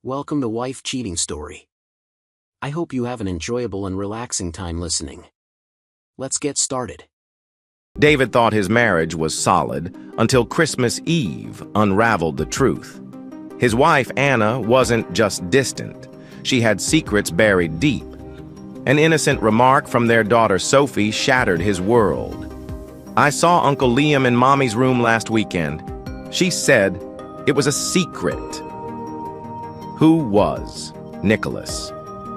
Welcome to Wife Cheating Story. I hope you have an enjoyable and relaxing time listening. Let's get started. David thought his marriage was solid until Christmas Eve unraveled the truth. His wife, Anna, wasn't just distant. She had secrets buried deep. An innocent remark from their daughter Sophie shattered his world. "I saw Uncle Liam in Mommy's room last weekend. She said it was a secret." Who was Nicholas?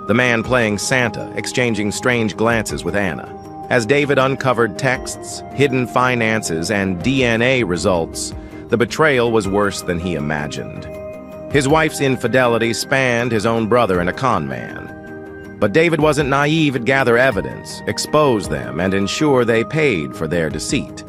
The man playing Santa, exchanging strange glances with Anna. As David uncovered texts, hidden finances, and DNA results, the betrayal was worse than he imagined. His wife's infidelity spanned his own brother and a con man. But David wasn't naive. He'd gather evidence, expose them, and ensure they paid for their deceit.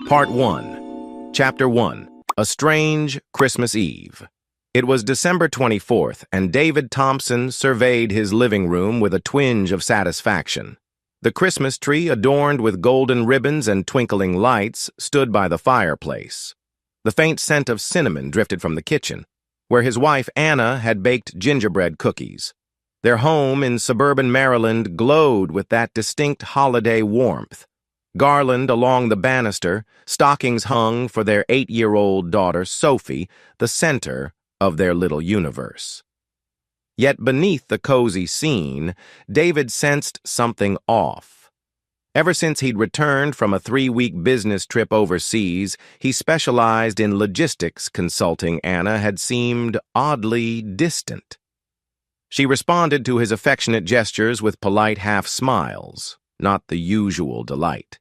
Part 1. Chapter 1. A Strange Christmas Eve. It was December 24th, and David Thompson surveyed his living room with a twinge of satisfaction. The Christmas tree, adorned with golden ribbons and twinkling lights, stood by the fireplace. The faint scent of cinnamon drifted from the kitchen, where his wife Anna had baked gingerbread cookies. Their home in suburban Maryland glowed with that distinct holiday warmth. Garland along the banister, stockings hung for their 8-year-old daughter Sophie, the center of their little universe. Yet beneath the cozy scene, David sensed something off. Ever since he'd returned from a 3-week business trip overseas, he specialized in logistics consulting. Anna had seemed oddly distant. She responded to his affectionate gestures with polite half-smiles, not the usual delight.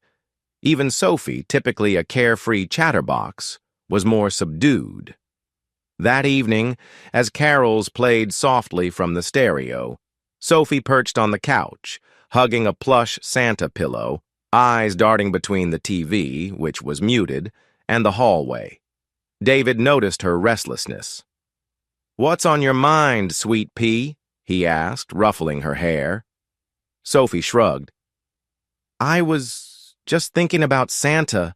Even Sophie, typically a carefree chatterbox, was more subdued. That evening, as carols played softly from the stereo, Sophie perched on the couch, hugging a plush Santa pillow, eyes darting between the TV, which was muted, and the hallway. David noticed her restlessness. "What's on your mind, sweet pea?" he asked, ruffling her hair. Sophie shrugged. "I was just thinking about Santa.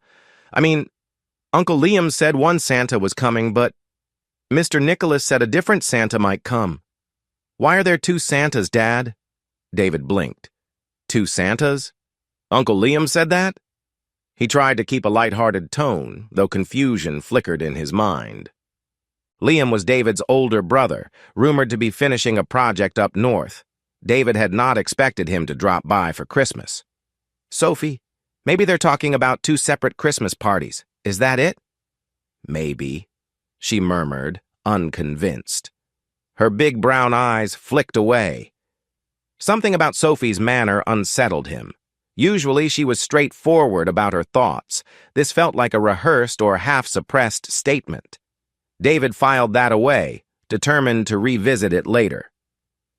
Uncle Liam said one Santa was coming, but Mr. Nicholas said a different Santa might come. Why are there 2 Santas, Dad?" David blinked. 2 Santas? Uncle Liam said that? He tried to keep a light-hearted tone, though confusion flickered in his mind. Liam was David's older brother, rumored to be finishing a project up north. David had not expected him to drop by for Christmas. "Sophie, maybe they're talking about 2 separate Christmas parties. Is that it?" "Maybe," she murmured, unconvinced. Her big brown eyes flicked away. Something about Sophie's manner unsettled him. Usually she was straightforward about her thoughts. This felt like a rehearsed or half-suppressed statement. David filed that away, determined to revisit it later.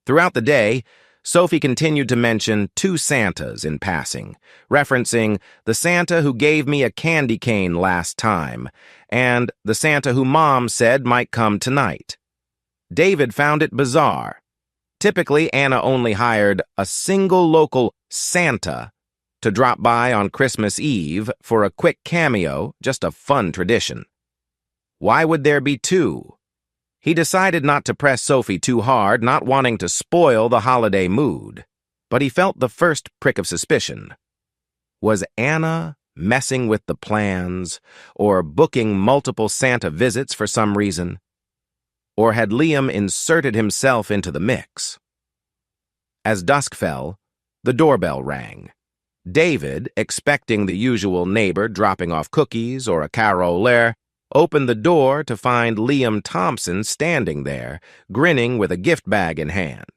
Throughout the day, Sophie continued to mention 2 Santas in passing, referencing the Santa who gave me a candy cane last time, and the Santa who Mom said might come tonight. David found it bizarre. Typically, Anna only hired a single local Santa to drop by on Christmas Eve for a quick cameo, just a fun tradition. Why would there be 2? He decided not to press Sophie too hard, not wanting to spoil the holiday mood. But he felt the first prick of suspicion. Was Anna messing with the plans, or booking multiple Santa visits for some reason? Or had Liam inserted himself into the mix? As dusk fell, the doorbell rang. David, expecting the usual neighbor dropping off cookies or a caroleur, opened the door to find Liam Thompson standing there, grinning with a gift bag in hand.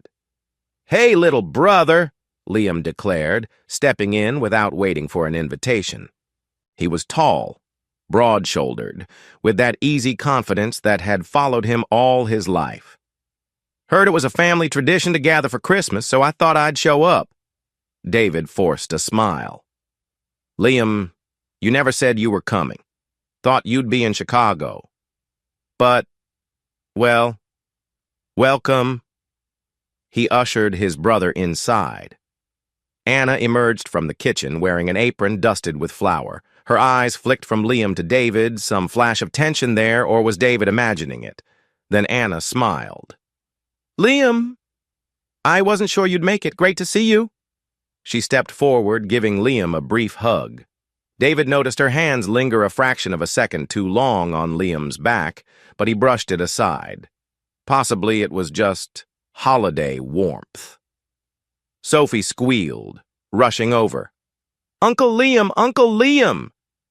"Hey, little brother," Liam declared, stepping in without waiting for an invitation. He was tall, broad-shouldered, with that easy confidence that had followed him all his life. "Heard it was a family tradition to gather for Christmas, so I thought I'd show up." David forced a smile. "Liam, you never said you were coming. Thought you'd be in Chicago. But, well, welcome." He ushered his brother inside. Anna emerged from the kitchen wearing an apron dusted with flour. Her eyes flicked from Liam to David, some flash of tension there, or was David imagining it? Then Anna smiled. Liam! I wasn't sure you'd make it. Great to see you. She stepped forward, giving Liam a brief hug. David noticed her hands linger a fraction of a second too long on Liam's back, but he brushed it aside. Possibly it was just holiday warmth. Sophie squealed, rushing over. Uncle Liam! Uncle Liam!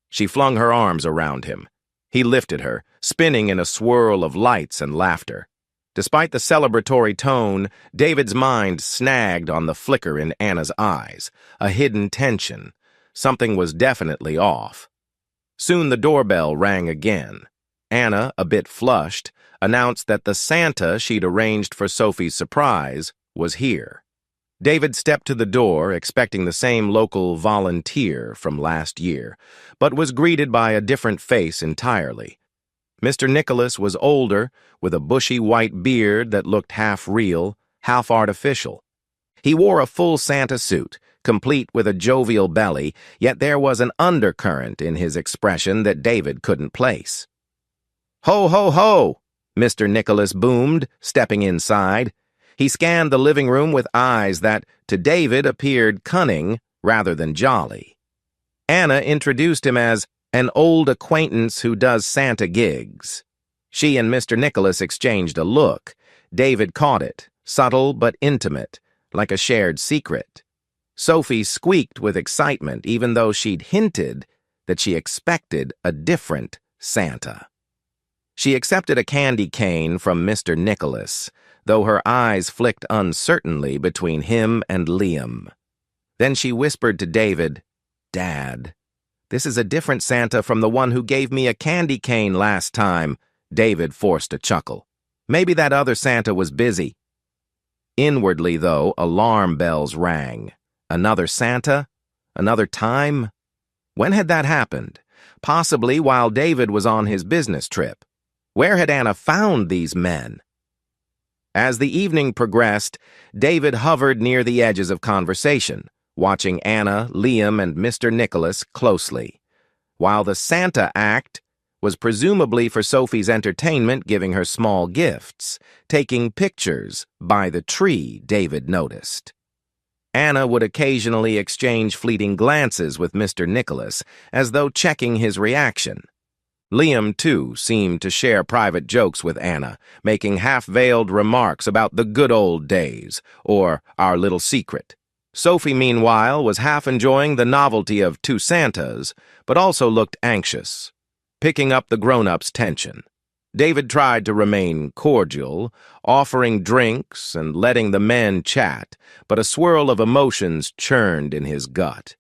She flung her arms around him. He lifted her, spinning in a swirl of lights and laughter. Despite the celebratory tone, David's mind snagged on the flicker in Anna's eyes, a hidden tension. Something was definitely off. Soon the doorbell rang again. Anna, a bit flushed, announced that the Santa she'd arranged for Sophie's surprise was here. David stepped to the door, expecting the same local volunteer from last year, but was greeted by a different face entirely. Mr. Nicholas was older, with a bushy white beard that looked half real, half artificial. He wore a full Santa suit, complete with a jovial belly, yet there was an undercurrent in his expression that David couldn't place. Ho, ho, ho! Mr. Nicholas boomed, stepping inside. He scanned the living room with eyes that, to David, appeared cunning rather than jolly. Anna introduced him as an old acquaintance who does Santa gigs. She and Mr. Nicholas exchanged a look. David caught it, subtle but intimate, like a shared secret. Sophie squeaked with excitement, even though she'd hinted that she expected a different Santa. She accepted a candy cane from Mr. Nicholas, though her eyes flicked uncertainly between him and Liam. Then she whispered to David, Dad, this is a different Santa from the one who gave me a candy cane last time. David forced a chuckle. Maybe that other Santa was busy. Inwardly, though, alarm bells rang. Another Santa? Another time? When had that happened? Possibly while David was on his business trip. Where had Anna found these men? As the evening progressed, David hovered near the edges of conversation, watching Anna, Liam, and Mr. Nicholas closely, while the Santa act was presumably for Sophie's entertainment, giving her small gifts, taking pictures by the tree, David noticed. Anna would occasionally exchange fleeting glances with Mr. Nicholas, as though checking his reaction. Liam, too, seemed to share private jokes with Anna, making half-veiled remarks about the good old days, or our little secret. Sophie, meanwhile, was half enjoying the novelty of two Santas, but also looked anxious, picking up the grown-ups' tension. David tried to remain cordial, offering drinks and letting the men chat, but a swirl of emotions churned in his gut.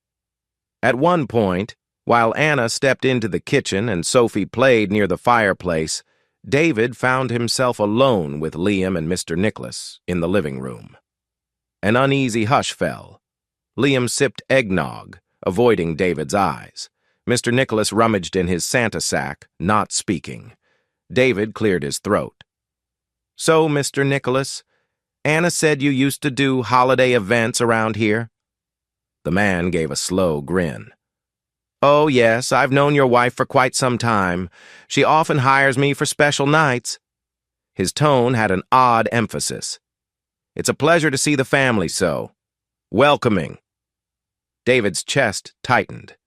At one point, while Anna stepped into the kitchen and Sophie played near the fireplace, David found himself alone with Liam and Mr. Nicholas in the living room. An uneasy hush fell. Liam sipped eggnog, avoiding David's eyes. Mr. Nicholas rummaged in his Santa sack, not speaking. David cleared his throat. So, Mr. Nicholas, Anna said you used to do holiday events around here? The man gave a slow grin. Oh, yes, I've known your wife for quite some time. She often hires me for special nights. His tone had an odd emphasis. It's a pleasure to see the family so. Welcoming. David's chest tightened.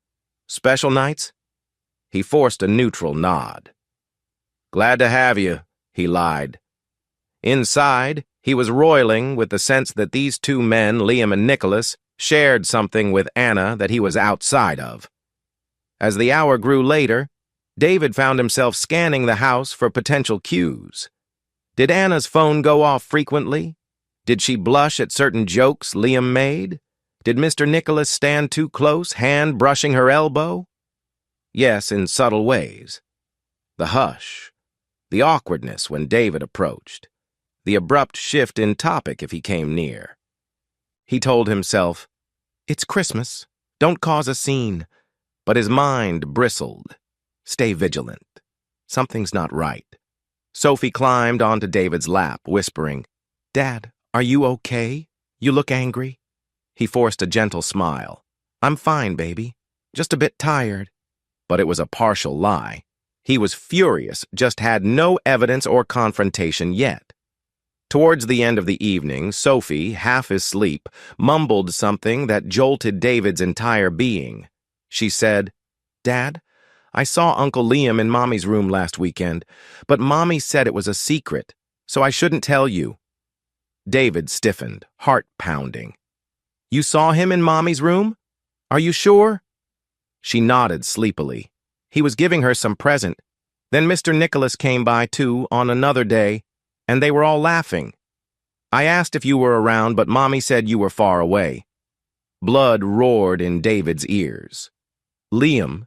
Special nights? He forced a neutral nod. Glad to have you, he lied. Inside, he was roiling with the sense that these two men, Liam and Nicholas, shared something with Anna that he was outside of. As the hour grew later, David found himself scanning the house for potential cues. Did Anna's phone go off frequently? Did she blush at certain jokes Liam made? Did Mr. Nicholas stand too close, hand brushing her elbow? Yes, in subtle ways. The hush, the awkwardness when David approached, the abrupt shift in topic if he came near. He told himself, it's Christmas, don't cause a scene. But his mind bristled. Stay vigilant. Something's not right. Sophie climbed onto David's lap, whispering, Dad, are you okay? You look angry. He forced a gentle smile. I'm fine, baby. Just a bit tired. But it was a partial lie. He was furious, just had no evidence or confrontation yet. Towards the end of the evening, Sophie, half asleep, mumbled something that jolted David's entire being. She said, "Dad, I saw Uncle Liam in Mommy's room last weekend, but Mommy said it was a secret, so I shouldn't tell you." David stiffened, heart pounding. "You saw him in Mommy's room? Are you sure?" She nodded sleepily. "He was giving her some present. Then Mr. Nicholas came by, too, on another day, and they were all laughing. I asked if you were around, but Mommy said you were far away." Blood roared in David's ears. Liam?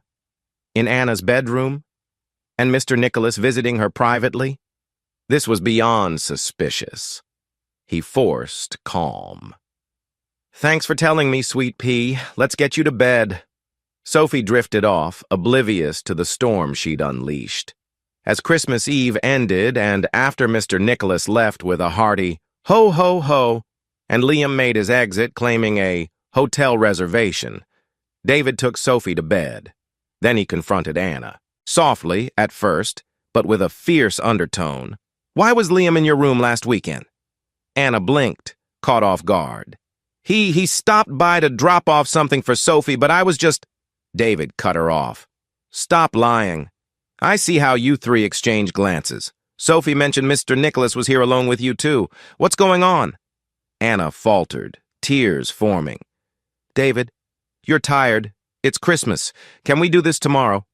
In Anna's bedroom? And Mr. Nicholas visiting her privately? This was beyond suspicious. He forced calm. "Thanks for telling me, Sweet Pea. Let's get you to bed." Sophie drifted off, oblivious to the storm she'd unleashed. As Christmas Eve ended, and after Mr. Nicholas left with a hearty "ho, ho, ho," and Liam made his exit claiming a hotel reservation, David took Sophie to bed. Then he confronted Anna, softly at first, but with a fierce undertone. "Why was Liam in your room last weekend?" Anna blinked, caught off guard. He stopped by to drop off something for Sophie, but I was just—" David cut her off. "Stop lying. I see how you three exchange glances. Sophie mentioned Mr. Nicholas was here alone with you, too. What's going on?" Anna faltered, tears forming. "David, you're tired. It's Christmas. Can we do this tomorrow?"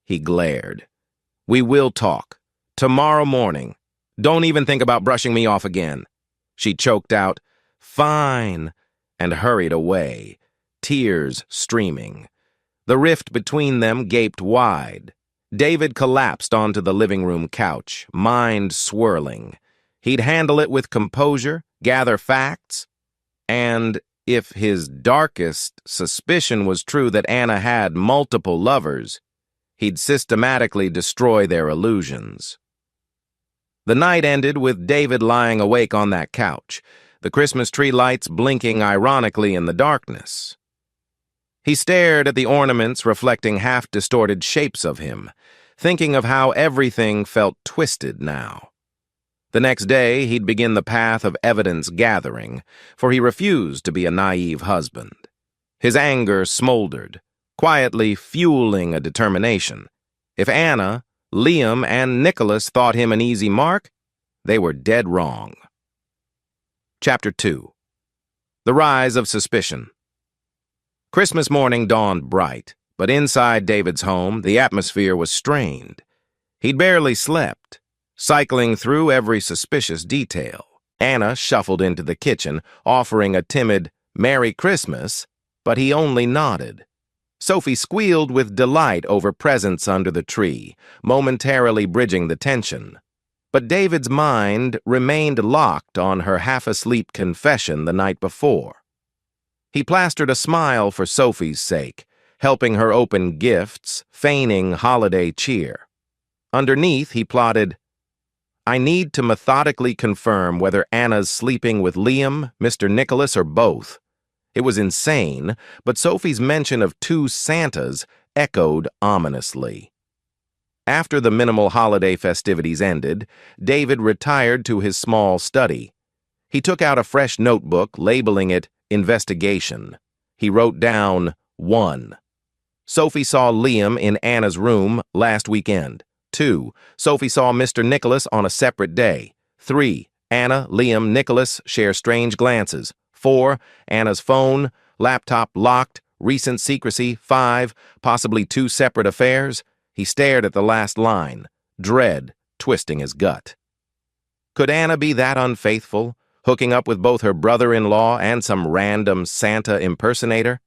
He glared. "We will talk. Tomorrow morning. Don't even think about brushing me off again." She choked out, "Fine," and hurried away, tears streaming. The rift between them gaped wide. David collapsed onto the living room couch, mind swirling. He'd handle it with composure, gather facts, and if his darkest suspicion was true that Anna had multiple lovers, he'd systematically destroy their illusions. The night ended with David lying awake on that couch, the Christmas tree lights blinking ironically in the darkness. He stared at the ornaments reflecting half-distorted shapes of him, thinking of how everything felt twisted now. The next day, he'd begin the path of evidence gathering, for he refused to be a naive husband. His anger smoldered, quietly fueling a determination. If Anna, Liam, and Nicholas thought him an easy mark, they were dead wrong. Chapter 2. The Rise of Suspicion. Christmas morning dawned bright, but inside David's home, the atmosphere was strained. He'd barely slept, cycling through every suspicious detail. Anna shuffled into the kitchen, offering a timid "Merry Christmas," but he only nodded. Sophie squealed with delight over presents under the tree, momentarily bridging the tension. But David's mind remained locked on her half-asleep confession the night before. He plastered a smile for Sophie's sake, helping her open gifts, feigning holiday cheer. Underneath, he plotted, "I need to methodically confirm whether Anna's sleeping with Liam, Mr. Nicholas, or both." It was insane, but Sophie's mention of two Santas echoed ominously. After the minimal holiday festivities ended, David retired to his small study. He took out a fresh notebook, labeling it Investigation. He wrote down 1. Sophie saw Liam in Anna's room last weekend. 2. Sophie saw Mr. Nicholas on a separate day. 3. Anna, Liam, Nicholas share strange glances. 4. Anna's phone, laptop locked, recent secrecy. 5. Possibly 2 separate affairs. He stared at the last line, dread twisting his gut. Could Anna be that unfaithful, hooking up with both her brother-in-law and some random Santa impersonator?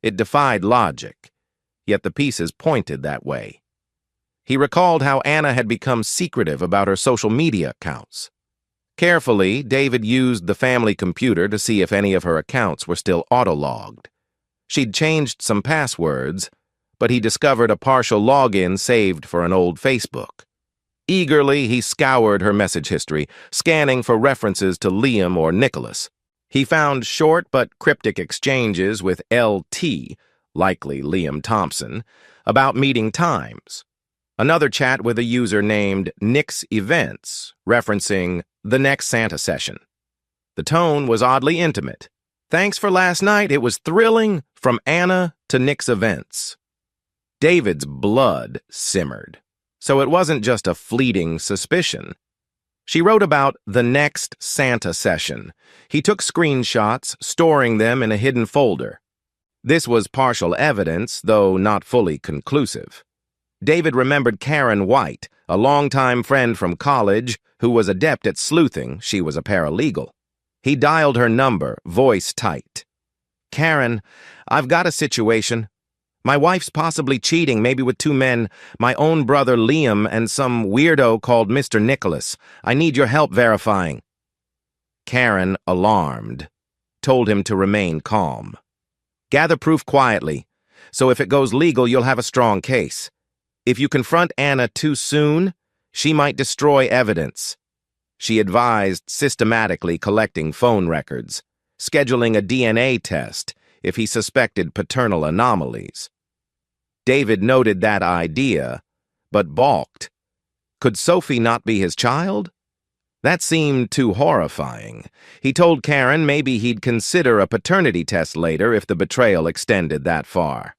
It defied logic, yet the pieces pointed that way. He recalled how Anna had become secretive about her social media accounts. Carefully, David used the family computer to see if any of her accounts were still autologged. She'd changed some passwords, but he discovered a partial login saved for an old Facebook. Eagerly, he scoured her message history, scanning for references to Liam or Nicholas. He found short but cryptic exchanges with LT, likely Liam Thompson, about meeting times. Another chat with a user named Nick's Events, referencing the next Santa session. The tone was oddly intimate. Thanks for last night. It was thrilling, from Anna to Nick's Events. David's blood simmered. So it wasn't just a fleeting suspicion. She wrote about the next Santa session. He took screenshots, storing them in a hidden folder. This was partial evidence, though not fully conclusive. David remembered Karen White, a longtime friend from college who was adept at sleuthing. She was a paralegal. He dialed her number, voice tight. "Karen, I've got a situation. My wife's possibly cheating, maybe with two men, my own brother Liam and some weirdo called Mr. Nicholas. I need your help verifying." Karen, alarmed, told him to remain calm. "Gather proof quietly, so if it goes legal, you'll have a strong case. If you confront Anna too soon, she might destroy evidence." She advised systematically collecting phone records, scheduling a DNA test if he suspected paternal anomalies. David noted that idea, but balked. Could Sophie not be his child? That seemed too horrifying. He told Karen maybe he'd consider a paternity test later if the betrayal extended that far.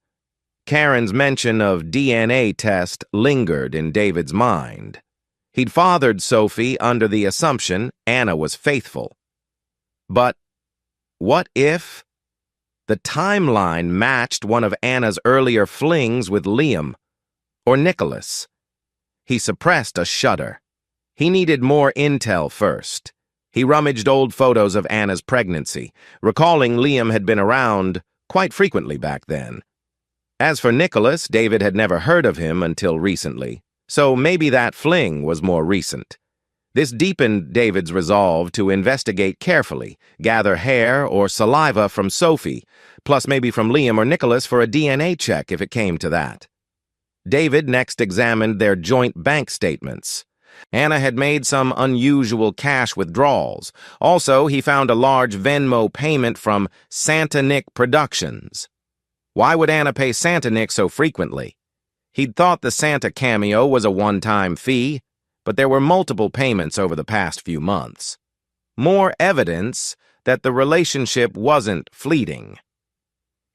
Karen's mention of DNA test lingered in David's mind. He'd fathered Sophie under the assumption Anna was faithful. But what if the timeline matched one of Anna's earlier flings with Liam or Nicholas? He suppressed a shudder. He needed more intel first. He rummaged old photos of Anna's pregnancy, recalling Liam had been around quite frequently back then. As for Nicholas, David had never heard of him until recently, so maybe that fling was more recent. This deepened David's resolve to investigate carefully, gather hair or saliva from Sophie, plus maybe from Liam or Nicholas for a DNA check if it came to that. David next examined their joint bank statements. Anna had made some unusual cash withdrawals. Also, he found a large Venmo payment from Santa Nick Productions. Why would Anna pay Santa Nick so frequently? He'd thought the Santa cameo was a one-time fee, but there were multiple payments over the past few months. More evidence that the relationship wasn't fleeting.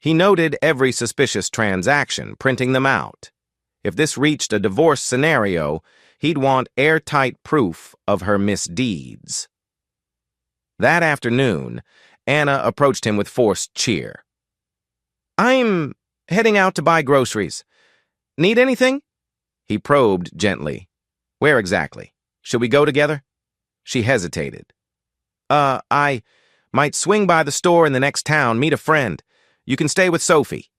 He noted every suspicious transaction, printing them out. If this reached a divorce scenario, he'd want airtight proof of her misdeeds. That afternoon, Anna approached him with forced cheer. "I'm heading out to buy groceries. Need anything?" He probed gently. "Where exactly? Should we go together?" She hesitated. I might swing by the store in the next town, meet a friend. You can stay with Sophie."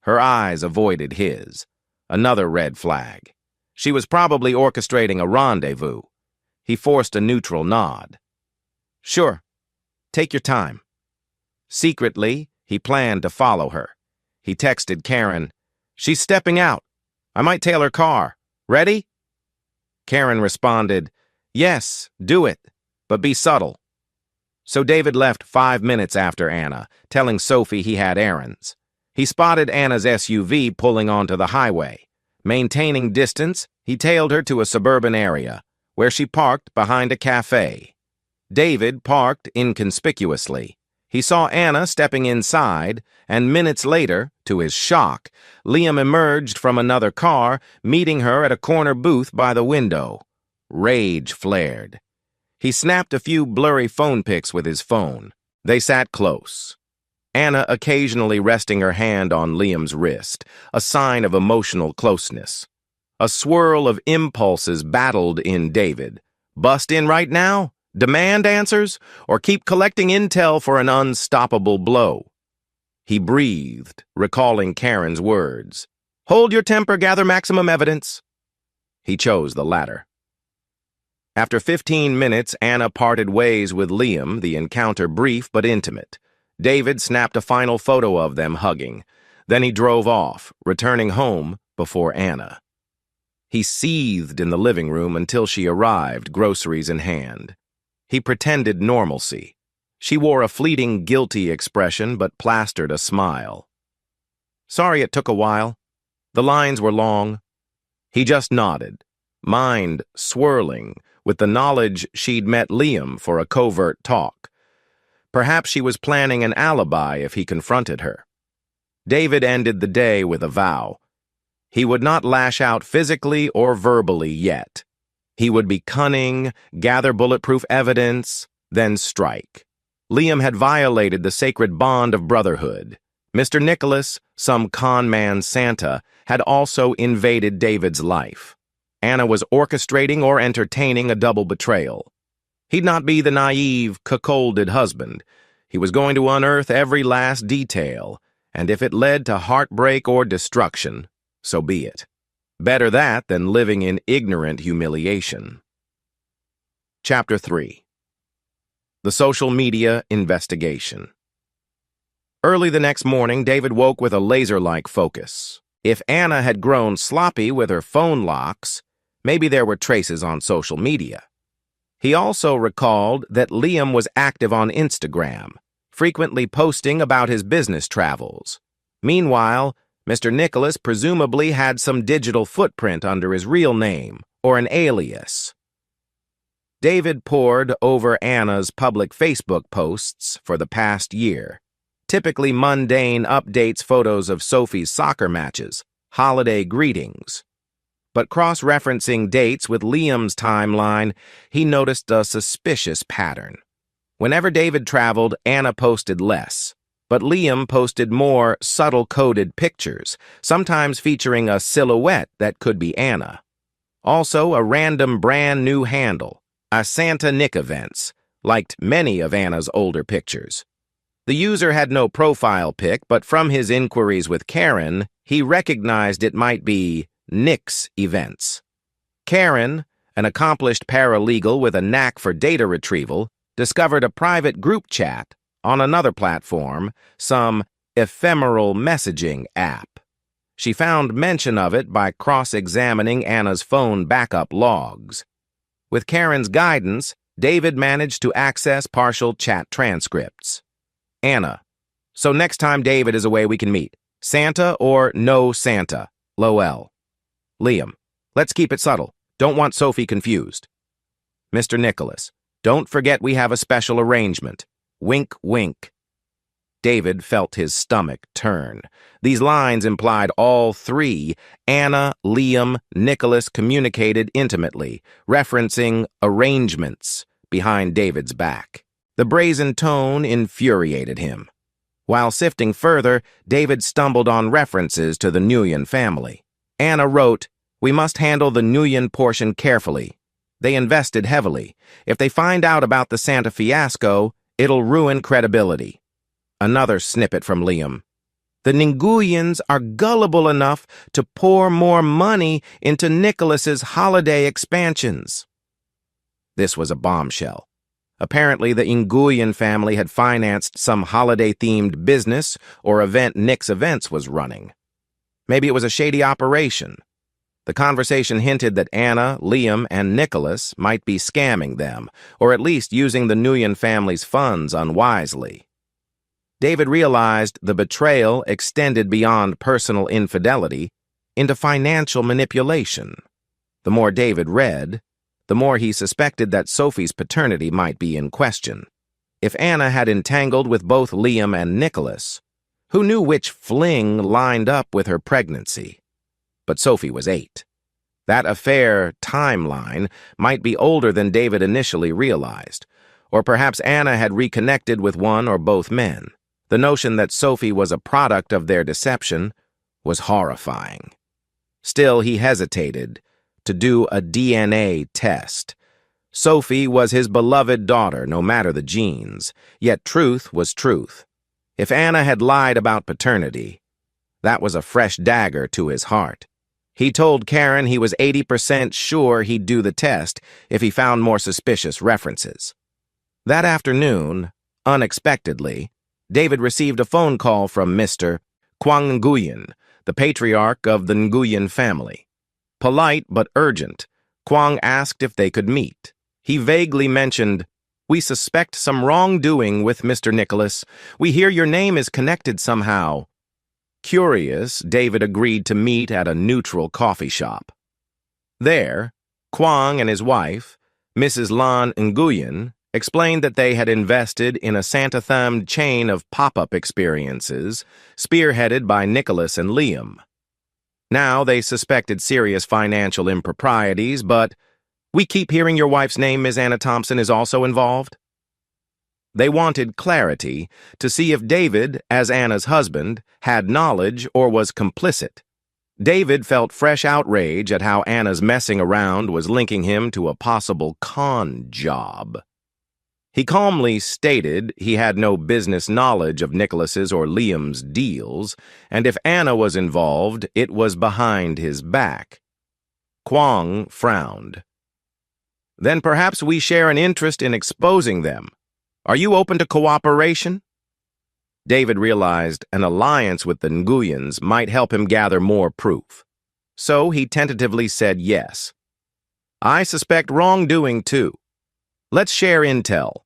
Her eyes avoided his. Another red flag. She was probably orchestrating a rendezvous. He forced a neutral nod. "Sure. Take your time." Secretly, he planned to follow her. He texted Karen, "She's stepping out. I might tail her car. Ready?" Karen responded, "Yes, do it, but be subtle." So David left 5 minutes after Anna, telling Sophie he had errands. He spotted Anna's SUV pulling onto the highway. Maintaining distance, he tailed her to a suburban area, where she parked behind a cafe. David parked inconspicuously. He saw Anna stepping inside, and minutes later, to his shock, Liam emerged from another car, meeting her at a corner booth by the window. Rage flared. He snapped a few blurry phone pics with his phone. They sat close. Anna occasionally resting her hand on Liam's wrist, a sign of emotional closeness. A swirl of impulses battled in David. Bust in right now? Demand answers? Or keep collecting intel for an unstoppable blow? He breathed, recalling Karen's words. "Hold your temper, gather maximum evidence." He chose the latter. After 15 minutes, Anna parted ways with Liam, the encounter brief but intimate. David snapped a final photo of them hugging. Then he drove off, returning home before Anna. He seethed in the living room until she arrived, groceries in hand. He pretended normalcy. She wore a fleeting, guilty expression but plastered a smile. "Sorry it took a while. The lines were long." He just nodded, mind swirling with the knowledge she'd met Liam for a covert talk. Perhaps she was planning an alibi if he confronted her. David ended the day with a vow. He would not lash out physically or verbally yet. He would be cunning, gather bulletproof evidence, then strike. Liam had violated the sacred bond of brotherhood. Mr. Nicholas, some con man Santa, had also invaded David's life. Anna was orchestrating or entertaining a double betrayal. He'd not be the naive, cuckolded husband. He was going to unearth every last detail, and if it led to heartbreak or destruction, so be it. Better that than living in ignorant humiliation. Chapter 3. The Social Media Investigation. Early the next morning, David woke with a laser-like focus. If Anna had grown sloppy with her phone locks, maybe there were traces on social media. He also recalled that Liam was active on Instagram, frequently posting about his business travels. Meanwhile, Mr. Nicholas presumably had some digital footprint under his real name, or an alias. David pored over Anna's public Facebook posts for the past year. Typically mundane updates, photos of Sophie's soccer matches, holiday greetings. But cross-referencing dates with Liam's timeline, he noticed a suspicious pattern. Whenever David traveled, Anna posted less, but Liam posted more subtle-coded pictures, sometimes featuring a silhouette that could be Anna. Also, a random brand-new handle, a Santa Nick Events, liked many of Anna's older pictures. The user had no profile pic, but from his inquiries with Karen, he recognized it might be Nick's Events. Karen, an accomplished paralegal with a knack for data retrieval, discovered a private group chat on another platform, some ephemeral messaging app. She found mention of it by cross-examining Anna's phone backup logs. With Karen's guidance, David managed to access partial chat transcripts. Anna: so next time David is away we can meet. Santa or no Santa? Lowell. Liam: let's keep it subtle. Don't want Sophie confused. Mr. Nicholas: don't forget we have a special arrangement. Wink, wink. David felt his stomach turn. These lines implied all three, Anna, Liam, Nicholas, communicated intimately, referencing arrangements behind David's back. The brazen tone infuriated him. While sifting further, David stumbled on references to the Nguyen family. Anna wrote, "We must handle the Nguyen portion carefully. They invested heavily. If they find out about the Santa fiasco, it'll ruin credibility." Another snippet from Liam. "The Nguyens are gullible enough to pour more money into Nicholas's holiday expansions." This was a bombshell. Apparently, the Nguyen family had financed some holiday-themed business or event Nick's Events was running. Maybe it was a shady operation. The conversation hinted that Anna, Liam, and Nicholas might be scamming them, or at least using the Nguyen family's funds unwisely. David realized the betrayal extended beyond personal infidelity into financial manipulation. The more David read, the more he suspected that Sophie's paternity might be in question. If Anna had entangled with both Liam and Nicholas, who knew which fling lined up with her pregnancy? But Sophie was 8. That affair timeline might be older than David initially realized, or perhaps Anna had reconnected with one or both men. The notion that Sophie was a product of their deception was horrifying. Still, he hesitated to do a DNA test. Sophie was his beloved daughter, no matter the genes, yet truth was truth. If Anna had lied about paternity, that was a fresh dagger to his heart. He told Karen he was 80% sure he'd do the test if he found more suspicious references. That afternoon, unexpectedly, David received a phone call from Mr. Kwang Nguyen, the patriarch of the Nguyen family. Polite but urgent, Kwang asked if they could meet. He vaguely mentioned, "We suspect some wrongdoing with Mr. Nicholas. We hear your name is connected somehow." Curious, David agreed to meet at a neutral coffee shop. There, Kwang and his wife, Mrs. Lan Nguyen, explained that they had invested in a Santa-themed chain of pop-up experiences spearheaded by Nicholas and Liam. Now they suspected serious financial improprieties, but we keep hearing your wife's name, Ms. Anna Thompson, is also involved. They wanted clarity to see if David, as Anna's husband, had knowledge or was complicit. David felt fresh outrage at how Anna's messing around was linking him to a possible con job. He calmly stated he had no business knowledge of Nicholas's or Liam's deals, and if Anna was involved, it was behind his back. Kwang frowned. Then perhaps we share an interest in exposing them. Are you open to cooperation? David realized an alliance with the Nguyens might help him gather more proof. So he tentatively said yes. I suspect wrongdoing too. Let's share intel.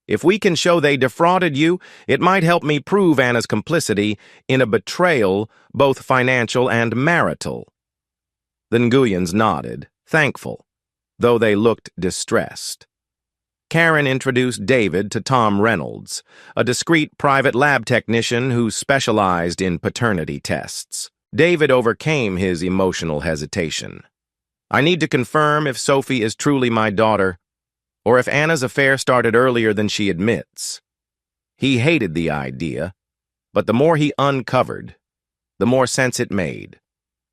If we can show they defrauded you, it might help me prove Anna's complicity in a betrayal, both financial and marital. The Nguyens nodded, thankful, though they looked distressed. Karen introduced David to Tom Reynolds, a discreet private lab technician who specialized in paternity tests. David overcame his emotional hesitation. I need to confirm if Sophie is truly my daughter, or if Anna's affair started earlier than she admits. He hated the idea, but the more he uncovered, the more sense it made.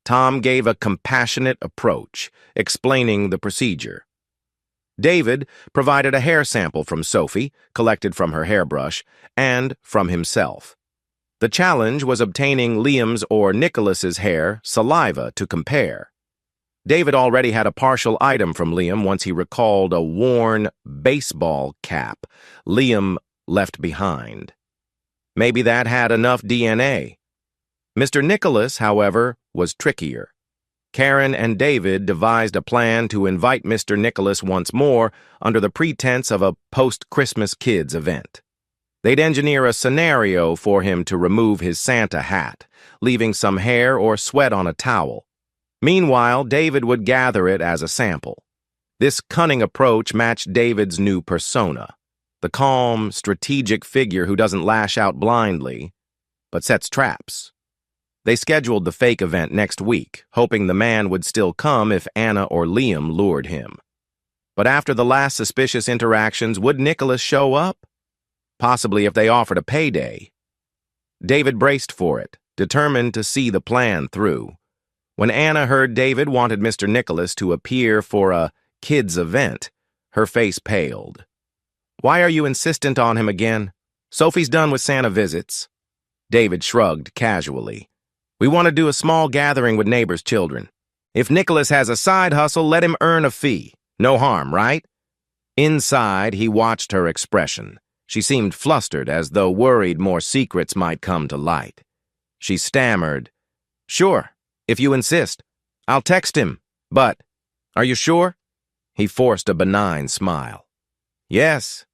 Tom gave a compassionate approach, explaining the procedure. David provided a hair sample from Sophie, collected from her hairbrush, and from himself. The challenge was obtaining Liam's or Nicholas's hair saliva to compare. David already had a partial item from Liam once he recalled a worn baseball cap Liam left behind. Maybe that had enough DNA. Mr. Nicholas, however, was trickier. Karen and David devised a plan to invite Mr. Nicholas once more under the pretense of a post-Christmas kids event. They'd engineer a scenario for him to remove his Santa hat, leaving some hair or sweat on a towel. Meanwhile, David would gather it as a sample. This cunning approach matched David's new persona, the calm, strategic figure who doesn't lash out blindly, but sets traps. They scheduled the fake event next week, hoping the man would still come if Anna or Liam lured him. But after the last suspicious interactions, would Nicholas show up? Possibly if they offered a payday. David braced for it, determined to see the plan through. When Anna heard David wanted Mr. Nicholas to appear for a kids' event, her face paled. Why are you insistent on him again? Sophie's done with Santa visits. David shrugged casually. We want to do a small gathering with neighbors' children. If Nicholas has a side hustle, let him earn a fee. No harm, right? Inside, he watched her expression. She seemed flustered, as though worried more secrets might come to light. She stammered, Sure, if you insist. I'll text him, but, are you sure? He forced a benign smile. Yes.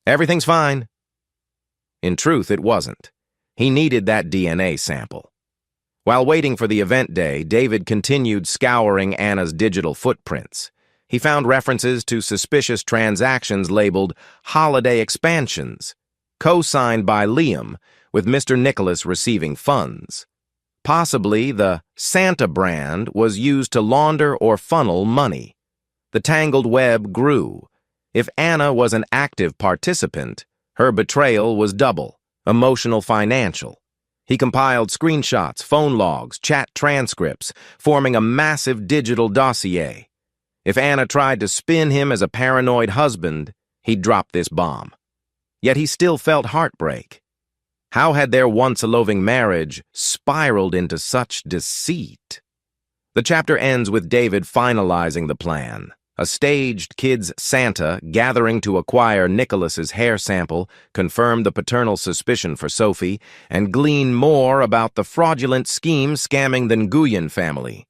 Everything's fine. In truth, it wasn't. He needed that DNA sample. While waiting for the event day, David continued scouring Anna's digital footprints. He found references to suspicious transactions labeled holiday expansions, co-signed by Liam, with Mr. Nicholas receiving funds. Possibly the Santa brand was used to launder or funnel money. The tangled web grew. If Anna was an active participant, her betrayal was double, emotional, financial. He compiled screenshots, phone logs, chat transcripts, forming a massive digital dossier. If Anna tried to spin him as a paranoid husband, he'd drop this bomb. Yet he still felt heartbreak. How had their once-a-loving marriage spiraled into such deceit? The chapter ends with David finalizing the plan. A staged kids' Santa gathering to acquire Nicholas's hair sample, confirm the paternal suspicion for Sophie, and glean more about the fraudulent scheme scamming the Nguyen family.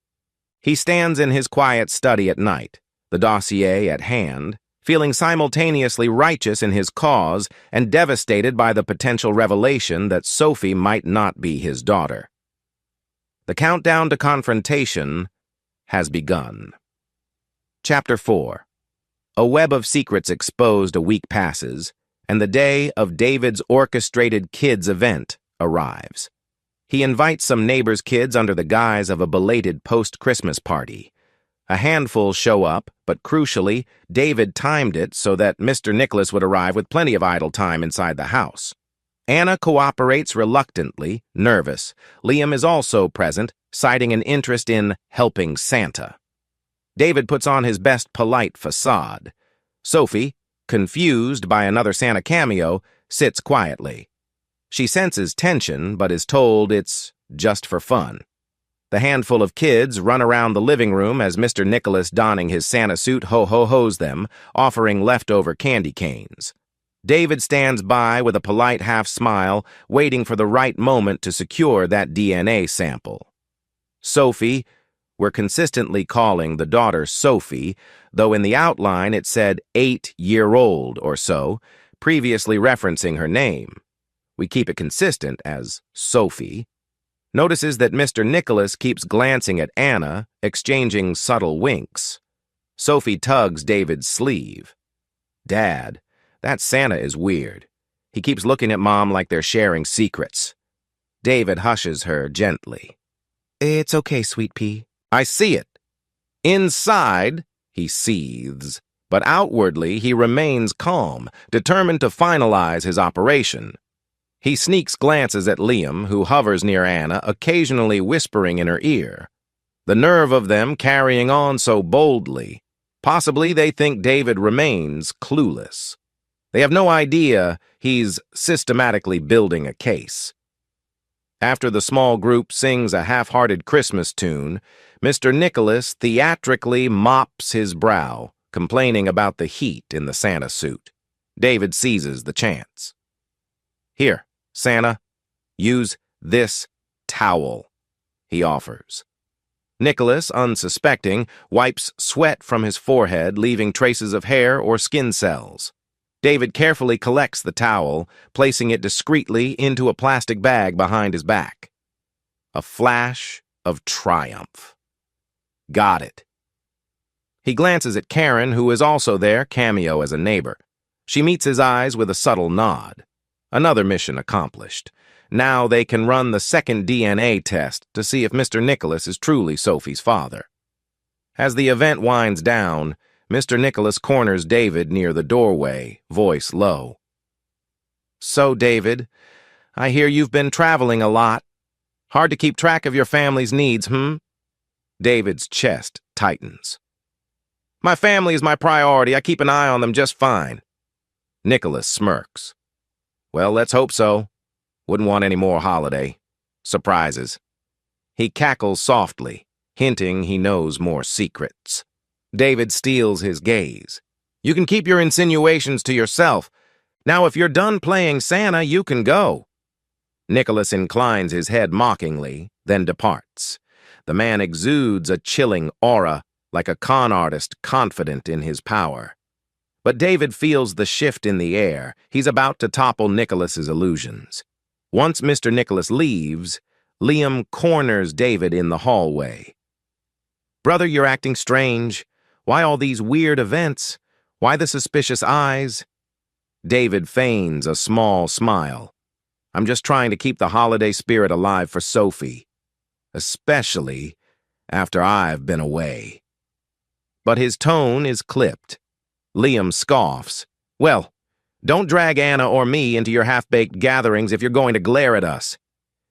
He stands in his quiet study at night, the dossier at hand, feeling simultaneously righteous in his cause and devastated by the potential revelation that Sophie might not be his daughter. The countdown to confrontation has begun. Chapter 4. A web of secrets exposed. A week passes, and the day of David's orchestrated kids event arrives. He invites some neighbors' kids under the guise of a belated post-Christmas party. A handful show up, but crucially, David timed it so that Mr. Nicholas would arrive with plenty of idle time inside the house. Anna cooperates reluctantly, nervous. Liam is also present, citing an interest in helping Santa. David puts on his best polite facade. Sophie, confused by another Santa cameo, sits quietly. She senses tension, but is told it's just for fun. The handful of kids run around the living room as Mr. Nicholas, donning his Santa suit, ho-ho-hos them, offering leftover candy canes. David stands by with a polite half-smile, waiting for the right moment to secure that DNA sample. Sophie, we're consistently calling the daughter Sophie, though in the outline it said 8-year-old or so, previously referencing her name. We keep it consistent as Sophie. Notices that Mr. Nicholas keeps glancing at Anna, exchanging subtle winks. Sophie tugs David's sleeve. Dad, that Santa is weird. He keeps looking at Mom like they're sharing secrets. David hushes her gently. It's okay, sweet pea. I see it. Inside, he seethes, but outwardly he remains calm, determined to finalize his operation. He sneaks glances at Liam, who hovers near Anna, occasionally whispering in her ear. The nerve of them carrying on so boldly. Possibly they think David remains clueless. They have no idea he's systematically building a case. After the small group sings a half-hearted Christmas tune, Mr. Nicholas theatrically mops his brow, complaining about the heat in the Santa suit. David seizes the chance. Here, Santa, use this towel, he offers. Nicholas, unsuspecting, wipes sweat from his forehead, leaving traces of hair or skin cells. David carefully collects the towel, placing it discreetly into a plastic bag behind his back. A flash of triumph. Got it. He glances at Karen, who is also there, cameo as a neighbor. She meets his eyes with a subtle nod. Another mission accomplished. Now they can run the second DNA test to see if Mr. Nicholas is truly Sophie's father. As the event winds down, Mr. Nicholas corners David near the doorway, voice low. So, David, I hear you've been traveling a lot. Hard to keep track of your family's needs, David's chest tightens. My family is my priority. I keep an eye on them just fine. Nicholas smirks. Well, let's hope so. Wouldn't want any more holiday surprises. He cackles softly, hinting he knows more secrets. David steals his gaze. You can keep your insinuations to yourself. Now, if you're done playing Santa, you can go. Nicholas inclines his head mockingly, then departs. The man exudes a chilling aura, like a con artist confident in his power. But David feels the shift in the air. He's about to topple Nicholas's illusions. Once Mr. Nicholas leaves, Liam corners David in the hallway. Brother, you're acting strange. Why all these weird events? Why the suspicious eyes? David feigns a small smile. I'm just trying to keep the holiday spirit alive for Sophie, especially after I've been away. But his tone is clipped. Liam scoffs. Well, don't drag Anna or me into your half-baked gatherings if you're going to glare at us.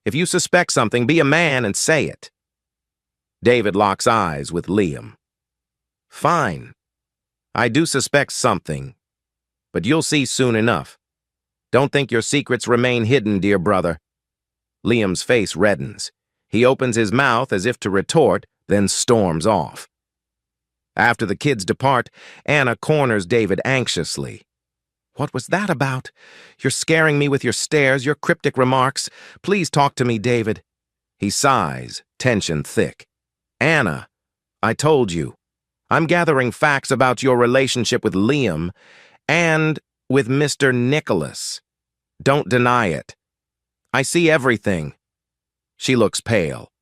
If you suspect something, be a man and say it. David locks eyes with Liam. Fine. I do suspect something, but you'll see soon enough. Don't think your secrets remain hidden, dear brother. Liam's face reddens. He opens his mouth as if to retort, then storms off. After the kids depart, Anna corners David anxiously. What was that about? You're scaring me with your stares, your cryptic remarks. Please talk to me, David. He sighs, tension thick. Anna, I told you. I'm gathering facts about your relationship with Liam and with Mr. Nicholas. Don't deny it. I see everything. She looks pale.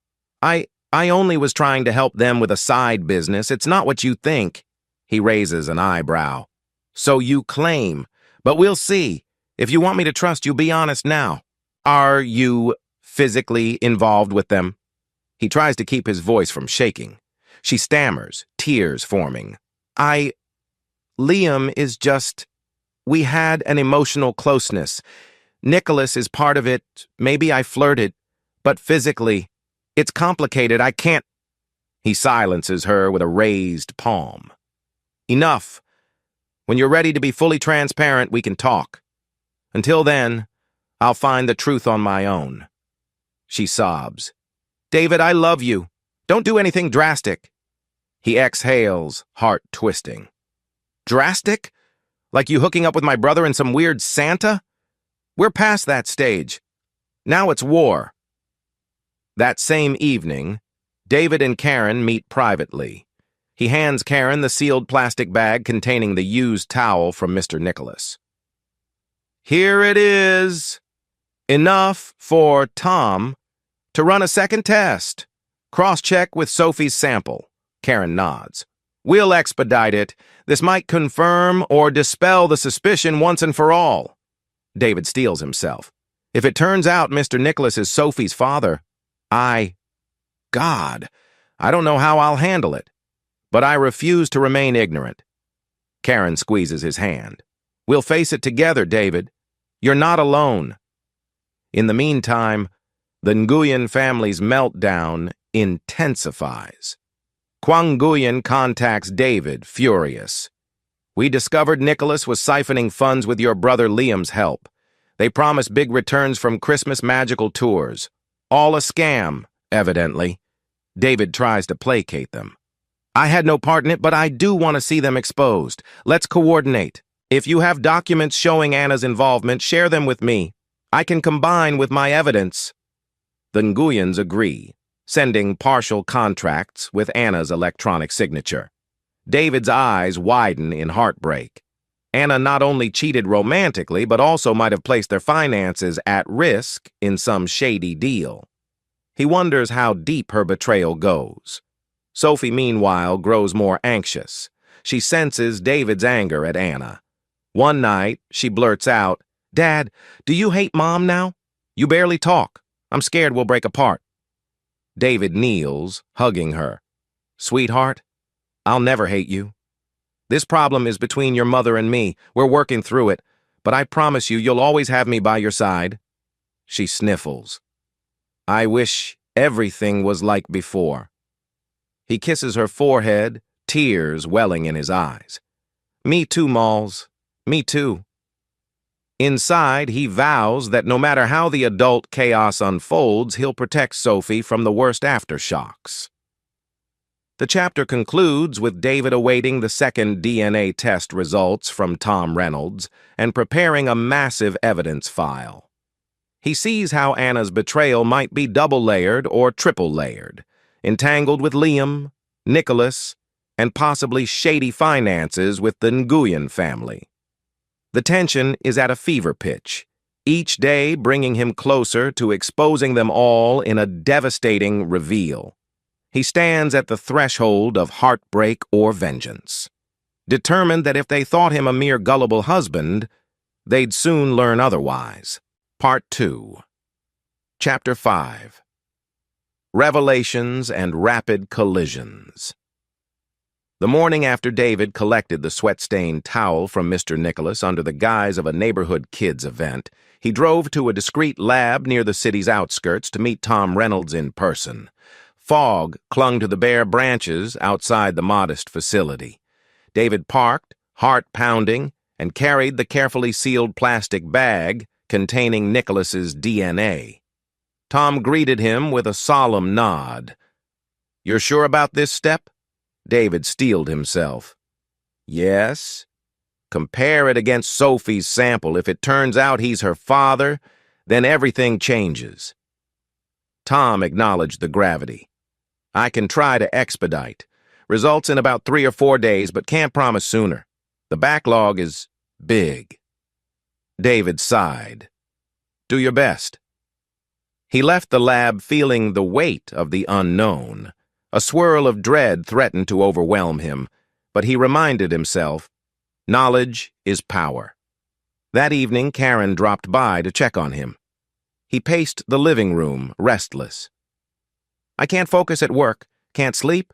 I only was trying to help them with a side business. It's not what you think. He raises an eyebrow. So you claim, but we'll see. If you want me to trust you, be honest now. Are you physically involved with them? He tries to keep his voice from shaking. She stammers, tears forming. Liam is just... We had an emotional closeness. Nicholas is part of it. Maybe I flirted. But physically, it's complicated. I can't... He silences her with a raised palm. Enough. When you're ready to be fully transparent, we can talk. Until then, I'll find the truth on my own. She sobs. David, I love you. Don't do anything drastic. He exhales, heart twisting. Drastic? Like you hooking up with my brother and some weird Santa? We're past that stage. Now it's war. That same evening, David and Karen meet privately. He hands Karen the sealed plastic bag containing the used towel from Mr. Nicholas. Here it is. Enough for Tom to run a second test. Cross-check with Sophie's sample. Karen nods. We'll expedite it. This might confirm or dispel the suspicion once and for all. David steels himself. If it turns out Mr. Nicholas is Sophie's father, God, I don't know how I'll handle it. But I refuse to remain ignorant. Karen squeezes his hand. We'll face it together, David. You're not alone. In the meantime, the Nguyen family's meltdown intensifies. Kwang Nguyen contacts David, furious. We discovered Nicholas was siphoning funds with your brother Liam's help. They promised big returns from Christmas magical tours. All a scam, evidently. David tries to placate them. I had no part in it, but I do want to see them exposed. Let's coordinate. If you have documents showing Anna's involvement, share them with me. I can combine with my evidence. The Nguyens agree, sending partial contracts with Anna's electronic signature. David's eyes widen in heartbreak. Anna not only cheated romantically, but also might have placed their finances at risk in some shady deal. He wonders how deep her betrayal goes. Sophie, meanwhile, grows more anxious. She senses David's anger at Anna. One night, she blurts out, Dad, do you hate Mom now? You barely talk. I'm scared we'll break apart. David kneels, hugging her. Sweetheart, I'll never hate you. This problem is between your mother and me. We're working through it, but I promise you, you'll always have me by your side. She sniffles. I wish everything was like before. He kisses her forehead, tears welling in his eyes. Me too, Malls. Me too. Inside, he vows that no matter how the adult chaos unfolds, he'll protect Sophie from the worst aftershocks. The chapter concludes with David awaiting the second DNA test results from Tom Reynolds and preparing a massive evidence file. He sees how Anna's betrayal might be double-layered or triple-layered, entangled with Liam, Nicholas, and possibly shady finances with the Nguyen family. The tension is at a fever pitch, each day bringing him closer to exposing them all in a devastating reveal. He stands at the threshold of heartbreak or vengeance, determined that if they thought him a mere gullible husband, they'd soon learn otherwise. Part 2. Chapter 5. Revelations and Rapid Collisions. The morning after David collected the sweat-stained towel from Mr. Nicholas under the guise of a neighborhood kids event, he drove to a discreet lab near the city's outskirts to meet Tom Reynolds in person. Fog clung to the bare branches outside the modest facility. David parked, heart pounding, and carried the carefully sealed plastic bag containing Nicholas's DNA. Tom greeted him with a solemn nod. You're sure about this step? David steeled himself. Yes. Compare it against Sophie's sample. If it turns out he's her father, then everything changes. Tom acknowledged the gravity. I can try to expedite. Results in about 3 or 4 days, but can't promise sooner. The backlog is big. David sighed. Do your best. He left the lab feeling the weight of the unknown. A swirl of dread threatened to overwhelm him, but he reminded himself, knowledge is power. That evening, Karen dropped by to check on him. He paced the living room, restless. I can't focus at work. Can't sleep?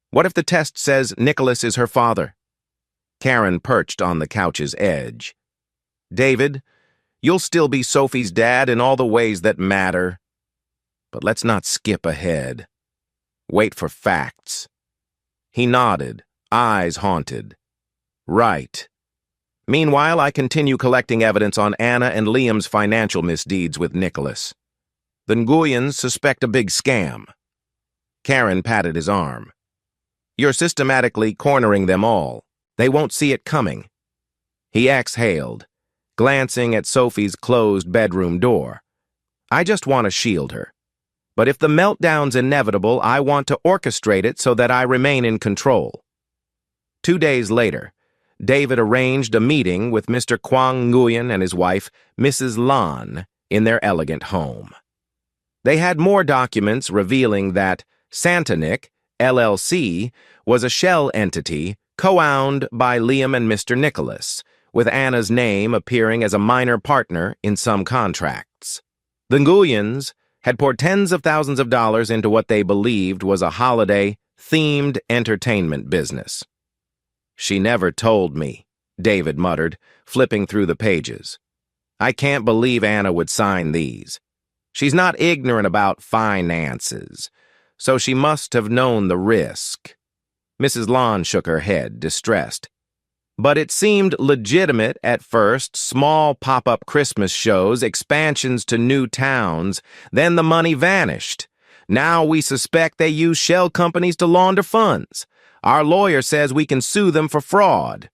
What if the test says Nicholas is her father? Karen perched on the couch's edge. David, you'll still be Sophie's dad in all the ways that matter. But let's not skip ahead. Wait for facts. He nodded, eyes haunted. Right. Meanwhile, I continue collecting evidence on Anna and Liam's financial misdeeds with Nicholas. The Nguyens suspect a big scam. Karen patted his arm. You're systematically cornering them all. They won't see it coming. He exhaled, glancing at Sophie's closed bedroom door. I just want to shield her. But if the meltdown's inevitable, I want to orchestrate it so that I remain in control. 2 days later, David arranged a meeting with Mr. Kwang Nguyen and his wife, Mrs. Lan, in their elegant home. They had more documents revealing that Santanic, LLC, was a shell entity co-owned by Liam and Mr. Nicholas, with Anna's name appearing as a minor partner in some contracts. The Nguyens had poured tens of thousands of dollars into what they believed was a holiday-themed entertainment business. She never told me, David muttered, flipping through the pages. I can't believe Anna would sign these. She's not ignorant about finances, so she must have known the risk. Mrs. Lan shook her head, distressed. But it seemed legitimate at first, small pop-up Christmas shows, expansions to new towns. Then the money vanished. Now we suspect they use shell companies to launder funds. Our lawyer says we can sue them for fraud.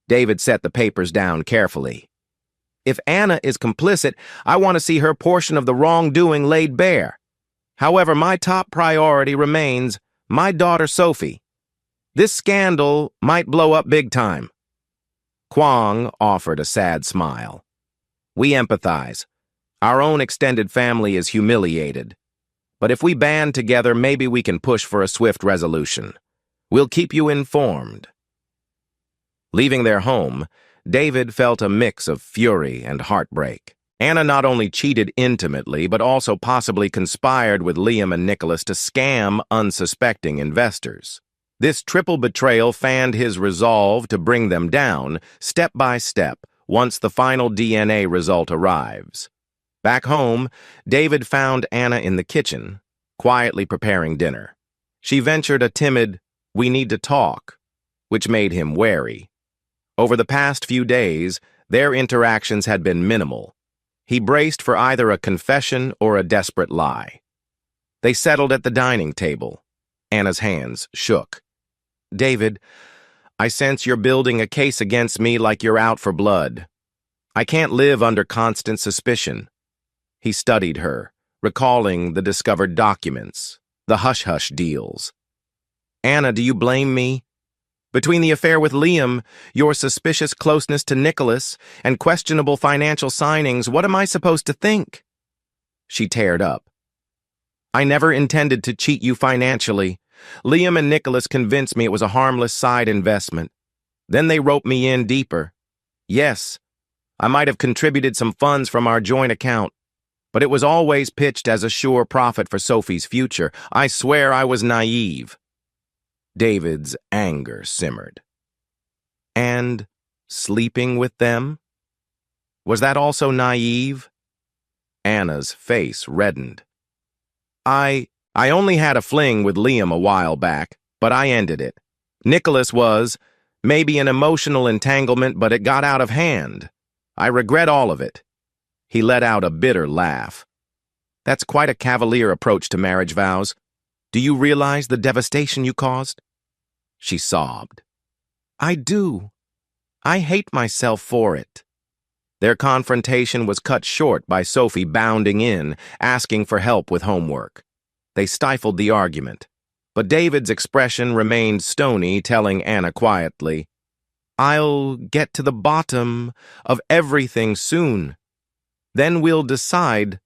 David set the papers down carefully. If Anna is complicit, I want to see her portion of the wrongdoing laid bare. However, my top priority remains my daughter Sophie. This scandal might blow up big time. Kwang offered a sad smile. We empathize. Our own extended family is humiliated. But if we band together, maybe we can push for a swift resolution. We'll keep you informed. Leaving their home, David felt a mix of fury and heartbreak. Anna not only cheated intimately, but also possibly conspired with Liam and Nicholas to scam unsuspecting investors. This triple betrayal fanned his resolve to bring them down, step by step, once the final DNA result arrives. Back home, David found Anna in the kitchen, quietly preparing dinner. She ventured a timid, "We need to talk," which made him wary. Over the past few days, their interactions had been minimal. He braced for either a confession or a desperate lie. They settled at the dining table. Anna's hands shook. David, I sense you're building a case against me like you're out for blood. I can't live under constant suspicion. He studied her, recalling the discovered documents, the hush-hush deals. Anna, do you blame me? Between the affair with Liam, your suspicious closeness to Nicholas, and questionable financial signings, what am I supposed to think? She teared up. I never intended to cheat you financially. Liam and Nicholas convinced me it was a harmless side investment. Then they roped me in deeper. Yes, I might have contributed some funds from our joint account, but it was always pitched as a sure profit for Sophie's future. I swear I was naive. David's anger simmered. And sleeping with them? Was that also naive? Anna's face reddened. I only had a fling with Liam a while back, but I ended it. Nicholas was, maybe an emotional entanglement, but it got out of hand. I regret all of it. He let out a bitter laugh. That's quite a cavalier approach to marriage vows. Do you realize the devastation you caused? She sobbed. I do. I hate myself for it. Their confrontation was cut short by Sophie bounding in, asking for help with homework. They stifled the argument, but David's expression remained stony, telling Anna quietly, I'll get to the bottom of everything soon. Then we'll decide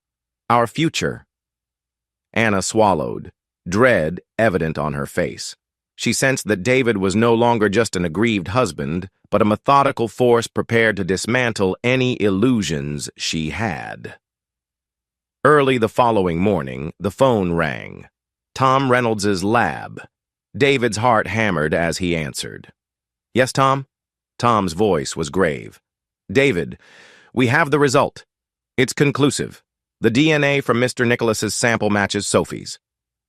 our future. Anna swallowed, dread evident on her face. She sensed that David was no longer just an aggrieved husband, but a methodical force prepared to dismantle any illusions she had. Early the following morning, the phone rang. Tom Reynolds's lab. David's heart hammered as he answered. "Yes, Tom?" Tom's voice was grave. "David, we have the result. It's conclusive. The DNA from Mr. Nicholas's sample matches Sophie's.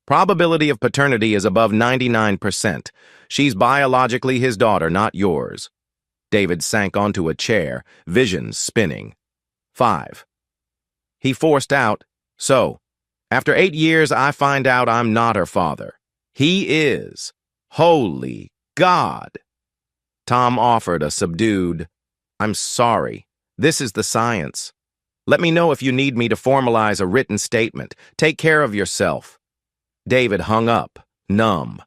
Probability of paternity is above 99%. She's biologically his daughter, not yours." David sank onto a chair, visions spinning. 5. He forced out, "So, after 8 years, I find out I'm not her father. He is. Holy God!" Tom offered a subdued, "I'm sorry. This is the science. Let me know if you need me to formalize a written statement. Take care of yourself." David hung up, numb.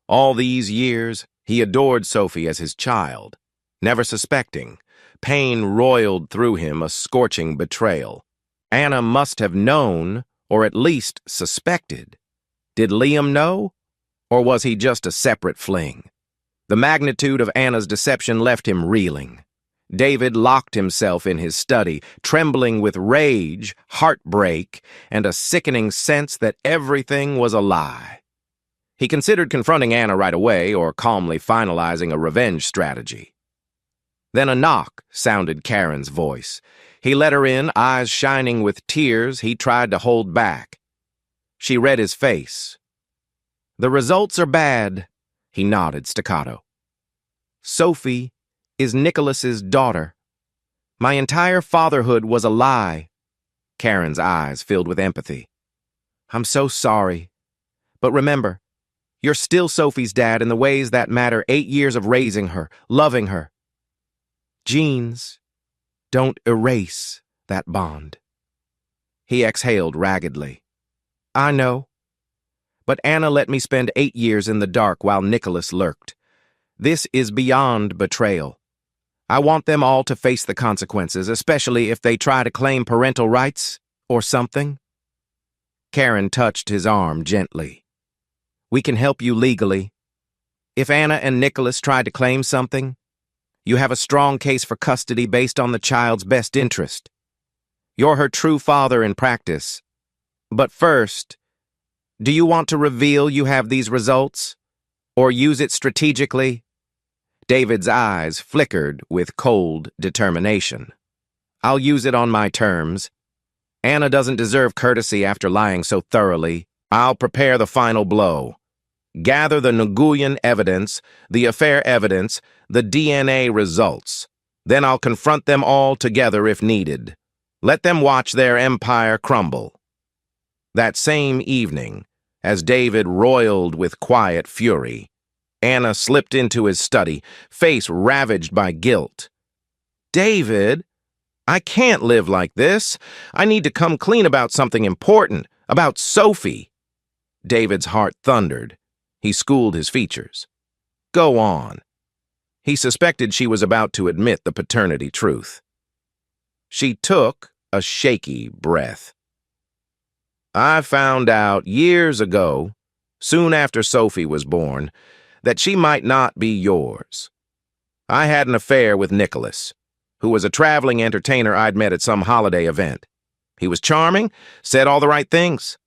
All these years, he adored Sophie as his child. Never suspecting, pain roiled through him, a scorching betrayal. Anna must have known, or at least suspected. Did Liam know? Or was he just a separate fling? The magnitude of Anna's deception left him reeling. David locked himself in his study, trembling with rage, heartbreak, and a sickening sense that everything was a lie. He considered confronting Anna right away or calmly finalizing a revenge strategy. Then a knock sounded Karen's voice. He let her in, eyes shining with tears he tried to hold back. She read his face. "The results are bad," he nodded staccato. "Sophie is Nicholas's daughter. My entire fatherhood was a lie." Karen's eyes filled with empathy. "I'm so sorry. But remember, you're still Sophie's dad in the ways that matter. 8 years of raising her, loving her. Genes don't erase that bond." He exhaled raggedly. "I know. But Anna let me spend 8 years in the dark while Nicholas lurked. This is beyond betrayal. I want them all to face the consequences, especially if they try to claim parental rights or something." Karen touched his arm gently. "We can help you legally. If Anna and Nicholas try to claim something, you have a strong case for custody based on the child's best interest. You're her true father in practice. But first, do you want to reveal you have these results? Or use it strategically?" David's eyes flickered with cold determination. "I'll use it on my terms. Anna doesn't deserve courtesy after lying so thoroughly. I'll prepare the final blow. Gather the Nguyen evidence, the affair evidence, the DNA results. Then I'll confront them all together if needed. Let them watch their empire crumble." That same evening, as David roiled with quiet fury, Anna slipped into his study, face ravaged by guilt. "David, I can't live like this. I need to come clean about something important, about Sophie." David's heart thundered. He schooled his features. "Go on." He suspected she was about to admit the paternity truth. She took a shaky breath. "I found out years ago, soon after Sophie was born, that she might not be yours. I had an affair with Nicholas, who was a traveling entertainer I'd met at some holiday event. He was charming, said all the right things.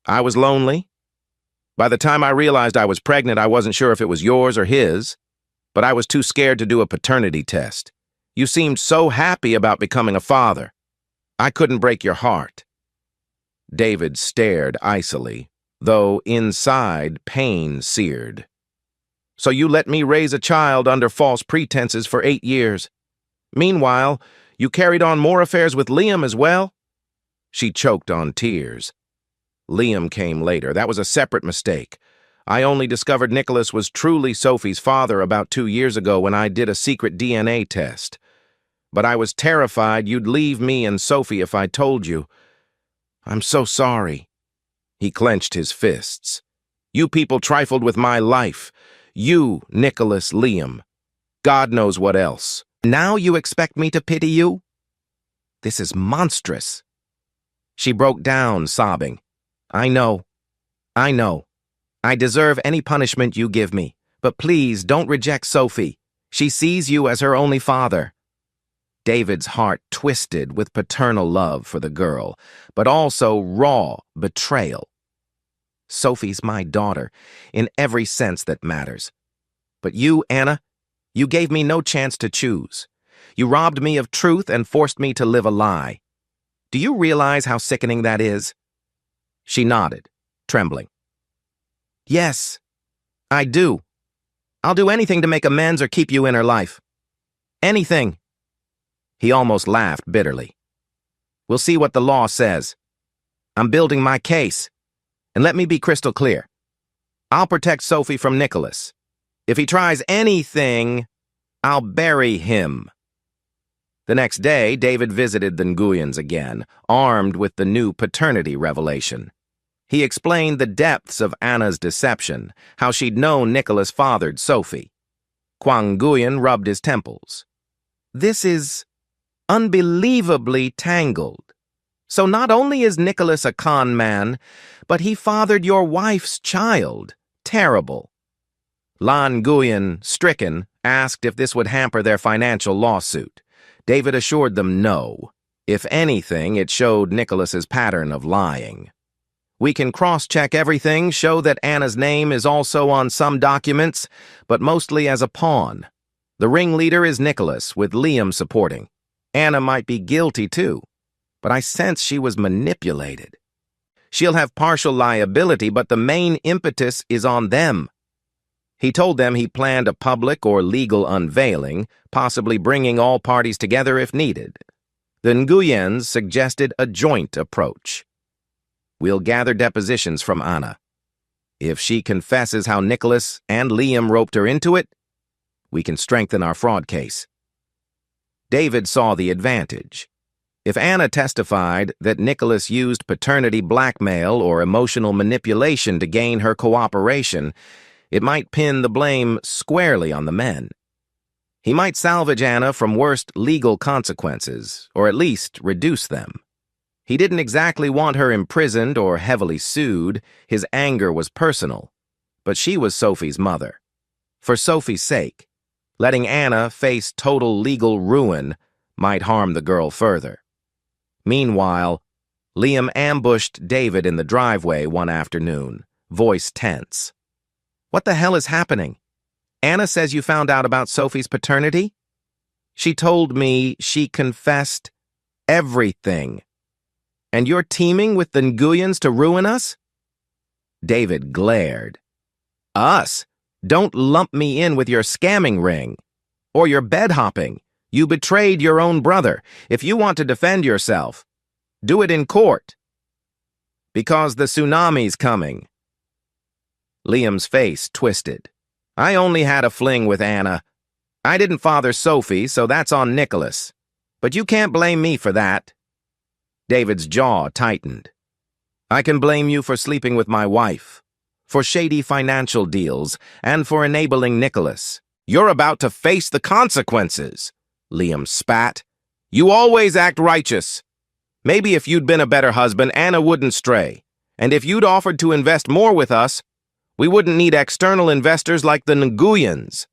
I was lonely. By the time I realized I was pregnant, I wasn't sure if it was yours or his, but I was too scared to do a paternity test. You seemed so happy about becoming a father. I couldn't break your heart." David stared icily, though inside pain seared. "So you let me raise a child under false pretenses for 8 years. Meanwhile, you carried on more affairs with Liam as well?" She choked on tears. "Liam came later. That was a separate mistake. I only discovered Nicholas was truly Sophie's father about 2 years ago when I did a secret DNA test. But I was terrified you'd leave me and Sophie if I told you. I'm so sorry." He clenched his fists. "You people trifled with my life. You, Nicholas, Liam. God knows what else. Now you expect me to pity you? This is monstrous." She broke down, sobbing. I know. I deserve any punishment you give me, but please don't reject Sophie. She sees you as her only father. David's heart twisted with paternal love for the girl, but also raw betrayal. Sophie's my daughter, in every sense that matters. But you, Anna, you gave me no chance to choose. You robbed me of truth and forced me to live a lie. Do you realize how sickening that is? She nodded, trembling. Yes, I do. I'll do anything to make amends or keep you in her life. Anything. He almost laughed bitterly. We'll see what the law says. I'm building my case. And let me be crystal clear. I'll protect Sophie from Nicholas. If he tries anything, I'll bury him. The next day, David visited the Nguyens again, armed with the new paternity revelation. He explained the depths of Anna's deception, how she'd known Nicholas fathered Sophie. Kwang Nguyen rubbed his temples. This is unbelievably tangled. So not only is Nicholas a con man, but he fathered your wife's child. Terrible. Lan Nguyen, stricken, asked if this would hamper their financial lawsuit. David assured them no. If anything, it showed Nicholas's pattern of lying. We can cross-check everything, show that Anna's name is also on some documents, but mostly as a pawn. The ringleader is Nicholas, with Liam supporting. Anna might be guilty too, but I sense she was manipulated. She'll have partial liability, but the main impetus is on them. He told them he planned a public or legal unveiling, possibly bringing all parties together if needed. The Nguyens suggested a joint approach. We'll gather depositions from Anna. If she confesses how Nicholas and Liam roped her into it, we can strengthen our fraud case. David saw the advantage. If Anna testified that Nicholas used paternity blackmail or emotional manipulation to gain her cooperation, it might pin the blame squarely on the men. He might salvage Anna from worst legal consequences, or at least reduce them. He didn't exactly want her imprisoned or heavily sued. His anger was personal. But she was Sophie's mother. For Sophie's sake, letting Anna face total legal ruin might harm the girl further. Meanwhile, Liam ambushed David in the driveway one afternoon, voice tense. What the hell is happening? Anna says you found out about Sophie's paternity? She told me she confessed everything. And you're teaming with the Nguyens to ruin us? David glared. Us? Don't lump me in with your scamming ring. Or your bed hopping. You betrayed your own brother. If you want to defend yourself, do it in court. Because the tsunami's coming. Liam's face twisted. I only had a fling with Anna. I didn't father Sophie, so that's on Nicholas. But you can't blame me for that. David's jaw tightened. I can blame you for sleeping with my wife, for shady financial deals, and for enabling Nicholas. You're about to face the consequences, Liam spat. You always act righteous. Maybe if you'd been a better husband, Anna wouldn't stray. And if you'd offered to invest more with us, we wouldn't need external investors like the Nguyens.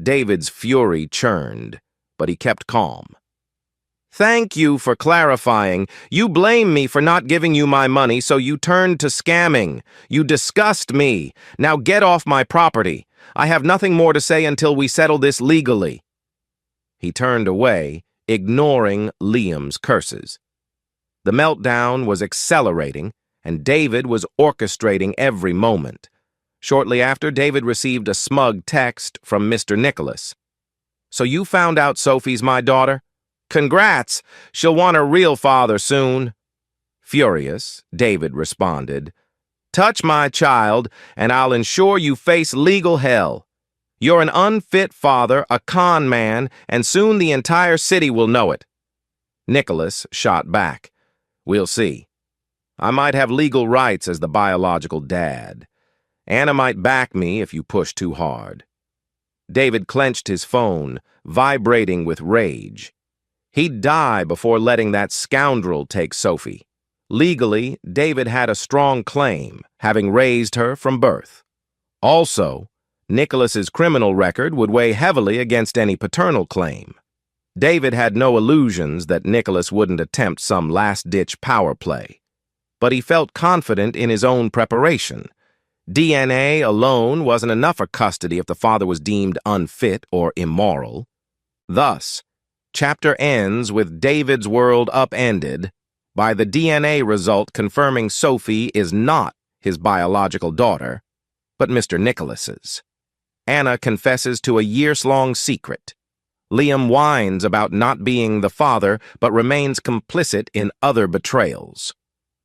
David's fury churned, but he kept calm. Thank you for clarifying. You blame me for not giving you my money, so you turned to scamming. You disgust me. Now get off my property. I have nothing more to say until we settle this legally. He turned away, ignoring Liam's curses. The meltdown was accelerating, and David was orchestrating every moment. Shortly after, David received a smug text from Mr. Nicholas. So you found out Sophie's my daughter? Congrats! She'll want a real father soon. Furious, David responded, Touch my child, and I'll ensure you face legal hell. You're an unfit father, a con man, and soon the entire city will know it. Nicholas shot back. We'll see. I might have legal rights as the biological dad. Anna might back me if you push too hard. David clenched his phone, vibrating with rage. He'd die before letting that scoundrel take Sophie. Legally, David had a strong claim, having raised her from birth. Also, Nicholas's criminal record would weigh heavily against any paternal claim. David had no illusions that Nicholas wouldn't attempt some last-ditch power play, but he felt confident in his own preparation. DNA alone wasn't enough for custody if the father was deemed unfit or immoral. Thus, chapter ends with David's world upended by the DNA result confirming Sophie is not his biological daughter, but Mr. Nicholas's. Anna confesses to a years-long secret. Liam whines about not being the father, but remains complicit in other betrayals.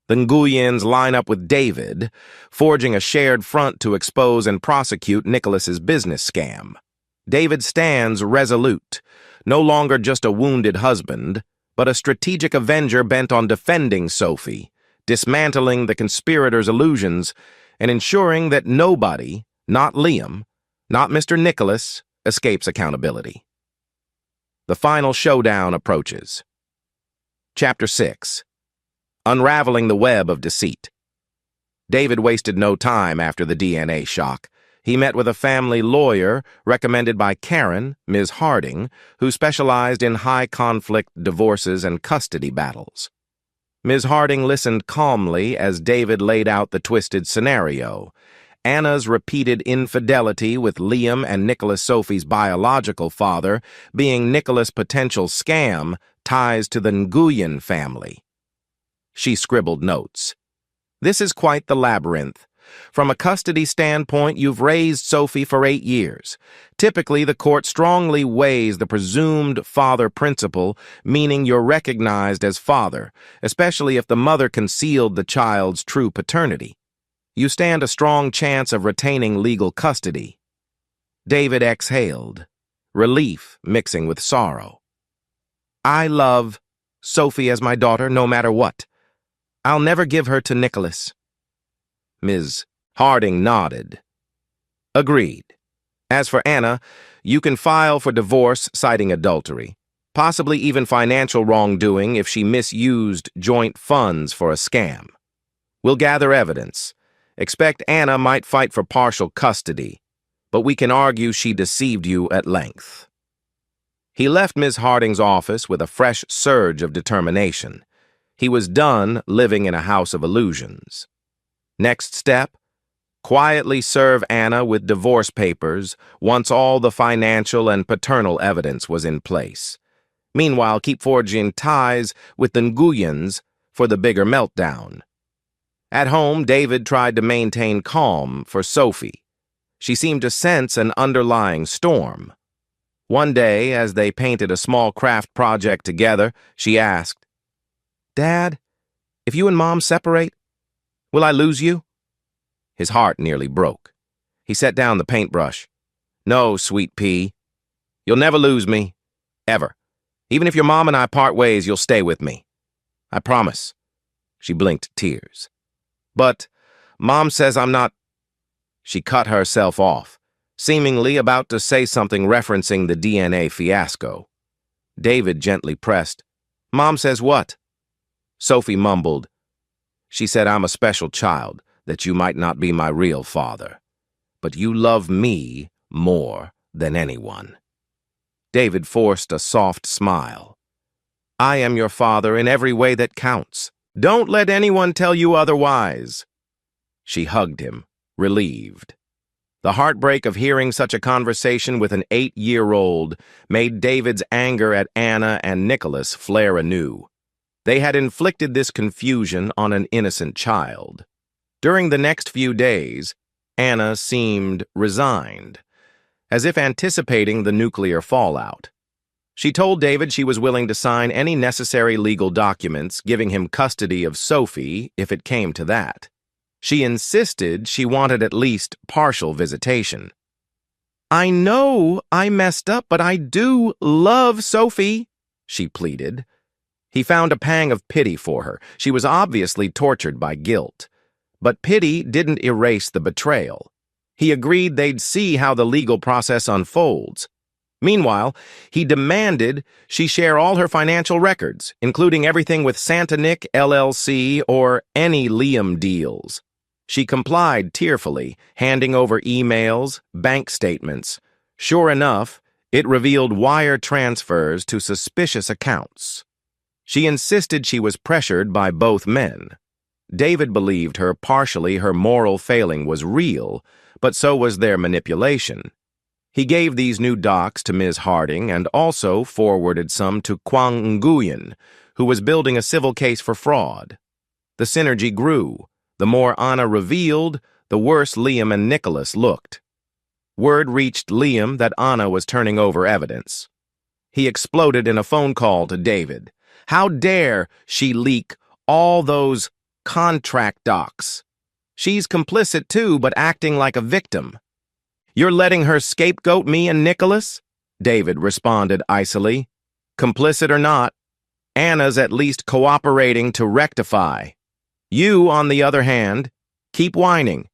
The Nguyens line up with David, forging a shared front to expose and prosecute Nicholas's business scam. David stands resolute, no longer just a wounded husband, but a strategic avenger bent on defending Sophie, dismantling the conspirators' illusions, and ensuring that nobody, not Liam, not Mr. Nicholas, escapes accountability. The final showdown approaches. Chapter 6. Unraveling the Web of Deceit. David wasted no time after the DNA shock. He met with a family lawyer recommended by Karen, Ms. Harding, who specialized in high-conflict divorces and custody battles. Ms. Harding listened calmly as David laid out the twisted scenario. Anna's repeated infidelity with Liam and Nicholas Sophie's biological father being Nicholas' potential scam ties to the Nguyen family. She scribbled notes. This is quite the labyrinth. From a custody standpoint, you've raised Sophie for 8 years. Typically, the court strongly weighs the presumed father principle, meaning you're recognized as father, especially if the mother concealed the child's true paternity. You stand a strong chance of retaining legal custody. David exhaled, relief mixing with sorrow. I love Sophie as my daughter no matter what. I'll never give her to Nicholas. Ms. Harding nodded. Agreed. As for Anna, you can file for divorce citing adultery, possibly even financial wrongdoing if she misused joint funds for a scam. We'll gather evidence. Expect Anna might fight for partial custody, but we can argue she deceived you at length. He left Ms. Harding's office with a fresh surge of determination. He was done living in a house of illusions. Next step, quietly serve Anna with divorce papers once all the financial and paternal evidence was in place. Meanwhile, keep forging ties with the Nguyens for the bigger meltdown. At home, David tried to maintain calm for Sophie. She seemed to sense an underlying storm. One day, as they painted a small craft project together, she asked, Dad, if you and Mom separate, will I lose you? His heart nearly broke. He set down the paintbrush. No, sweet pea. You'll never lose me. Ever. Even if your mom and I part ways, you'll stay with me. I promise. She blinked tears. But Mom says I'm not... She cut herself off, seemingly about to say something referencing the DNA fiasco. David gently pressed. Mom says what? Sophie mumbled. She said I'm a special child, that you might not be my real father. But you love me more than anyone. David forced a soft smile. I am your father in every way that counts. Don't let anyone tell you otherwise. She hugged him, relieved. The heartbreak of hearing such a conversation with an 8-year-old made David's anger at Anna and Nicholas flare anew. They had inflicted this confusion on an innocent child. During the next few days, Anna seemed resigned, as if anticipating the nuclear fallout. She told David she was willing to sign any necessary legal documents giving him custody of Sophie if it came to that. She insisted she wanted at least partial visitation. I know I messed up, but I do love Sophie, she pleaded. He found a pang of pity for her. She was obviously tortured by guilt. But pity didn't erase the betrayal. He agreed they'd see how the legal process unfolds. Meanwhile, he demanded she share all her financial records, including everything with Santa Nick LLC or any Liam deals. She complied tearfully, handing over emails, bank statements. Sure enough, it revealed wire transfers to suspicious accounts. She insisted she was pressured by both men. David believed her partially her moral failing was real, but so was their manipulation. He gave these new docs to Ms. Harding and also forwarded some to Kwang Nguyen, who was building a civil case for fraud. The synergy grew. The more Anna revealed, the worse Liam and Nicholas looked. Word reached Liam that Anna was turning over evidence. He exploded in a phone call to David. How dare she leak all those contract docs? She's complicit too, but acting like a victim. You're letting her scapegoat me and Nicholas? David responded icily. Complicit or not, Anna's at least cooperating to rectify. You, on the other hand, keep whining.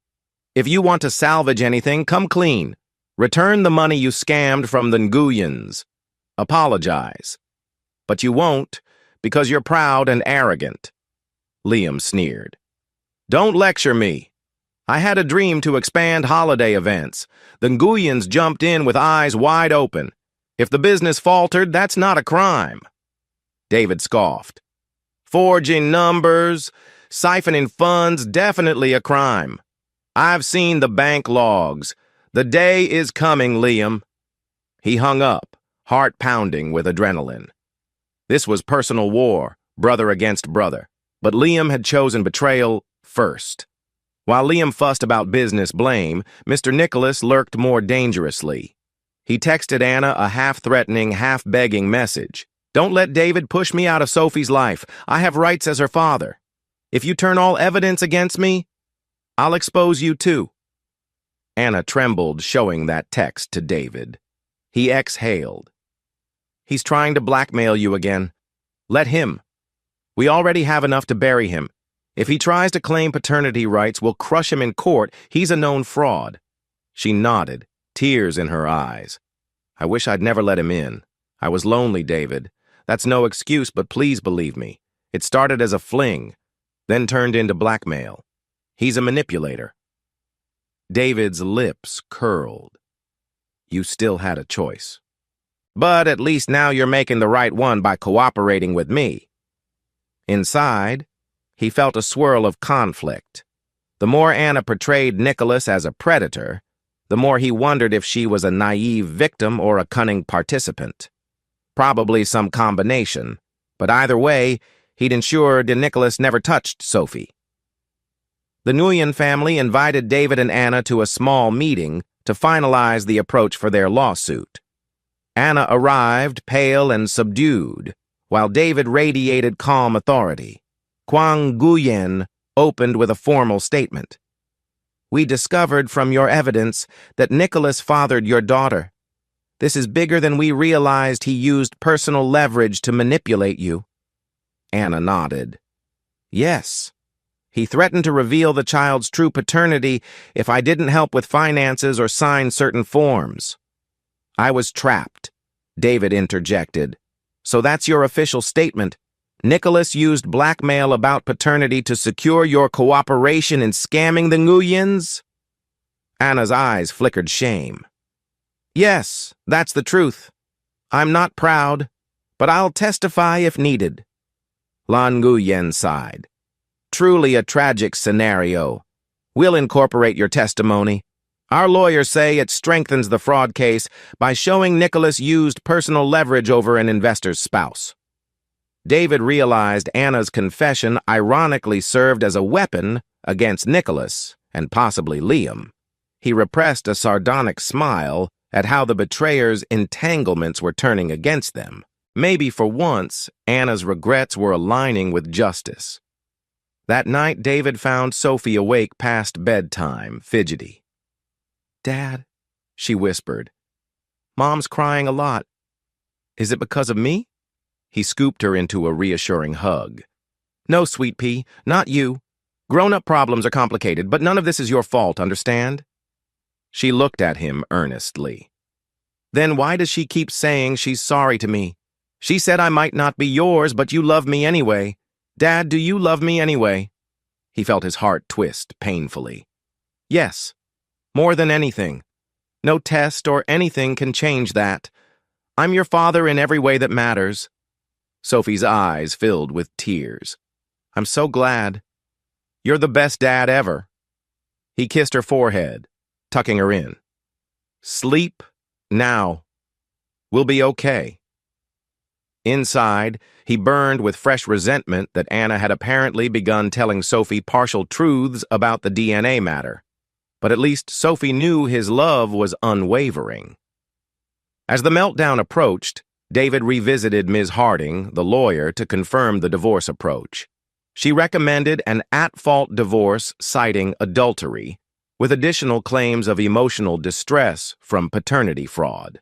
If you want to salvage anything, come clean. Return the money you scammed from the Nguyens. Apologize. But you won't, because you're proud and arrogant. Liam sneered. Don't lecture me. I had a dream to expand holiday events. The Nguyens jumped in with eyes wide open. If the business faltered, that's not a crime. David scoffed. Forging numbers, siphoning funds, definitely a crime. I've seen the bank logs. The day is coming, Liam. He hung up, heart pounding with adrenaline. This was personal war, brother against brother, but Liam had chosen betrayal first. While Liam fussed about business blame, Mr. Nicholas lurked more dangerously. He texted Anna a half-threatening, half-begging message. Don't let David push me out of Sophie's life. I have rights as her father. If you turn all evidence against me, I'll expose you too. Anna trembled, showing that text to David. He exhaled. He's trying to blackmail you again. Let him. We already have enough to bury him. If he tries to claim paternity rights, we'll crush him in court. He's a known fraud. She nodded, tears in her eyes. I wish I'd never let him in. I was lonely, David. That's no excuse, but please believe me. It started as a fling, then turned into blackmail. He's a manipulator. David's lips curled. You still had a choice. But at least now you're making the right one by cooperating with me. Inside, he felt a swirl of conflict. The more Anna portrayed Nicholas as a predator, the more he wondered if she was a naive victim or a cunning participant. Probably some combination, but either way, he'd ensured Nicholas never touched Sophie. The Nguyen family invited David and Anna to a small meeting to finalize the approach for their lawsuit. Anna arrived pale and subdued, while David radiated calm authority. Kwang Nguyen opened with a formal statement. We discovered from your evidence that Nicholas fathered your daughter. This is bigger than we realized. He used personal leverage to manipulate you. Anna nodded. Yes. He threatened to reveal the child's true paternity if I didn't help with finances or sign certain forms. I was trapped, David interjected. So that's your official statement. Nicholas used blackmail about paternity to secure your cooperation in scamming the Nguyens? Anna's eyes flickered shame. Yes, that's the truth. I'm not proud, but I'll testify if needed. Lan Nguyen sighed. Truly a tragic scenario. We'll incorporate your testimony. Our lawyers say it strengthens the fraud case by showing Nicholas used personal leverage over an investor's spouse. David realized Anna's confession ironically served as a weapon against Nicholas and possibly Liam. He repressed a sardonic smile at how the betrayers' entanglements were turning against them. Maybe for once, Anna's regrets were aligning with justice. That night, David found Sophie awake past bedtime, fidgety. Dad, she whispered. Mom's crying a lot. Is it because of me? He scooped her into a reassuring hug. No, sweet pea, not you. Grown-up problems are complicated, but none of this is your fault, understand? She looked at him earnestly. Then why does she keep saying she's sorry to me? She said I might not be yours, but you love me anyway. Dad, do you love me anyway? He felt his heart twist painfully. Yes, more than anything. No test or anything can change that. I'm your father in every way that matters. Sophie's eyes filled with tears. I'm so glad. You're the best dad ever. He kissed her forehead, tucking her in. Sleep now. We'll be okay. Inside, he burned with fresh resentment that Anna had apparently begun telling Sophie partial truths about the DNA matter. But at least Sophie knew his love was unwavering. As the meltdown approached, David revisited Ms. Harding, the lawyer, to confirm the divorce approach. She recommended an at-fault divorce citing adultery, with additional claims of emotional distress from paternity fraud.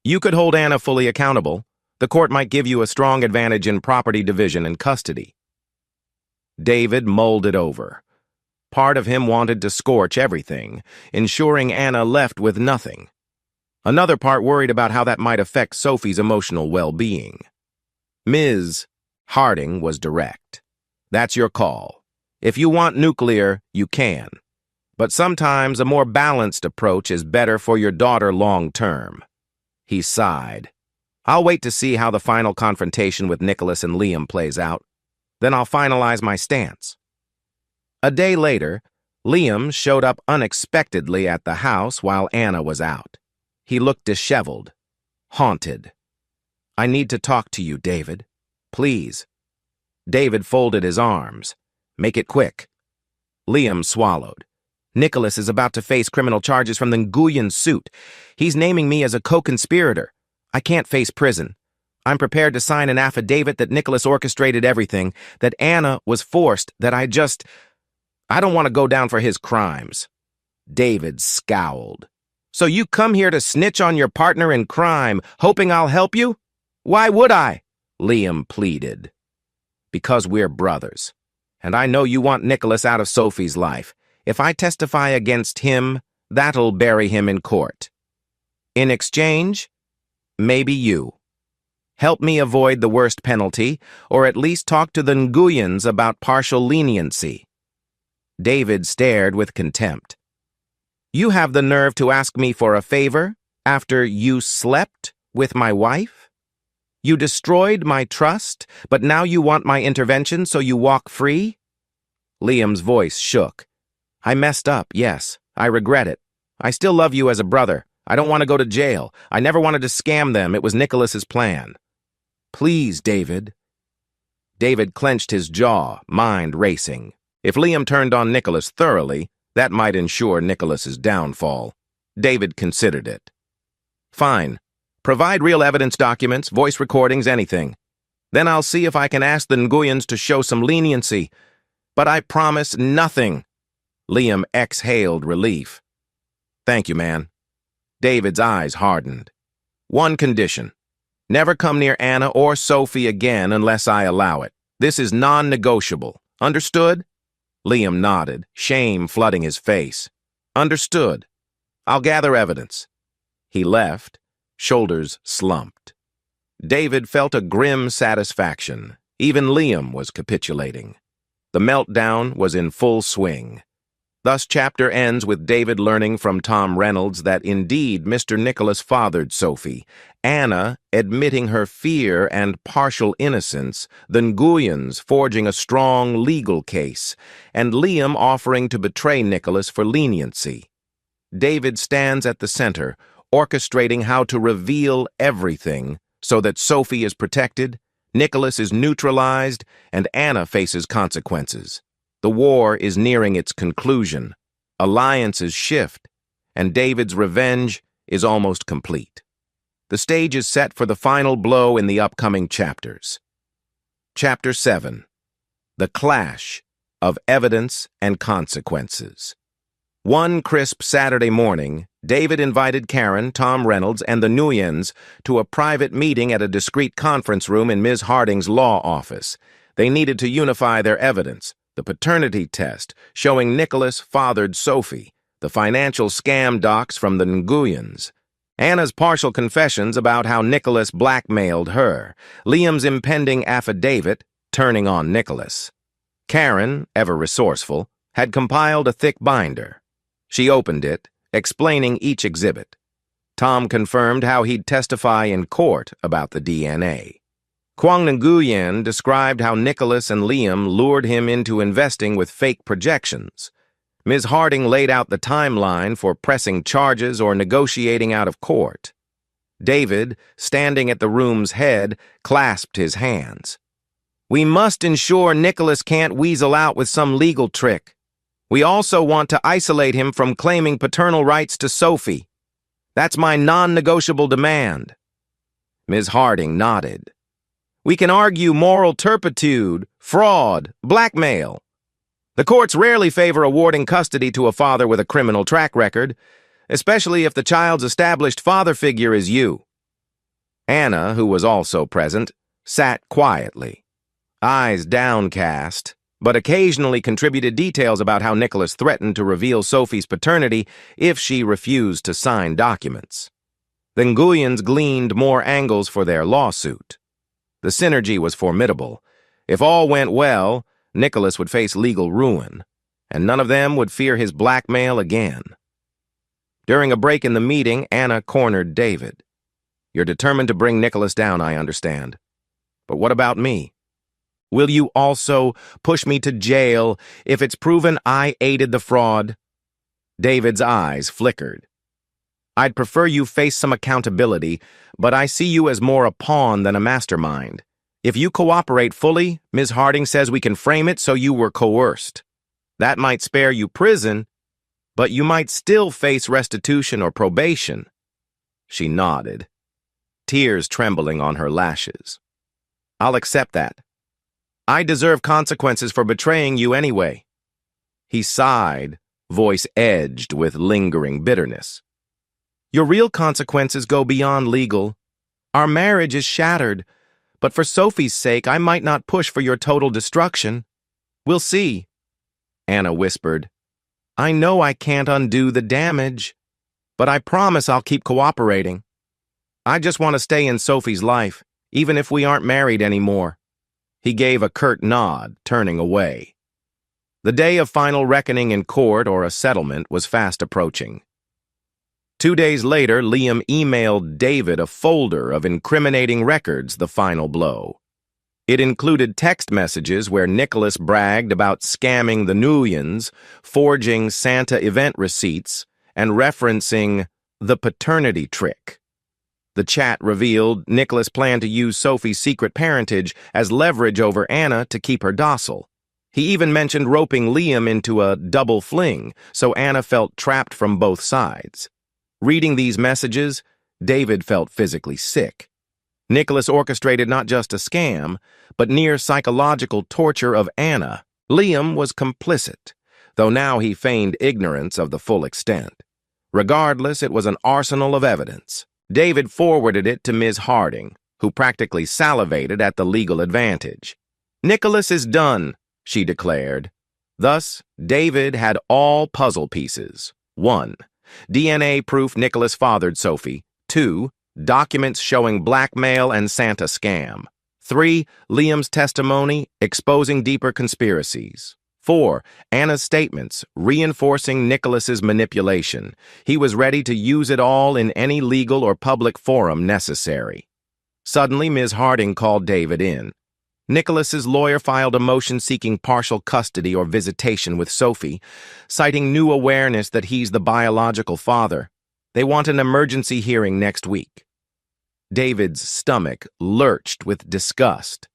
You could hold Anna fully accountable. The court might give you a strong advantage in property division and custody. David mulled it over. Part of him wanted to scorch everything, ensuring Anna left with nothing. Another part worried about how that might affect Sophie's emotional well-being. Ms. Harding was direct. That's your call. If you want nuclear, you can. But sometimes a more balanced approach is better for your daughter long-term. He sighed. I'll wait to see how the final confrontation with Nicholas and Liam plays out. Then I'll finalize my stance. A day later, Liam showed up unexpectedly at the house while Anna was out. He looked disheveled, haunted. I need to talk to you, David. Please. David folded his arms. Make it quick. Liam swallowed. Nicholas is about to face criminal charges from the Nguyen suit. He's naming me as a co-conspirator. I can't face prison. I'm prepared to sign an affidavit that Nicholas orchestrated everything, that Anna was forced, that I don't want to go down for his crimes. David scowled. So you come here to snitch on your partner in crime, hoping I'll help you? Why would I? Liam pleaded. Because we're brothers. And I know you want Nicholas out of Sophie's life. If I testify against him, that'll bury him in court. In exchange, maybe you. Help me avoid the worst penalty, or at least talk to the Nguyens about partial leniency. David stared with contempt. You have the nerve to ask me for a favor after you slept with my wife? You destroyed my trust, but now you want my intervention so you walk free? Liam's voice shook. I messed up, yes. I regret it. I still love you as a brother. I don't want to go to jail. I never wanted to scam them. It was Nicholas's plan. Please, David. David clenched his jaw, mind racing. If Liam turned on Nicholas thoroughly, that might ensure Nicholas's downfall. David considered it. Fine. Provide real evidence documents, voice recordings, anything. Then I'll see if I can ask the Nguyens to show some leniency. But I promise nothing. Liam exhaled relief. Thank you, man. David's eyes hardened. One condition. Never come near Anna or Sophie again unless I allow it. This is non-negotiable. Understood? Liam nodded, shame flooding his face. Understood. I'll gather evidence. He left, shoulders slumped. David felt a grim satisfaction. Even Liam was capitulating. The meltdown was in full swing. Thus, chapter ends with David learning from Tom Reynolds that indeed Mr. Nicholas fathered Sophie, Anna admitting her fear and partial innocence, the Nguyens forging a strong legal case, and Liam offering to betray Nicholas for leniency. David stands at the center, orchestrating how to reveal everything so that Sophie is protected, Nicholas is neutralized, and Anna faces consequences. The war is nearing its conclusion, alliances shift, and David's revenge is almost complete. The stage is set for the final blow in the upcoming chapters. Chapter 7. The Clash of Evidence and Consequences. One crisp Saturday morning, David invited Karen, Tom Reynolds, and the Nguyens to a private meeting at a discreet conference room in Ms. Harding's law office. They needed to unify their evidence. The paternity test showing Nicholas fathered Sophie, the financial scam docs from the Nguyens, Anna's partial confessions about how Nicholas blackmailed her, Liam's impending affidavit turning on Nicholas. Karen, ever resourceful, had compiled a thick binder. She opened it, explaining each exhibit. Tom confirmed how he'd testify in court about the DNA. Kwang Nguyen described how Nicholas and Liam lured him into investing with fake projections. Ms. Harding laid out the timeline for pressing charges or negotiating out of court. David, standing at the room's head, clasped his hands. We must ensure Nicholas can't weasel out with some legal trick. We also want to isolate him from claiming paternal rights to Sophie. That's my non-negotiable demand. Ms. Harding nodded. We can argue moral turpitude, fraud, blackmail. The courts rarely favor awarding custody to a father with a criminal track record, especially if the child's established father figure is you. Anna, who was also present, sat quietly, eyes downcast, but occasionally contributed details about how Nicholas threatened to reveal Sophie's paternity if she refused to sign documents. The Nguyens gleaned more angles for their lawsuit. The synergy was formidable. If all went well, Nicholas would face legal ruin, and none of them would fear his blackmail again. During a break in the meeting, Anna cornered David. You're determined to bring Nicholas down, I understand. But what about me? Will you also push me to jail if it's proven I aided the fraud? David's eyes flickered. I'd prefer you face some accountability, but I see you as more a pawn than a mastermind. If you cooperate fully, Ms. Harding says we can frame it so you were coerced. That might spare you prison, but you might still face restitution or probation. She nodded, tears trembling on her lashes. I'll accept that. I deserve consequences for betraying you anyway. He sighed, voice edged with lingering bitterness. Your real consequences go beyond legal. Our marriage is shattered. But for Sophie's sake, I might not push for your total destruction. We'll see. Anna whispered. I know I can't undo the damage, but I promise I'll keep cooperating. I just want to stay in Sophie's life, even if we aren't married anymore. He gave a curt nod, turning away. The day of final reckoning in court or a settlement was fast approaching. 2 days later, Liam emailed David a folder of incriminating records, the final blow. It included text messages where Nicholas bragged about scamming the Nguyens, forging Santa event receipts, and referencing the paternity trick. The chat revealed Nicholas planned to use Sophie's secret parentage as leverage over Anna to keep her docile. He even mentioned roping Liam into a double fling, so Anna felt trapped from both sides. Reading these messages, David felt physically sick. Nicholas orchestrated not just a scam, but near psychological torture of Anna. Liam was complicit, though now he feigned ignorance of the full extent. Regardless, it was an arsenal of evidence. David forwarded it to Ms. Harding, who practically salivated at the legal advantage. Nicholas is done, she declared. Thus, David had all puzzle pieces. 1. DNA proof Nicholas fathered Sophie. 2. Documents showing blackmail and Santa scam. 3. Liam's testimony exposing deeper conspiracies. 4. Anna's statements reinforcing Nicholas's manipulation. He was ready to use it all in any legal or public forum necessary. Suddenly, Ms. Harding called David in. Nicholas's lawyer filed a motion seeking partial custody or visitation with Sophie, citing new awareness that he's the biological father. They want an emergency hearing next week. David's stomach lurched with disgust.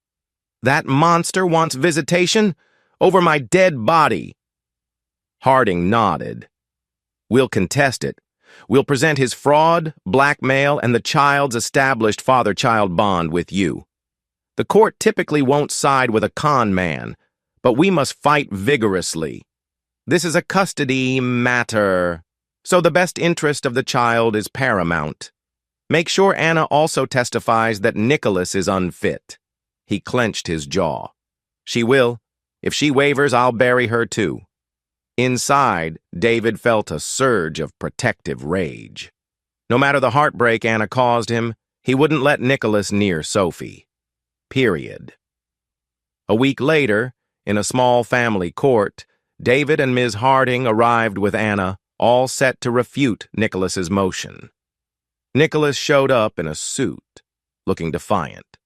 That monster wants visitation? Over my dead body. Harding nodded. We'll contest it. We'll present his fraud, blackmail, and the child's established father-child bond with you. The court typically won't side with a con man, but we must fight vigorously. This is a custody matter, so the best interest of the child is paramount. Make sure Anna also testifies that Nicholas is unfit. He clenched his jaw. She will. If she wavers, I'll bury her too. Inside, David felt a surge of protective rage. No matter the heartbreak Anna caused him, he wouldn't let Nicholas near Sophie. Period. A week later, in a small family court, David and Ms. Harding arrived with Anna, all set to refute Nicholas's motion. Nicholas showed up in a suit, looking defiant,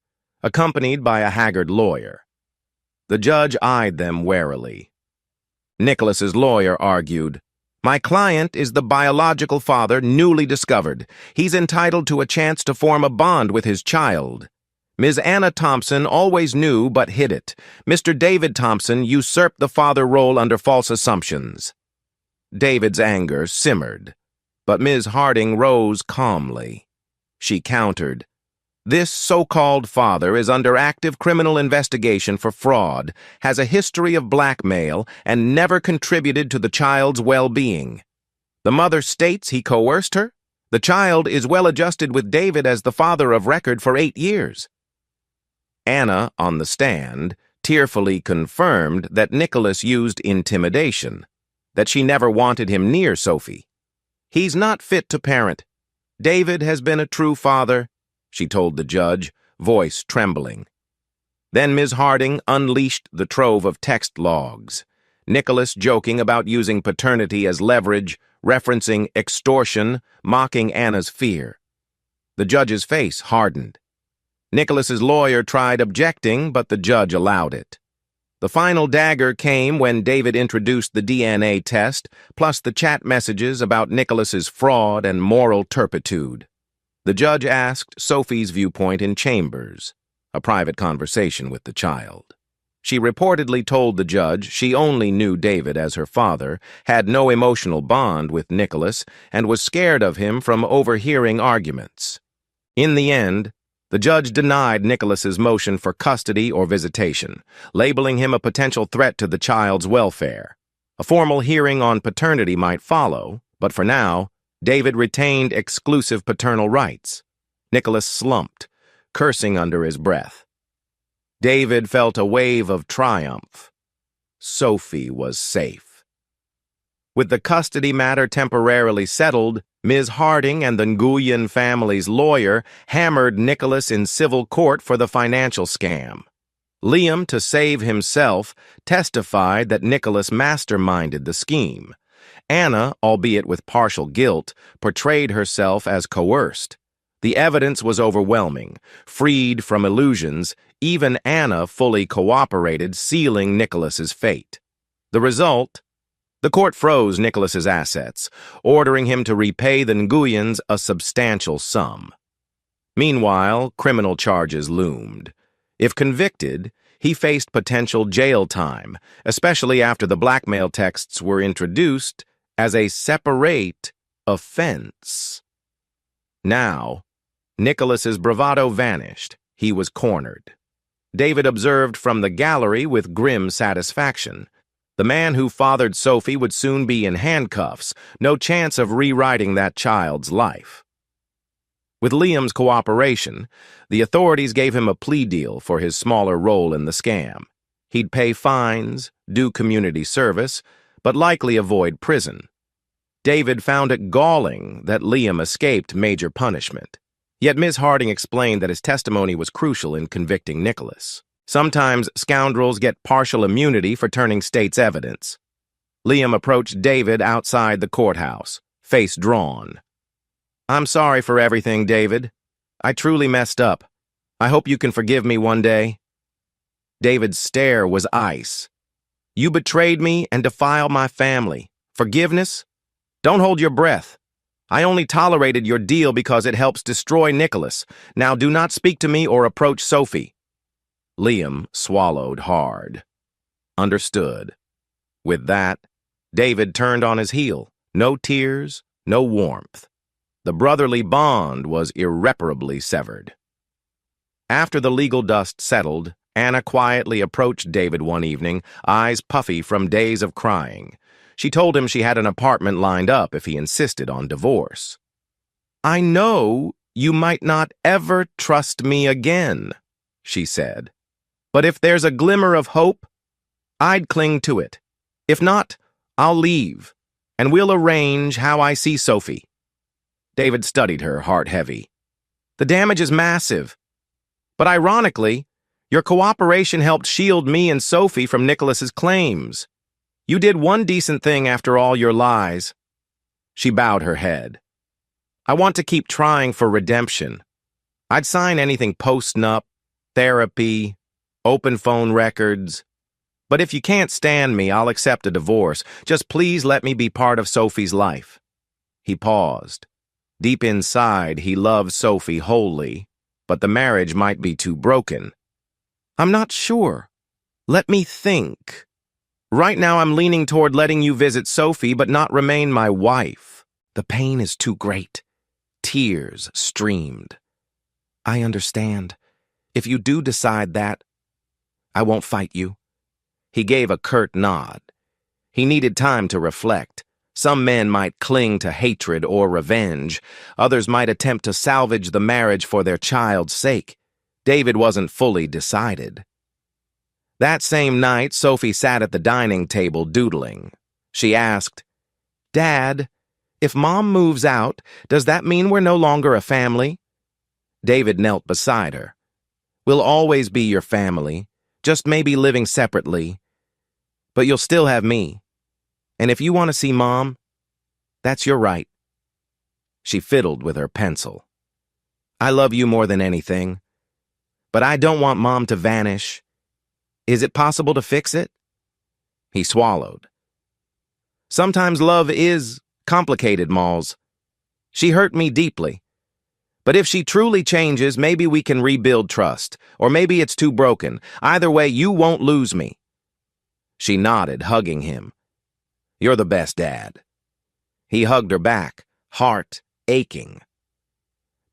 accompanied by a haggard lawyer. The judge eyed them warily. Nicholas's lawyer argued, "My client is the biological father newly discovered. He's entitled to a chance to form a bond with his child. Ms. Anna Thompson always knew but hid it. Mr. David Thompson usurped the father role under false assumptions." David's anger simmered, but Ms. Harding rose calmly. She countered, "This so-called father is under active criminal investigation for fraud, has a history of blackmail, and never contributed to the child's well-being. The mother states he coerced her. The child is well adjusted with David as the father of record for 8 years. Anna, on the stand, tearfully confirmed that Nicholas used intimidation, that she never wanted him near Sophie. "He's not fit to parent. David has been a true father," she told the judge, voice trembling. Then Ms. Harding unleashed the trove of text logs, Nicholas joking about using paternity as leverage, referencing extortion, mocking Anna's fear. The judge's face hardened. Nicholas's lawyer tried objecting, but the judge allowed it. The final dagger came when David introduced the DNA test, plus the chat messages about Nicholas's fraud and moral turpitude. The judge asked Sophie's viewpoint in chambers, a private conversation with the child. She reportedly told the judge she only knew David as her father, had no emotional bond with Nicholas, and was scared of him from overhearing arguments. In the end, the judge denied Nicholas's motion for custody or visitation, labeling him a potential threat to the child's welfare. A formal hearing on paternity might follow, but for now, David retained exclusive paternal rights. Nicholas slumped, cursing under his breath. David felt a wave of triumph. Sophie was safe. With the custody matter temporarily settled, Ms. Harding and the Nguyen family's lawyer hammered Nicholas in civil court for the financial scam. Liam, to save himself, testified that Nicholas masterminded the scheme. Anna, albeit with partial guilt, portrayed herself as coerced. The evidence was overwhelming. Freed from illusions, even Anna fully cooperated, sealing Nicholas's fate. The result? The court froze Nicholas's assets, ordering him to repay the Nguyens a substantial sum. Meanwhile, criminal charges loomed. If convicted, he faced potential jail time, especially after the blackmail texts were introduced as a separate offense. Now, Nicholas's bravado vanished. He was cornered. David observed from the gallery with grim satisfaction. The man who fathered Sophie would soon be in handcuffs, no chance of rewriting that child's life. With Liam's cooperation, the authorities gave him a plea deal for his smaller role in the scam. He'd pay fines, do community service, but likely avoid prison. David found it galling that Liam escaped major punishment. Yet Ms. Harding explained that his testimony was crucial in convicting Nicholas. Sometimes scoundrels get partial immunity for turning state's evidence. Liam approached David outside the courthouse, face drawn. "I'm sorry for everything, David. I truly messed up. I hope you can forgive me one day." David's stare was ice. "You betrayed me and defiled my family. Forgiveness? Don't hold your breath. I only tolerated your deal because it helps destroy Nicholas. Now do not speak to me or approach Sophie." Liam swallowed hard. Understood. With that, David turned on his heel. No tears, no warmth. The brotherly bond was irreparably severed. After the legal dust settled, Anna quietly approached David one evening, eyes puffy from days of crying. She told him she had an apartment lined up if he insisted on divorce. "I know you might not ever trust me again," she said. "But if there's a glimmer of hope, I'd cling to it. If not, I'll leave, and we'll arrange how I see Sophie." David studied her, heart heavy. The damage is massive. But ironically, your cooperation helped shield me and Sophie from Nicholas's claims. You did one decent thing after all your lies. She bowed her head. I want to keep trying for redemption. I'd sign anything post-nup, therapy, open phone records. But if you can't stand me, I'll accept a divorce. Just please let me be part of Sophie's life. He paused. Deep inside, he loved Sophie wholly, but the marriage might be too broken. I'm not sure. Let me think. Right now I'm leaning toward letting you visit Sophie but not remain my wife. The pain is too great. Tears streamed. I understand. If you do decide that, I won't fight you. He gave a curt nod. He needed time to reflect. Some men might cling to hatred or revenge. Others might attempt to salvage the marriage for their child's sake. David wasn't fully decided. That same night, Sophie sat at the dining table doodling. She asked, Dad, if Mom moves out, does that mean we're no longer a family? David knelt beside her. We'll always be your family, just maybe living separately. But you'll still have me. And if you want to see Mom, that's your right. She fiddled with her pencil. I love you more than anything. But I don't want Mom to vanish. Is it possible to fix it? He swallowed. Sometimes love is complicated, Malls. She hurt me deeply. But if she truly changes, maybe we can rebuild trust. Or maybe it's too broken. Either way, you won't lose me. She nodded, hugging him. You're the best dad. He hugged her back, heart aching.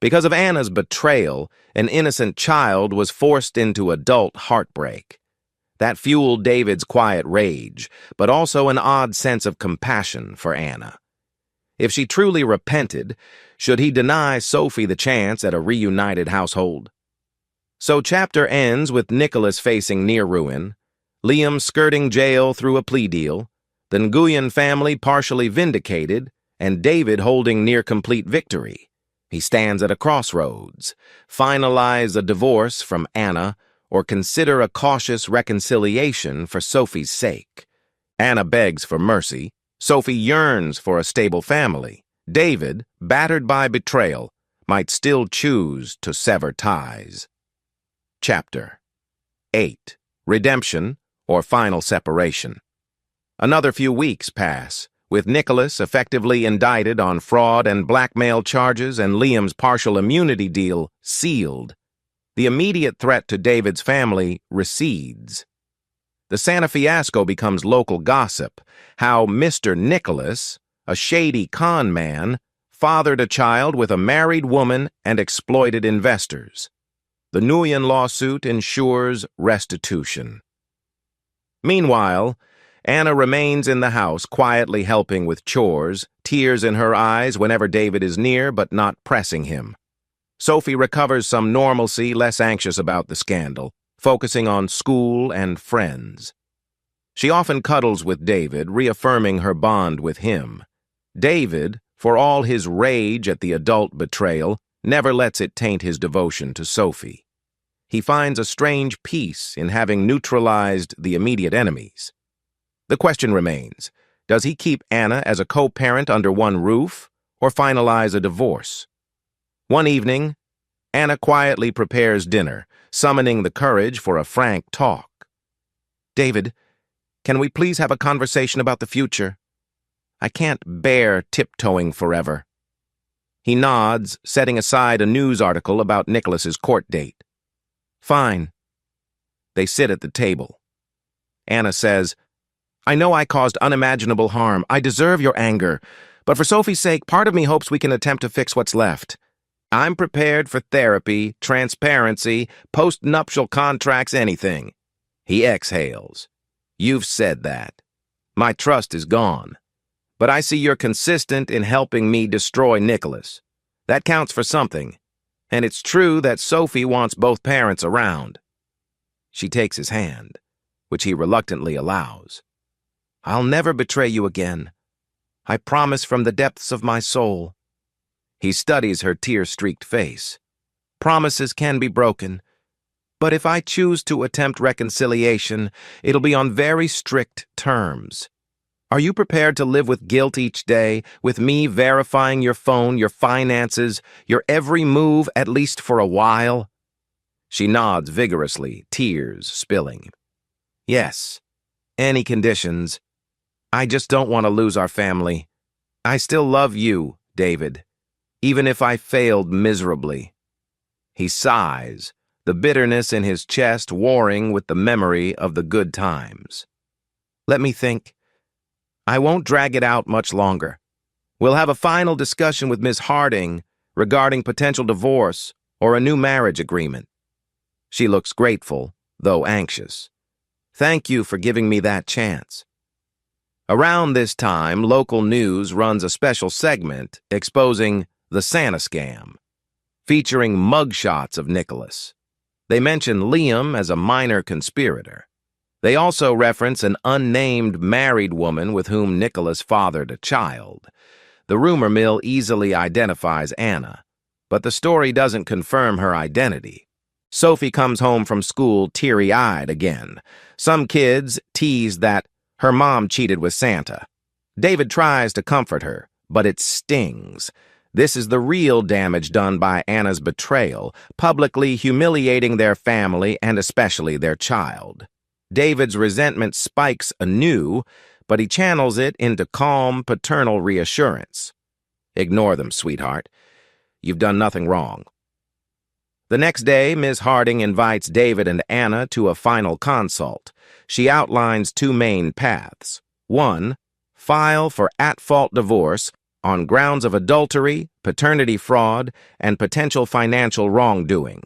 Because of Anna's betrayal, an innocent child was forced into adult heartbreak. That fueled David's quiet rage, but also an odd sense of compassion for Anna. If she truly repented, should he deny Sophie the chance at a reunited household? So chapter ends with Nicholas facing near ruin, Liam skirting jail through a plea deal, the Nguyen family partially vindicated, and David holding near-complete victory. He stands at a crossroads. Finalize a divorce from Anna, or consider a cautious reconciliation for Sophie's sake. Anna begs for mercy. Sophie yearns for a stable family. David, battered by betrayal, might still choose to sever ties. Chapter 8. Redemption or final separation. Another few weeks pass, with Nicholas effectively indicted on fraud and blackmail charges and Liam's partial immunity deal sealed. The immediate threat to David's family recedes. The Santa fiasco becomes local gossip, how Mr. Nicholas, a shady con man, fathered a child with a married woman and exploited investors. The Nguyen lawsuit ensures restitution. Meanwhile, Anna remains in the house, quietly helping with chores, tears in her eyes whenever David is near but not pressing him. Sophie recovers some normalcy, less anxious about the scandal, focusing on school and friends. She often cuddles with David, reaffirming her bond with him. David, for all his rage at the adult betrayal, never lets it taint his devotion to Sophie. He finds a strange peace in having neutralized the immediate enemies. The question remains, does he keep Anna as a co-parent under one roof, or finalize a divorce? One evening, Anna quietly prepares dinner, summoning the courage for a frank talk. David, can we please have a conversation about the future? I can't bear tiptoeing forever. He nods, setting aside a news article about Nicholas's court date. Fine. They sit at the table. Anna says, I know I caused unimaginable harm. I deserve your anger. But for Sophie's sake, part of me hopes we can attempt to fix what's left. I'm prepared for therapy, transparency, post-nuptial contracts, anything. He exhales. You've said that. My trust is gone. But I see you're consistent in helping me destroy Nicholas. That counts for something. And it's true that Sophie wants both parents around. She takes his hand, which he reluctantly allows. I'll never betray you again. I promise from the depths of my soul. He studies her tear-streaked face. Promises can be broken, but if I choose to attempt reconciliation, it'll be on very strict terms. Are you prepared to live with guilt each day, with me verifying your phone, your finances, your every move, at least for a while? She nods vigorously, tears spilling. Yes, any conditions. I just don't want to lose our family. I still love you, David, even if I failed miserably. He sighs, the bitterness in his chest warring with the memory of the good times. Let me think. I won't drag it out much longer. We'll have a final discussion with Miss Harding regarding potential divorce or a new marriage agreement. She looks grateful, though anxious. Thank you for giving me that chance. Around this time, local news runs a special segment exposing the Santa scam, featuring mugshots of Nicholas. They mention Liam as a minor conspirator. They also reference an unnamed married woman with whom Nicholas fathered a child. The rumor mill easily identifies Anna, but the story doesn't confirm her identity. Sophie comes home from school teary-eyed again. Some kids tease that her mom cheated with Santa. David tries to comfort her, but it stings. This is the real damage done by Anna's betrayal, publicly humiliating their family and especially their child. David's resentment spikes anew, but he channels it into calm, paternal reassurance. Ignore them, sweetheart. You've done nothing wrong. The next day, Ms. Harding invites David and Anna to a final consult. She outlines two main paths. 1. File for at-fault divorce on grounds of adultery, paternity fraud, and potential financial wrongdoing.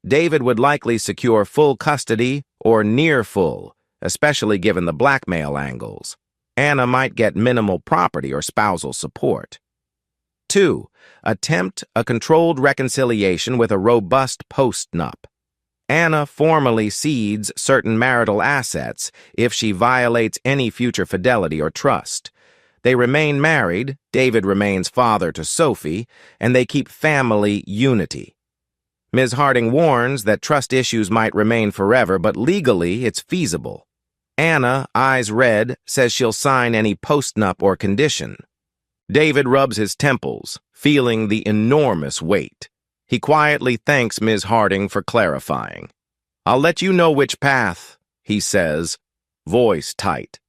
David would likely secure full custody or near full, especially given the blackmail angles. Anna might get minimal property or spousal support. 2. Attempt a controlled reconciliation with a robust post-nup. Anna formally cedes certain marital assets if she violates any future fidelity or trust. They remain married, David remains father to Sophie, and they keep family unity. Ms. Harding warns that trust issues might remain forever, but legally it's feasible. Anna, eyes red, says she'll sign any postnup or condition. David rubs his temples, feeling the enormous weight. He quietly thanks Ms. Harding for clarifying. I'll let you know which path, he says, voice tight.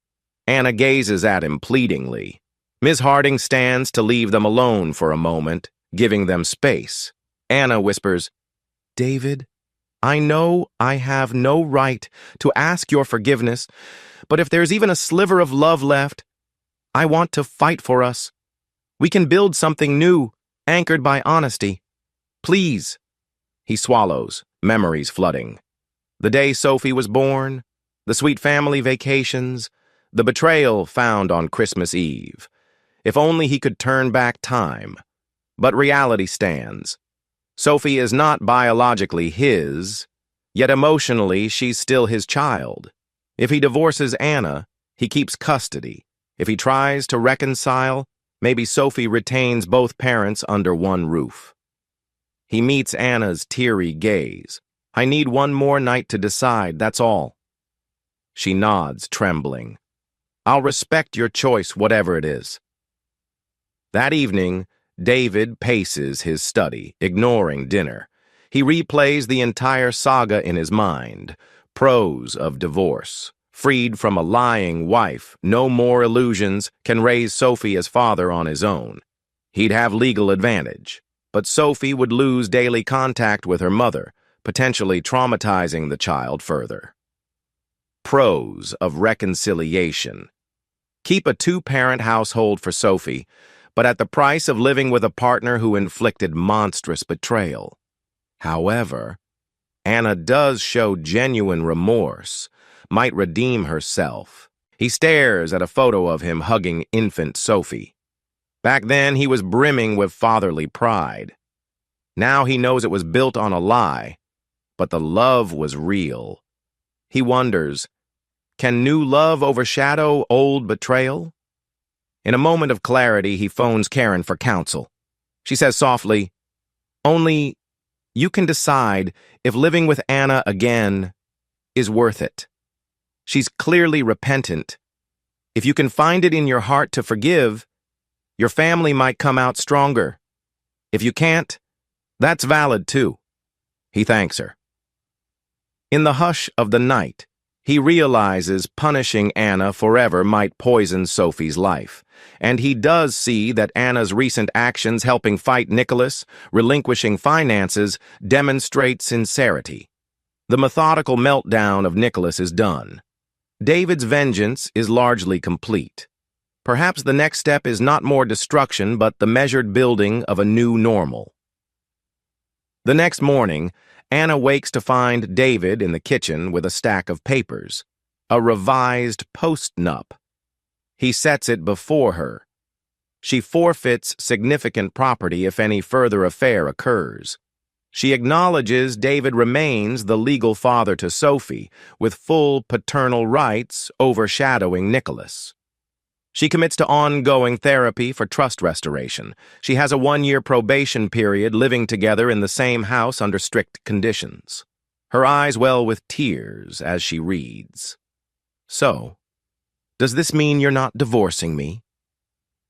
Anna gazes at him pleadingly. Ms. Harding stands to leave them alone for a moment, giving them space. Anna whispers, David, I know I have no right to ask your forgiveness, but if there's even a sliver of love left, I want to fight for us. We can build something new, anchored by honesty. Please. He swallows, memories flooding. The day Sophie was born, the sweet family vacations, the betrayal found on Christmas Eve. If only he could turn back time. But reality stands. Sophie is not biologically his, yet emotionally she's still his child. If he divorces Anna, he keeps custody. If he tries to reconcile, maybe Sophie retains both parents under one roof. He meets Anna's teary gaze. I need one more night to decide, that's all. She nods, trembling. I'll respect your choice, whatever it is. That evening, David paces his study, ignoring dinner. He replays the entire saga in his mind. Pros of divorce. Freed from a lying wife, no more illusions, can raise Sophie as father on his own. He'd have legal advantage, but Sophie would lose daily contact with her mother, potentially traumatizing the child further. Pros of reconciliation. Keep a two-parent household for Sophie, but at the price of living with a partner who inflicted monstrous betrayal. However, Anna does show genuine remorse, might redeem herself. He stares at a photo of him hugging infant Sophie. Back then, he was brimming with fatherly pride. Now he knows it was built on a lie, but the love was real. He wonders, can new love overshadow old betrayal? In a moment of clarity, he phones Karen for counsel. She says softly, "Only you can decide if living with Anna again is worth it. She's clearly repentant. If you can find it in your heart to forgive, your family might come out stronger. If you can't, that's valid too." He thanks her. In the hush of the night, he realizes punishing Anna forever might poison Sophie's life, and he does see that Anna's recent actions helping fight Nicholas, relinquishing finances, demonstrate sincerity. The methodical meltdown of Nicholas is done. David's vengeance is largely complete. Perhaps the next step is not more destruction, but the measured building of a new normal. The next morning, Anna wakes to find David in the kitchen with a stack of papers, a revised post-nup. He sets it before her. She forfeits significant property if any further affair occurs. She acknowledges David remains the legal father to Sophie, with full paternal rights overshadowing Nicholas. She commits to ongoing therapy for trust restoration. She has a 1-year probation period living together in the same house under strict conditions. Her eyes well with tears as she reads. "So, does this mean you're not divorcing me?"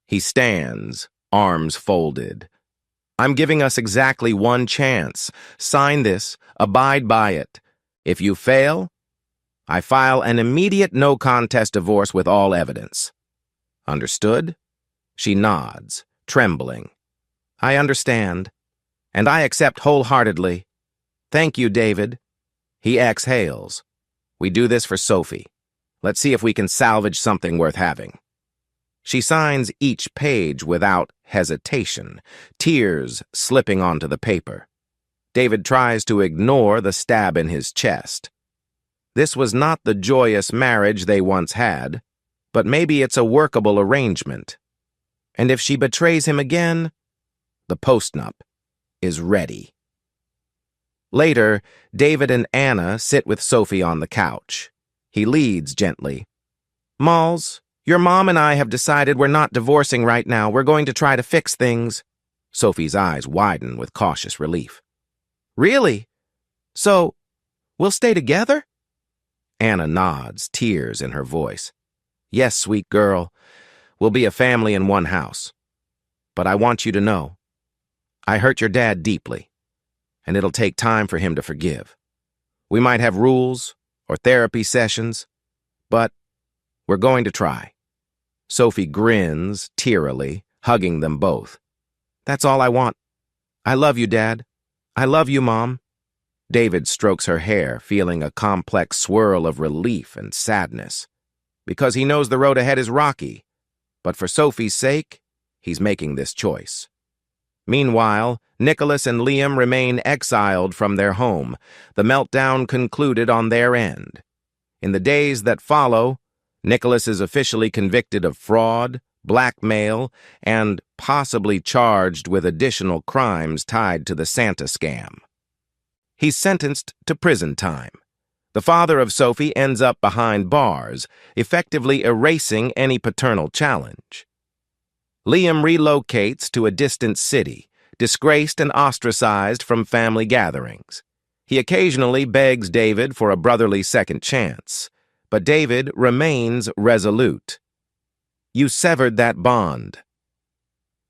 He stands, arms folded. "I'm giving us exactly 1 chance. Sign this, abide by it. If you fail, I file an immediate no-contest divorce with all evidence. Understood?" She nods, trembling. "I understand, and I accept wholeheartedly. Thank you, David." He exhales. "We do this for Sophie. Let's see if we can salvage something worth having." She signs each page without hesitation, tears slipping onto the paper. David tries to ignore the stab in his chest. This was not the joyous marriage they once had, but maybe it's a workable arrangement. And if she betrays him again, the postnup is ready. Later, David and Anna sit with Sophie on the couch. He leads gently. "Malls, your mom and I have decided we're not divorcing right now. We're going to try to fix things." Sophie's eyes widen with cautious relief. "Really? So, we'll stay together?" Anna nods, tears in her voice. "Yes, sweet girl. We'll be a family in one house. But I want you to know, I hurt your dad deeply, and it'll take time for him to forgive. We might have rules or therapy sessions, but we're going to try." Sophie grins tearily, hugging them both. "That's all I want. I love you, Dad. I love you, Mom." David strokes her hair, feeling a complex swirl of relief and sadness. Because he knows the road ahead is rocky, but for Sophie's sake, he's making this choice. Meanwhile, Nicholas and Liam remain exiled from their home, the meltdown concluded on their end. In the days that follow, Nicholas is officially convicted of fraud, blackmail, and possibly charged with additional crimes tied to the Santa scam. He's sentenced to prison time. The father of Sophie ends up behind bars, effectively erasing any paternal challenge. Liam relocates to a distant city, disgraced and ostracized from family gatherings. He occasionally begs David for a brotherly second chance, but David remains resolute. "You severed that bond."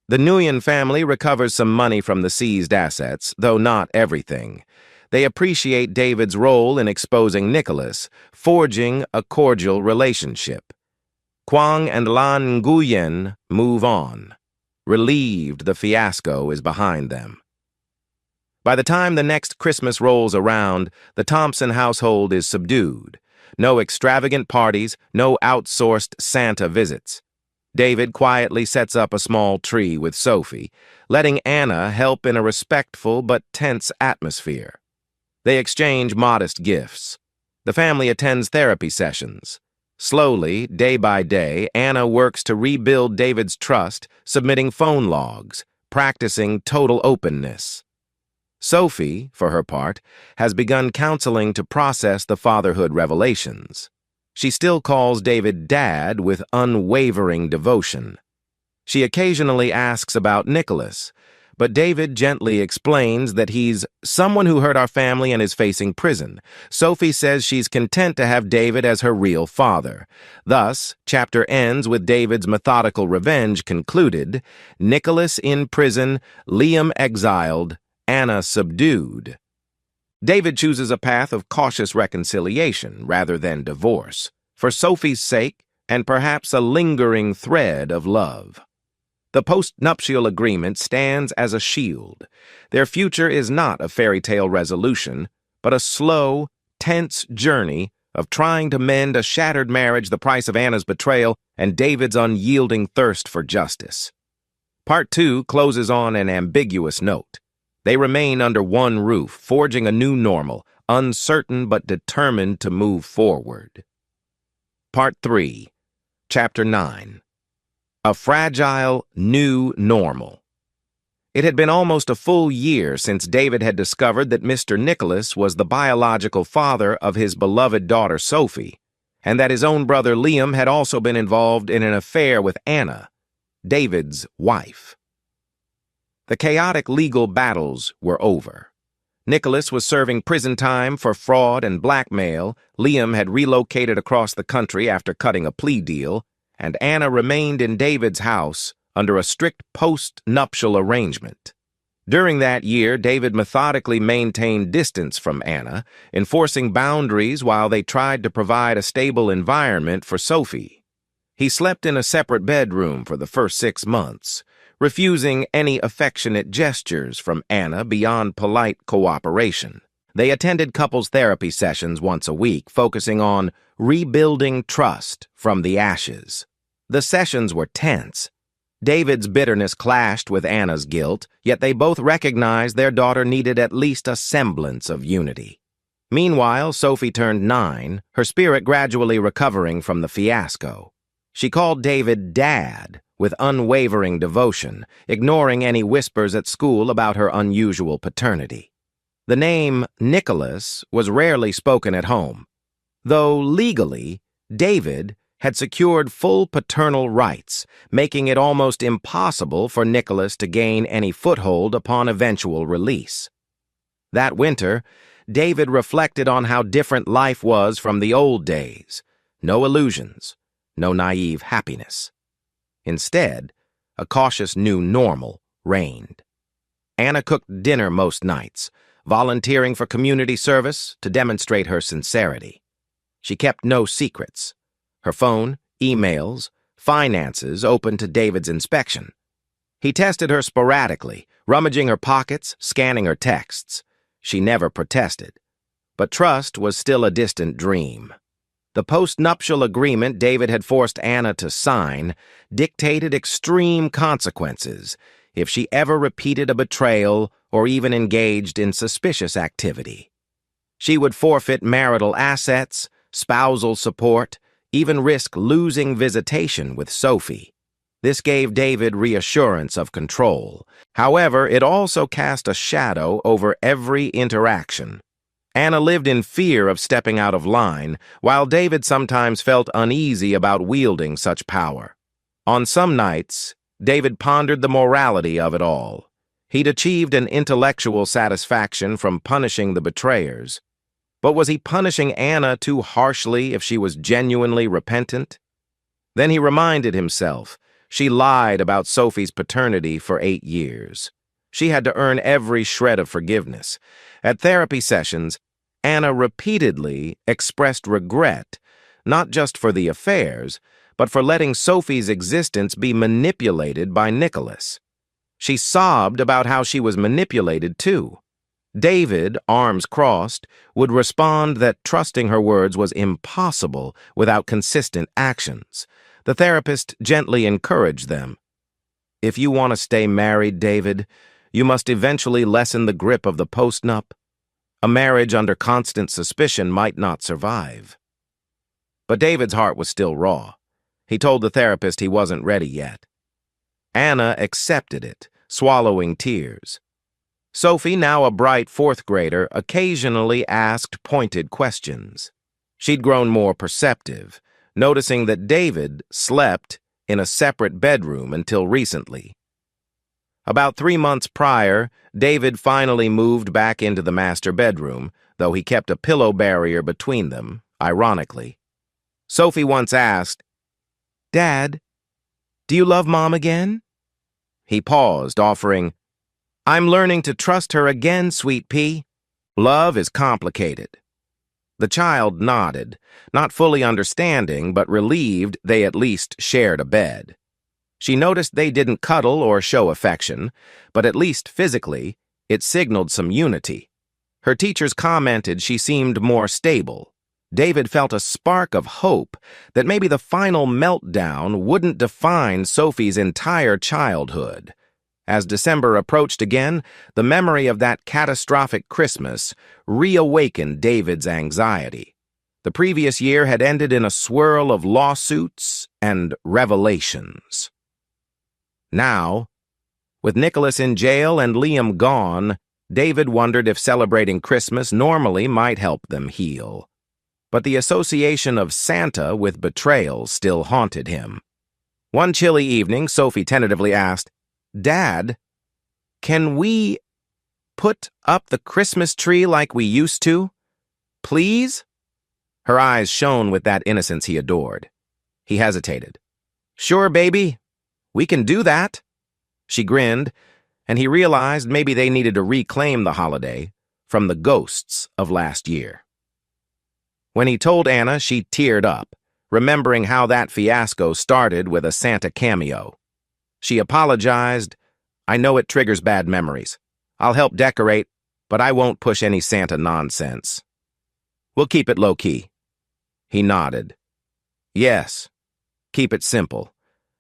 The Nguyen family recovers some money from the seized assets, though not everything. They appreciate David's role in exposing Nicholas, forging a cordial relationship. Quang and Lan Nguyen move on. Relieved the fiasco is behind them. By the time the next Christmas rolls around, the Thompson household is subdued. No extravagant parties, no outsourced Santa visits. David quietly sets up a small tree with Sophie, letting Anna help in a respectful but tense atmosphere. They exchange modest gifts. The family attends therapy sessions. Slowly, day by day, Anna works to rebuild David's trust, submitting phone logs, practicing total openness. Sophie, for her part, has begun counseling to process the fatherhood revelations. She still calls David Dad with unwavering devotion. She occasionally asks about Nicholas, but David gently explains that he's someone who hurt our family and is facing prison. Sophie says she's content to have David as her real father. Thus, chapter ends with David's methodical revenge concluded, Nicholas in prison, Liam exiled, Anna subdued. David chooses a path of cautious reconciliation rather than divorce, for Sophie's sake and perhaps a lingering thread of love. The post-nuptial agreement stands as a shield. Their future is not a fairy tale resolution, but a slow, tense journey of trying to mend a shattered marriage, the price of Anna's betrayal, and David's unyielding thirst for justice. Part 2 closes on an ambiguous note. They remain under one roof, forging a new normal, uncertain but determined to move forward. Part 3, Chapter 9. A fragile, new normal. It had been almost a full year since David had discovered that Mr. Nicholas was the biological father of his beloved daughter Sophie, and that his own brother Liam had also been involved in an affair with Anna, David's wife. The chaotic legal battles were over. Nicholas was serving prison time for fraud and blackmail, Liam had relocated across the country after cutting a plea deal, and Anna remained in David's house under a strict post-nuptial arrangement. During that year, David methodically maintained distance from Anna, enforcing boundaries while they tried to provide a stable environment for Sophie. He slept in a separate bedroom for the first 6 months, refusing any affectionate gestures from Anna beyond polite cooperation. They attended couples therapy sessions once a week, focusing on rebuilding trust from the ashes. The sessions were tense. David's bitterness clashed with Anna's guilt, yet they both recognized their daughter needed at least a semblance of unity. Meanwhile, Sophie turned 9, her spirit gradually recovering from the fiasco. She called David Dad with unwavering devotion, ignoring any whispers at school about her unusual paternity. The name Nicholas was rarely spoken at home, though legally, David had secured full paternal rights, making it almost impossible for Nicholas to gain any foothold upon eventual release. That winter, David reflected on how different life was from the old days. No illusions, no naive happiness. Instead, a cautious new normal reigned. Anna cooked dinner most nights, volunteering for community service to demonstrate her sincerity. She kept no secrets. Her phone, emails, finances open to David's inspection. He tested her sporadically, rummaging her pockets, scanning her texts. She never protested. But trust was still a distant dream. The post-nuptial agreement David had forced Anna to sign dictated extreme consequences if she ever repeated a betrayal or even engaged in suspicious activity. She would forfeit marital assets, spousal support, even risk losing visitation with Sophie. This gave David reassurance of control. However, it also cast a shadow over every interaction. Anna lived in fear of stepping out of line, while David sometimes felt uneasy about wielding such power. On some nights, David pondered the morality of it all. He'd achieved an intellectual satisfaction from punishing the betrayers. But was he punishing Anna too harshly if she was genuinely repentant? Then he reminded himself, she lied about Sophie's paternity for 8 years. She had to earn every shred of forgiveness. At therapy sessions, Anna repeatedly expressed regret, not just for the affairs, but for letting Sophie's existence be manipulated by Nicholas. She sobbed about how she was manipulated too. David, arms crossed, would respond that trusting her words was impossible without consistent actions. The therapist gently encouraged them. If you want to stay married, David, you must eventually lessen the grip of the post-nup. A marriage under constant suspicion might not survive. But David's heart was still raw. He told the therapist he wasn't ready yet. Anna accepted it, swallowing tears. Sophie, now a bright 4th grader, occasionally asked pointed questions. She'd grown more perceptive, noticing that David slept in a separate bedroom until recently. About 3 months prior, David finally moved back into the master bedroom, though he kept a pillow barrier between them, ironically. Sophie once asked, "Dad, do you love Mom again?" He paused, offering, "I'm learning to trust her again, sweet pea. Love is complicated." The child nodded, not fully understanding, but relieved they at least shared a bed. She noticed they didn't cuddle or show affection, but at least physically, it signaled some unity. Her teachers commented she seemed more stable. David felt a spark of hope that maybe the final meltdown wouldn't define Sophie's entire childhood. As December approached again, the memory of that catastrophic Christmas reawakened David's anxiety. The previous year had ended in a swirl of lawsuits and revelations. Now, with Nicholas in jail and Liam gone, David wondered if celebrating Christmas normally might help them heal. But the association of Santa with betrayal still haunted him. One chilly evening, Sophie tentatively asked, "Dad, can we put up the Christmas tree like we used to? Please?" Her eyes shone with that innocence he adored. He hesitated. "Sure, baby. We can do that." She grinned, and he realized maybe they needed to reclaim the holiday from the ghosts of last year. When he told Anna, she teared up, remembering how that fiasco started with a Santa cameo. She apologized. "I know it triggers bad memories. I'll help decorate, but I won't push any Santa nonsense. We'll keep it low-key." He nodded. "Yes, keep it simple.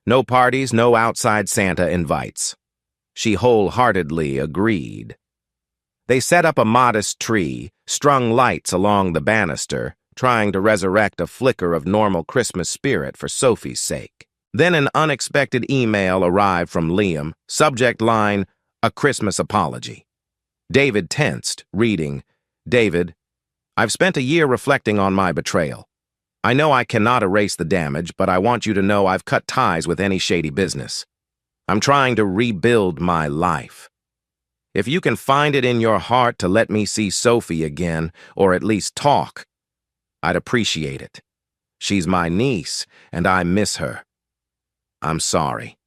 No parties, no outside Santa invites." She wholeheartedly agreed. They set up a modest tree, strung lights along the banister, trying to resurrect a flicker of normal Christmas spirit for Sophie's sake. Then an unexpected email arrived from Liam, subject line, "A Christmas apology." David tensed, reading, "David, I've spent a year reflecting on my betrayal. I know I cannot erase the damage, but I want you to know I've cut ties with any shady business. I'm trying to rebuild my life. If you can find it in your heart to let me see Sophie again, or at least talk, I'd appreciate it. She's my niece, and I miss her. I'm sorry."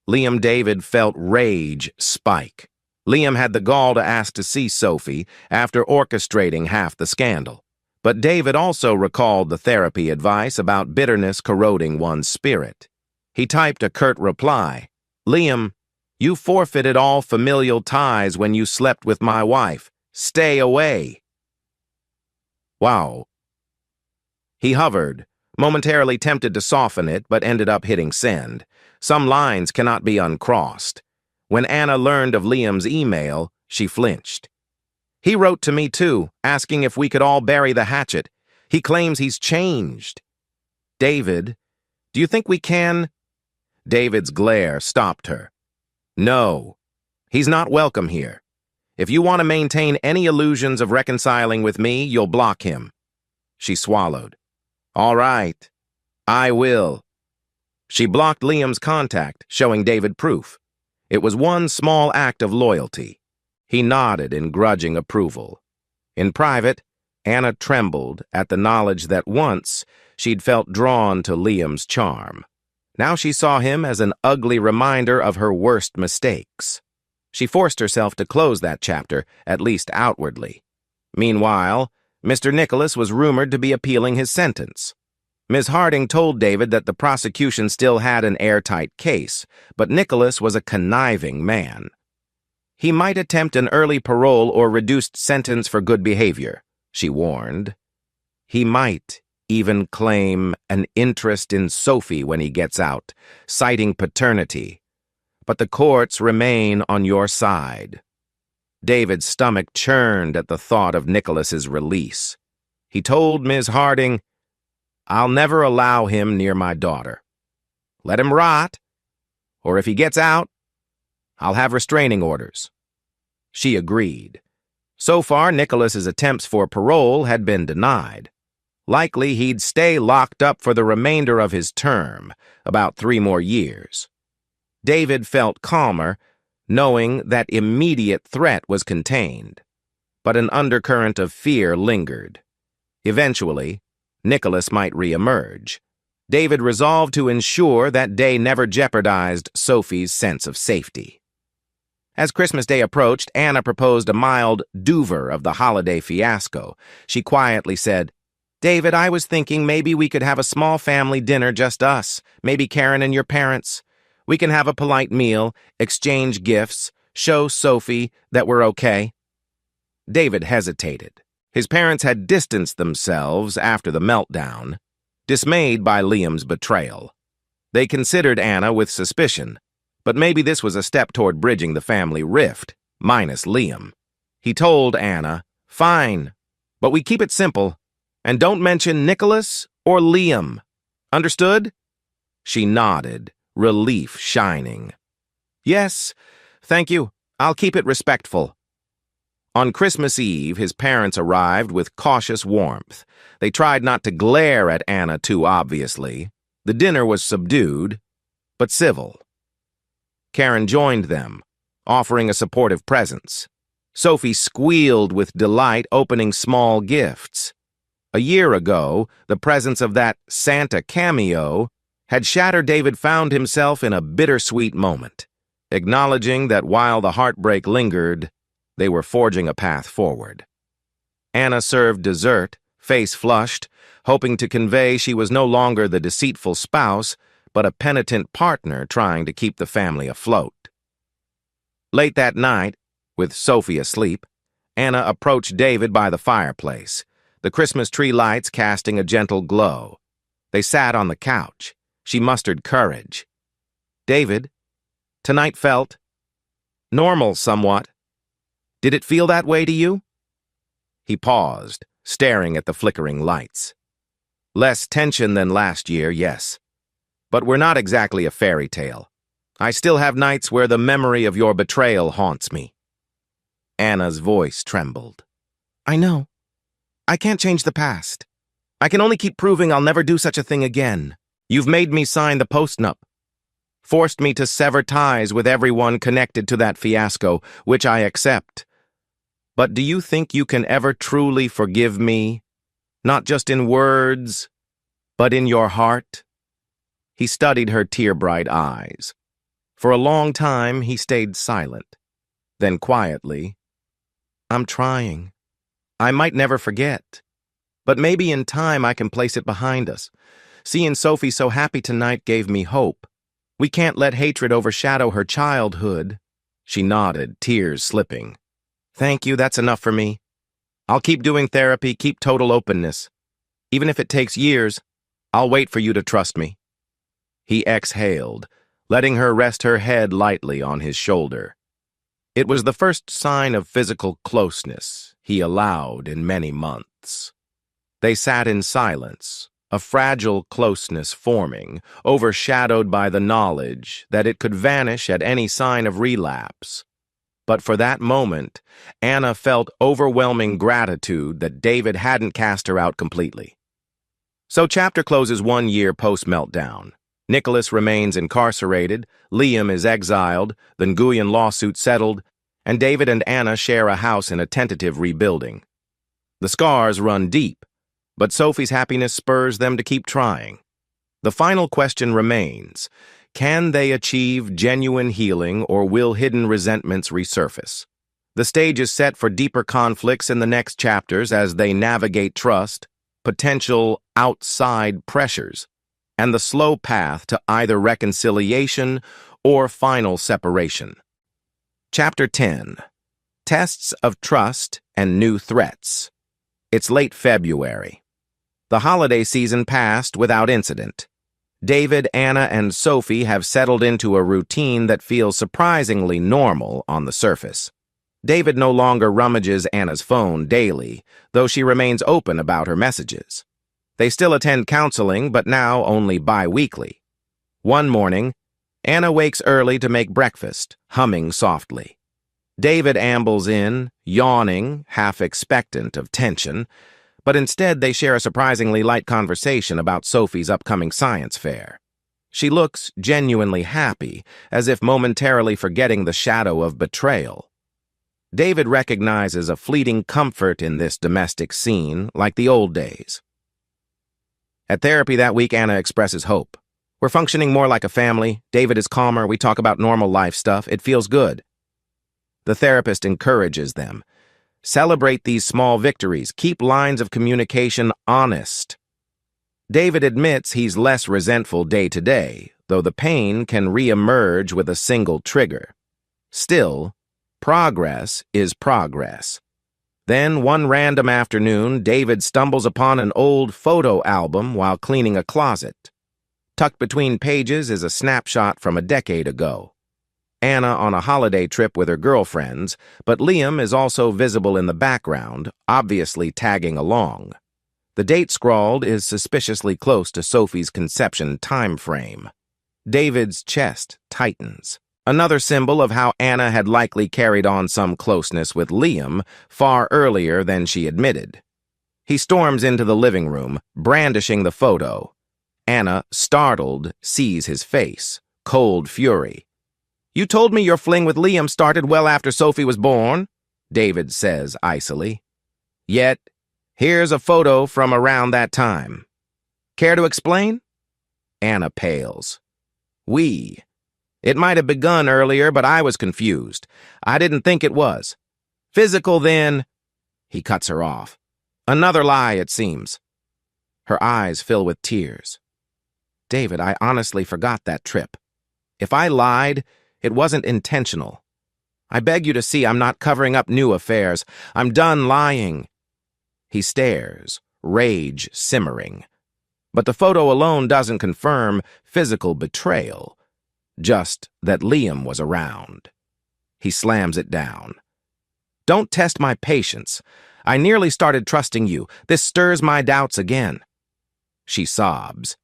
Liam David felt rage spike. Liam had the gall to ask to see Sophie after orchestrating half the scandal. But David also recalled the therapy advice about bitterness corroding one's spirit. He typed a curt reply, "Liam, you forfeited all familial ties when you slept with my wife. Stay away." Wow. He hovered, momentarily tempted to soften it, but ended up hitting send. Some lines cannot be uncrossed. When Anna learned of Liam's email, she flinched. "He wrote to me too, asking if we could all bury the hatchet. He claims he's changed." "David, do you think we can?" David's glare stopped her. "No, he's not welcome here. If you want to maintain any illusions of reconciling with me, you'll block him." She swallowed. "All right, I will." She blocked Liam's contact, showing David proof. It was one small act of loyalty. He nodded in grudging approval. In private, Anna trembled at the knowledge that once she'd felt drawn to Liam's charm. Now she saw him as an ugly reminder of her worst mistakes. She forced herself to close that chapter, at least outwardly. Meanwhile, Mr. Nicholas was rumored to be appealing his sentence. Ms. Harding told David that the prosecution still had an airtight case, but Nicholas was a conniving man. He might attempt an early parole or reduced sentence for good behavior, she warned. He might even claim an interest in Sophie when he gets out, citing paternity. But the courts remain on your side. David's stomach churned at the thought of Nicholas's release. He told Ms. Harding, "I'll never allow him near my daughter. Let him rot, or if he gets out, I'll have restraining orders." She agreed. So far, Nicholas's attempts for parole had been denied. Likely he'd stay locked up for the remainder of his term, about 3 more years. David felt calmer, knowing that immediate threat was contained, but an undercurrent of fear lingered. Eventually, Nicholas might reemerge. David resolved to ensure that day never jeopardized Sophie's sense of safety. As Christmas Day approached, Anna proposed a mild do-over of the holiday fiasco. She quietly said, "David, I was thinking maybe we could have a small family dinner, just us, maybe Karen and your parents. We can have a polite meal, exchange gifts, show Sophie that we're okay." David hesitated. His parents had distanced themselves after the meltdown, dismayed by Liam's betrayal. They considered Anna with suspicion, but maybe this was a step toward bridging the family rift, minus Liam. He told Anna, "Fine, but we keep it simple, and don't mention Nicholas or Liam. Understood?" She nodded, relief shining. "Yes, thank you. I'll keep it respectful." On Christmas Eve, his parents arrived with cautious warmth. They tried not to glare at Anna too obviously. The dinner was subdued, but civil. Karen joined them, offering a supportive presence. Sophie squealed with delight, opening small gifts. A year ago, the presence of that Santa cameo had shattered. David found himself in a bittersweet moment, acknowledging that while the heartbreak lingered, they were forging a path forward. Anna served dessert, face flushed, hoping to convey she was no longer the deceitful spouse, but a penitent partner trying to keep the family afloat. Late that night, with Sophie asleep, Anna approached David by the fireplace, the Christmas tree lights casting a gentle glow. They sat on the couch. She mustered courage. "David, tonight felt normal somewhat. Did it feel that way to you?" He paused, staring at the flickering lights. "Less tension than last year, yes. But we're not exactly a fairy tale. I still have nights where the memory of your betrayal haunts me." Anna's voice trembled. "I know. I can't change the past. I can only keep proving I'll never do such a thing again. You've made me sign the postnup, forced me to sever ties with everyone connected to that fiasco, which I accept. But do you think you can ever truly forgive me? Not just in words, but in your heart?" He studied her tear-bright eyes. For a long time, he stayed silent. Then quietly, "I'm trying. I might never forget. But maybe in time I can place it behind us. Seeing Sophie so happy tonight gave me hope. We can't let hatred overshadow her childhood." She nodded, tears slipping. "Thank you, that's enough for me. I'll keep doing therapy, keep total openness. Even if it takes years, I'll wait for you to trust me." He exhaled, letting her rest her head lightly on his shoulder. It was the first sign of physical closeness he allowed in many months. They sat in silence, a fragile closeness forming, overshadowed by the knowledge that it could vanish at any sign of relapse. But for that moment, Anna felt overwhelming gratitude that David hadn't cast her out completely. So chapter closes 1 year post-meltdown. Nicholas remains incarcerated, Liam is exiled, the Nguyen lawsuit settled, and David and Anna share a house in a tentative rebuilding. The scars run deep, but Sophie's happiness spurs them to keep trying. The final question remains: can they achieve genuine healing, or will hidden resentments resurface? The stage is set for deeper conflicts in the next chapters as they navigate trust, potential outside pressures, and the slow path to either reconciliation or final separation. Chapter 10. Tests of Trust and New Threats. It's late February. The holiday season passed without incident. David, Anna, and Sophie have settled into a routine that feels surprisingly normal on the surface. David no longer rummages Anna's phone daily, though she remains open about her messages. They still attend counseling, but now only bi-weekly. One morning, Anna wakes early to make breakfast, humming softly. David ambles in, yawning, half expectant of tension, but instead they share a surprisingly light conversation about Sophie's upcoming science fair. She looks genuinely happy, as if momentarily forgetting the shadow of betrayal. David recognizes a fleeting comfort in this domestic scene, like the old days. At therapy that week, Anna expresses hope. We're functioning more like a family. David is calmer. We talk about normal life stuff. It feels good. The therapist encourages them. Celebrate these small victories. Keep lines of communication honest. David admits he's less resentful day to day, though the pain can re-emerge with a single trigger. Still, progress is progress. Then, one random afternoon, David stumbles upon an old photo album while cleaning a closet. Tucked between pages is a snapshot from a decade ago. Anna on a holiday trip with her girlfriends, but Liam is also visible in the background, obviously tagging along. The date scrawled is suspiciously close to Sophie's conception time frame. David's chest tightens. Another symbol of how Anna had likely carried on some closeness with Liam far earlier than she admitted. He storms into the living room, brandishing the photo. Anna, startled, sees his face, cold fury. "You told me your fling with Liam started well after Sophie was born," David says icily. "Yet, here's a photo from around that time. Care to explain?" Anna pales. It might have begun earlier, but I was confused. I didn't think it was. Physical, then—" He cuts her off. "Another lie, it seems." Her eyes fill with tears. "David, I honestly forgot that trip. If I lied, it wasn't intentional. I beg you to see I'm not covering up new affairs. I'm done lying." He stares, rage simmering. But the photo alone doesn't confirm physical betrayal. Just that Liam was around. He slams it down. "Don't test my patience. I nearly started trusting you. This stirs my doubts again." She sobs.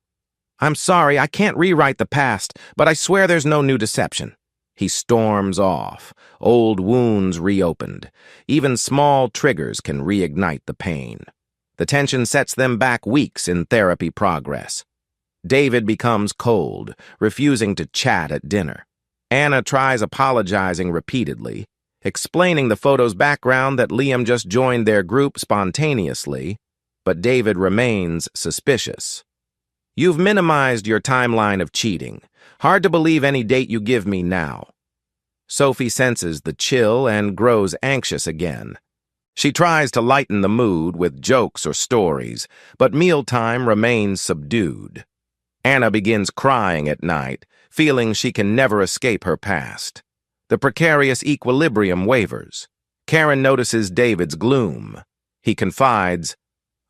"I'm sorry, I can't rewrite the past, but I swear there's no new deception." He storms off, old wounds reopened. Even small triggers can reignite the pain. The tension sets them back weeks in therapy progress. David becomes cold, refusing to chat at dinner. Anna tries apologizing repeatedly, explaining the photo's background that Liam just joined their group spontaneously, but David remains suspicious. "You've minimized your timeline of cheating. Hard to believe any date you give me now." Sophie senses the chill and grows anxious again. She tries to lighten the mood with jokes or stories, but mealtime remains subdued. Anna begins crying at night, feeling she can never escape her past. The precarious equilibrium wavers. Karen notices David's gloom. He confides,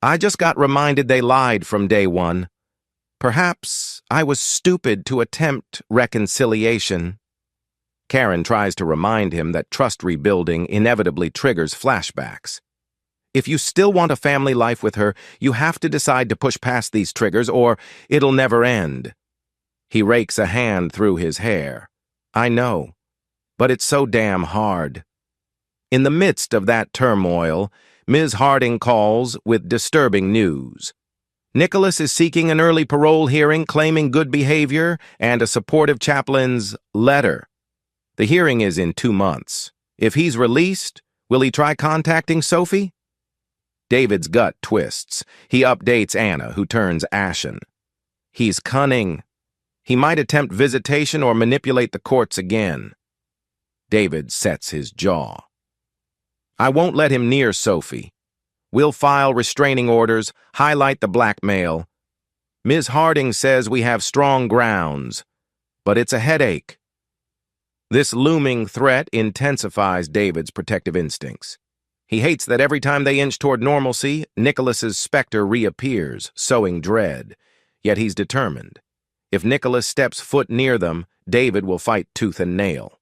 "I just got reminded they lied from day one. Perhaps I was stupid to attempt reconciliation." Karen tries to remind him that trust rebuilding inevitably triggers flashbacks. If you still want a family life with her, you have to decide to push past these triggers or it'll never end. He rakes a hand through his hair. "I know, but it's so damn hard." In the midst of that turmoil, Ms. Harding calls with disturbing news. Nicholas is seeking an early parole hearing claiming good behavior and a supportive chaplain's letter. The hearing is in 2 months. If he's released, will he try contacting Sophie? David's gut twists. He updates Anna, who turns ashen. He's cunning. He might attempt visitation or manipulate the courts again. David sets his jaw. "I won't let him near Sophie. We'll file restraining orders, highlight the blackmail. Ms. Harding says we have strong grounds, but it's a headache." This looming threat intensifies David's protective instincts. He hates that every time they inch toward normalcy, Nicholas's specter reappears, sowing dread. Yet he's determined. If Nicholas steps foot near them, David will fight tooth and nail.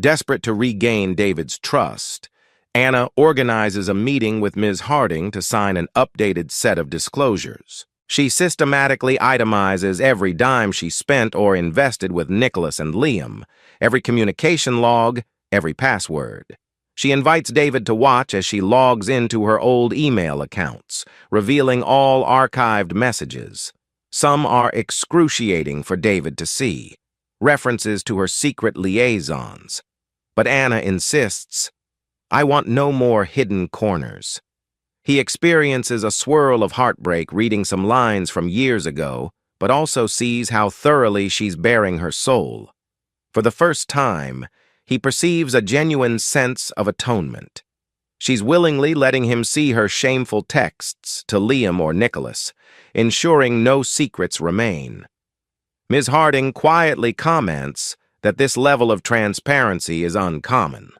Desperate to regain David's trust, Anna organizes a meeting with Ms. Harding to sign an updated set of disclosures. She systematically itemizes every dime she spent or invested with Nicholas and Liam, every communication log, every password. She invites David to watch as she logs into her old email accounts, revealing all archived messages. Some are excruciating for David to see, references to her secret liaisons. But Anna insists, "I want no more hidden corners." He experiences a swirl of heartbreak reading some lines from years ago, but also sees how thoroughly she's bearing her soul. For the first time, he perceives a genuine sense of atonement. She's willingly letting him see her shameful texts to Liam or Nicholas, ensuring no secrets remain. Ms. Harding quietly comments that this level of transparency is uncommon.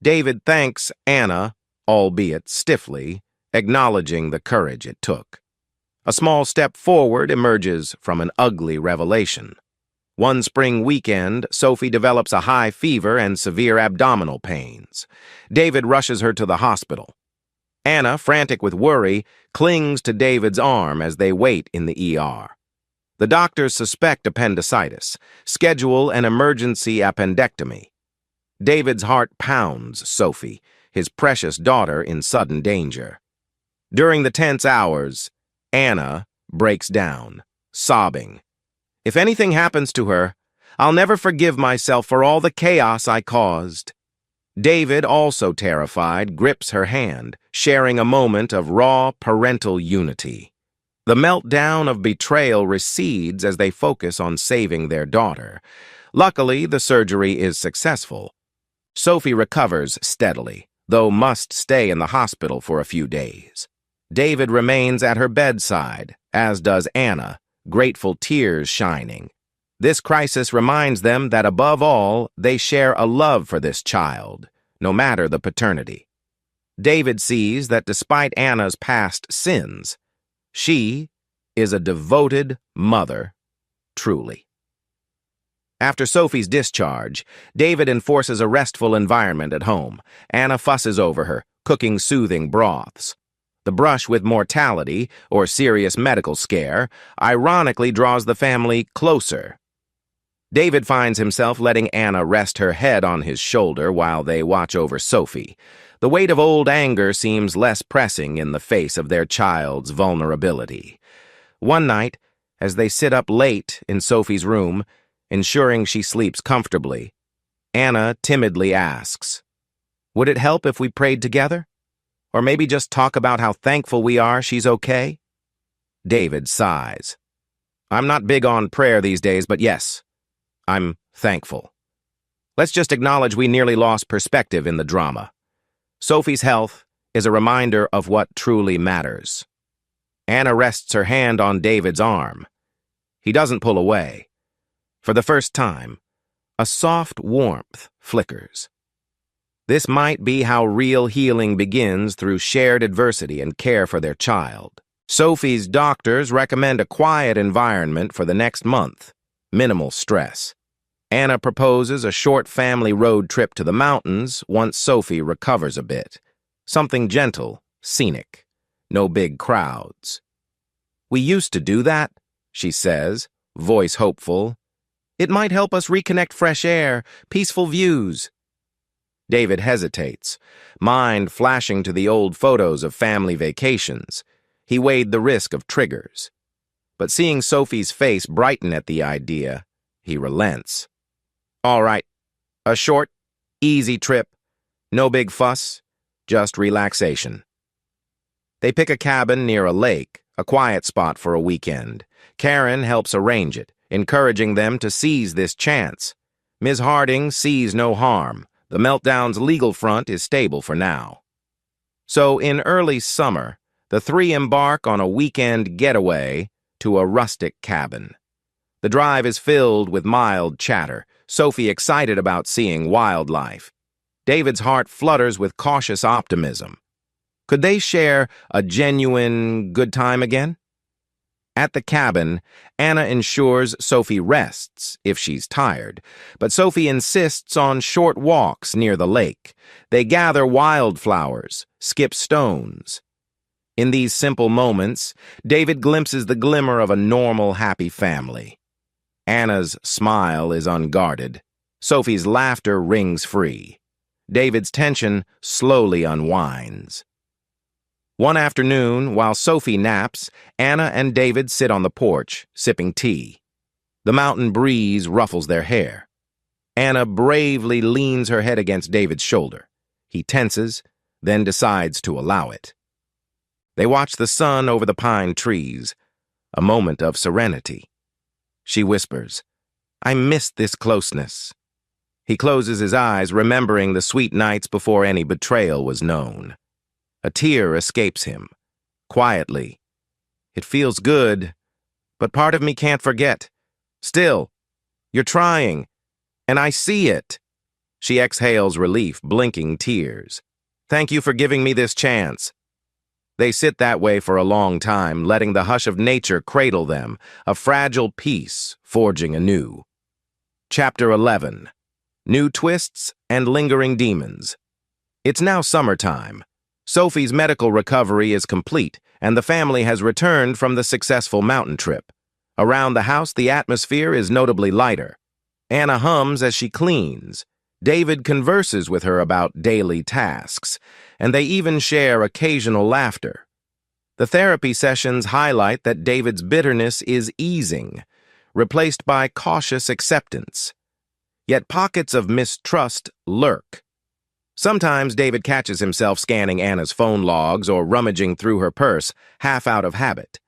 David thanks Anna, albeit stiffly, acknowledging the courage it took. A small step forward emerges from an ugly revelation. One spring weekend, Sophie develops a high fever and severe abdominal pains. David rushes her to the hospital. Anna, frantic with worry, clings to David's arm as they wait in the ER. The doctors suspect appendicitis, schedule an emergency appendectomy. David's heart pounds Sophie, his precious daughter in sudden danger. During the tense hours, Anna breaks down, sobbing. "If anything happens to her, I'll never forgive myself for all the chaos I caused." David, also terrified, grips her hand, sharing a moment of raw parental unity. The meltdown of betrayal recedes as they focus on saving their daughter. Luckily, the surgery is successful. Sophie recovers steadily, though must stay in the hospital for a few days. David remains at her bedside, as does Anna, grateful tears shining. This crisis reminds them that above all, they share a love for this child, no matter the paternity. David sees that despite Anna's past sins, she is a devoted mother, truly. After Sophie's discharge, David enforces a restful environment at home. Anna fusses over her, cooking soothing broths. The brush with mortality, or serious medical scare, ironically draws the family closer. David finds himself letting Anna rest her head on his shoulder while they watch over Sophie. The weight of old anger seems less pressing in the face of their child's vulnerability. One night, as they sit up late in Sophie's room, ensuring she sleeps comfortably, Anna timidly asks, "Would it help if we prayed together? Or maybe just talk about how thankful we are she's okay?" David sighs. "I'm not big on prayer these days, but yes, I'm thankful. Let's just acknowledge we nearly lost perspective in the drama. Sophie's health is a reminder of what truly matters." Anna rests her hand on David's arm. He doesn't pull away. For the first time, a soft warmth flickers. This might be how real healing begins, through shared adversity and care for their child. Sophie's doctors recommend a quiet environment for the next month, minimal stress. Anna proposes a short family road trip to the mountains once Sophie recovers a bit. Something gentle, scenic, no big crowds. "We used to do that," she says, voice hopeful. "It might help us reconnect fresh air, peaceful views." David hesitates, mind flashing to the old photos of family vacations. He weighed the risk of triggers. But seeing Sophie's face brighten at the idea, he relents. "All right, a short, easy trip. No big fuss, just relaxation." They pick a cabin near a lake, a quiet spot for a weekend. Karen helps arrange it, encouraging them to seize this chance. Ms. Harding sees no harm. The meltdown's legal front is stable for now. So in early summer, the three embark on a weekend getaway to a rustic cabin. The drive is filled with mild chatter, Sophie excited about seeing wildlife. David's heart flutters with cautious optimism. Could they share a genuine good time again? At the cabin, Anna ensures Sophie rests if she's tired, but Sophie insists on short walks near the lake. They gather wildflowers, skip stones. In these simple moments, David glimpses the glimmer of a normal, happy family. Anna's smile is unguarded. Sophie's laughter rings free. David's tension slowly unwinds. One afternoon, while Sophie naps, Anna and David sit on the porch, sipping tea. The mountain breeze ruffles their hair. Anna bravely leans her head against David's shoulder. He tenses, then decides to allow it. They watch the sun over the pine trees, a moment of serenity. She whispers, "I miss this closeness." He closes his eyes, remembering the sweet nights before any betrayal was known. A tear escapes him. Quietly, "It feels good, but part of me can't forget. Still, you're trying, and I see it." She exhales relief, blinking tears. "Thank you for giving me this chance." They sit that way for a long time, letting the hush of nature cradle them, a fragile peace forging anew. Chapter 11. New Twists and Lingering Demons. It's now summertime. Sophie's medical recovery is complete, and the family has returned from the successful mountain trip. Around the house, the atmosphere is notably lighter. Anna hums as she cleans. David converses with her about daily tasks, and they even share occasional laughter. The therapy sessions highlight that David's bitterness is easing, replaced by cautious acceptance. Yet pockets of mistrust lurk. Sometimes David catches himself scanning Anna's phone logs or rummaging through her purse, half out of habit.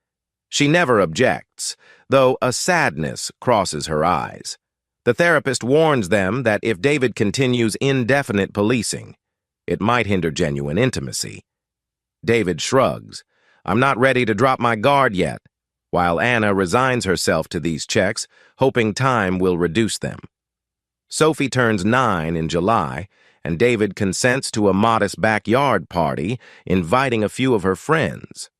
She never objects, though a sadness crosses her eyes. The therapist warns them that if David continues indefinite policing, it might hinder genuine intimacy. David shrugs. "I'm not ready to drop my guard yet," while Anna resigns herself to these checks, hoping time will reduce them. Sophie turns 9 in July, and David consents to a modest backyard party, inviting a few of her friends.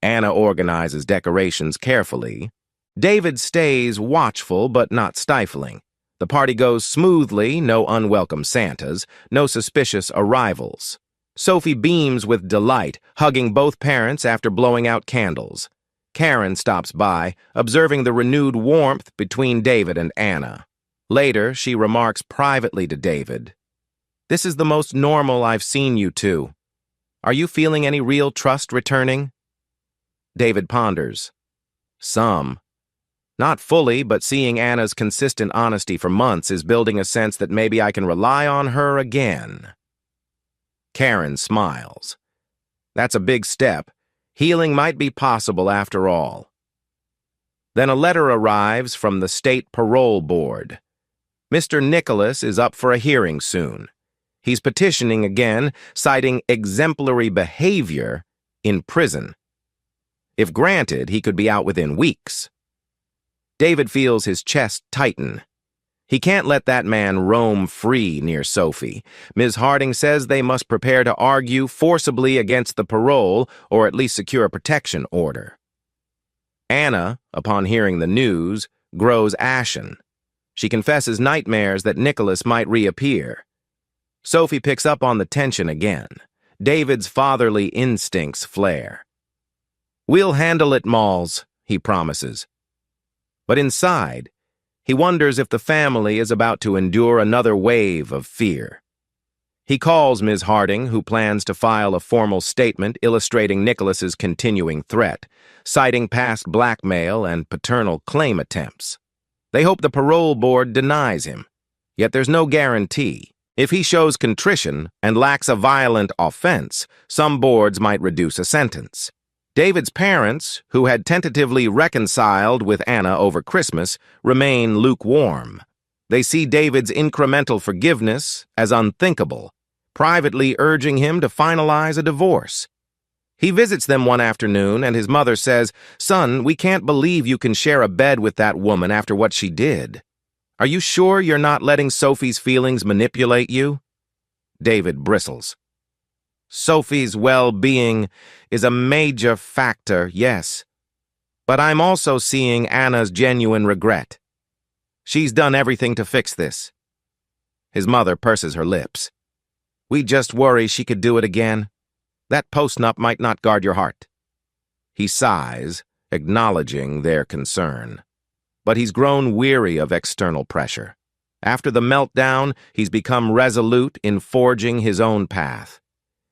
Anna organizes decorations carefully. David stays watchful but not stifling. The party goes smoothly, no unwelcome Santas, no suspicious arrivals. Sophie beams with delight, hugging both parents after blowing out candles. Karen stops by, observing the renewed warmth between David and Anna. Later, she remarks privately to David, "This is the most normal I've seen you two. Are you feeling any real trust returning?" David ponders. "Some. Not fully, but seeing Anna's consistent honesty for months is building a sense that maybe I can rely on her again." Karen smiles. "That's a big step. Healing might be possible after all." Then a letter arrives from the State Parole Board. Mr. Nicholas is up for a hearing soon. He's petitioning again, citing exemplary behavior in prison. If granted, he could be out within weeks. David feels his chest tighten. He can't let that man roam free near Sophie. Ms. Harding says they must prepare to argue forcibly against the parole or at least secure a protection order. Anna, upon hearing the news, grows ashen. She confesses nightmares that Nicholas might reappear. Sophie picks up on the tension again. David's fatherly instincts flare. "We'll handle it, Malls," he promises. But inside, he wonders if the family is about to endure another wave of fear. He calls Ms. Harding, who plans to file a formal statement illustrating Nicholas's continuing threat, citing past blackmail and paternal claim attempts. They hope the parole board denies him, yet there's no guarantee. If he shows contrition and lacks a violent offense, some boards might reduce a sentence. David's parents, who had tentatively reconciled with Anna over Christmas, remain lukewarm. They see David's incremental forgiveness as unthinkable, privately urging him to finalize a divorce. He visits them one afternoon, and his mother says, "Son, we can't believe you can share a bed with that woman after what she did. Are you sure you're not letting Sophie's feelings manipulate you?" David bristles. "Sophie's well-being is a major factor, yes. But I'm also seeing Anna's genuine regret. She's done everything to fix this." His mother purses her lips. "We just worry she could do it again. That post-nup might not guard your heart." He sighs, acknowledging their concern. But he's grown weary of external pressure. After the meltdown, he's become resolute in forging his own path.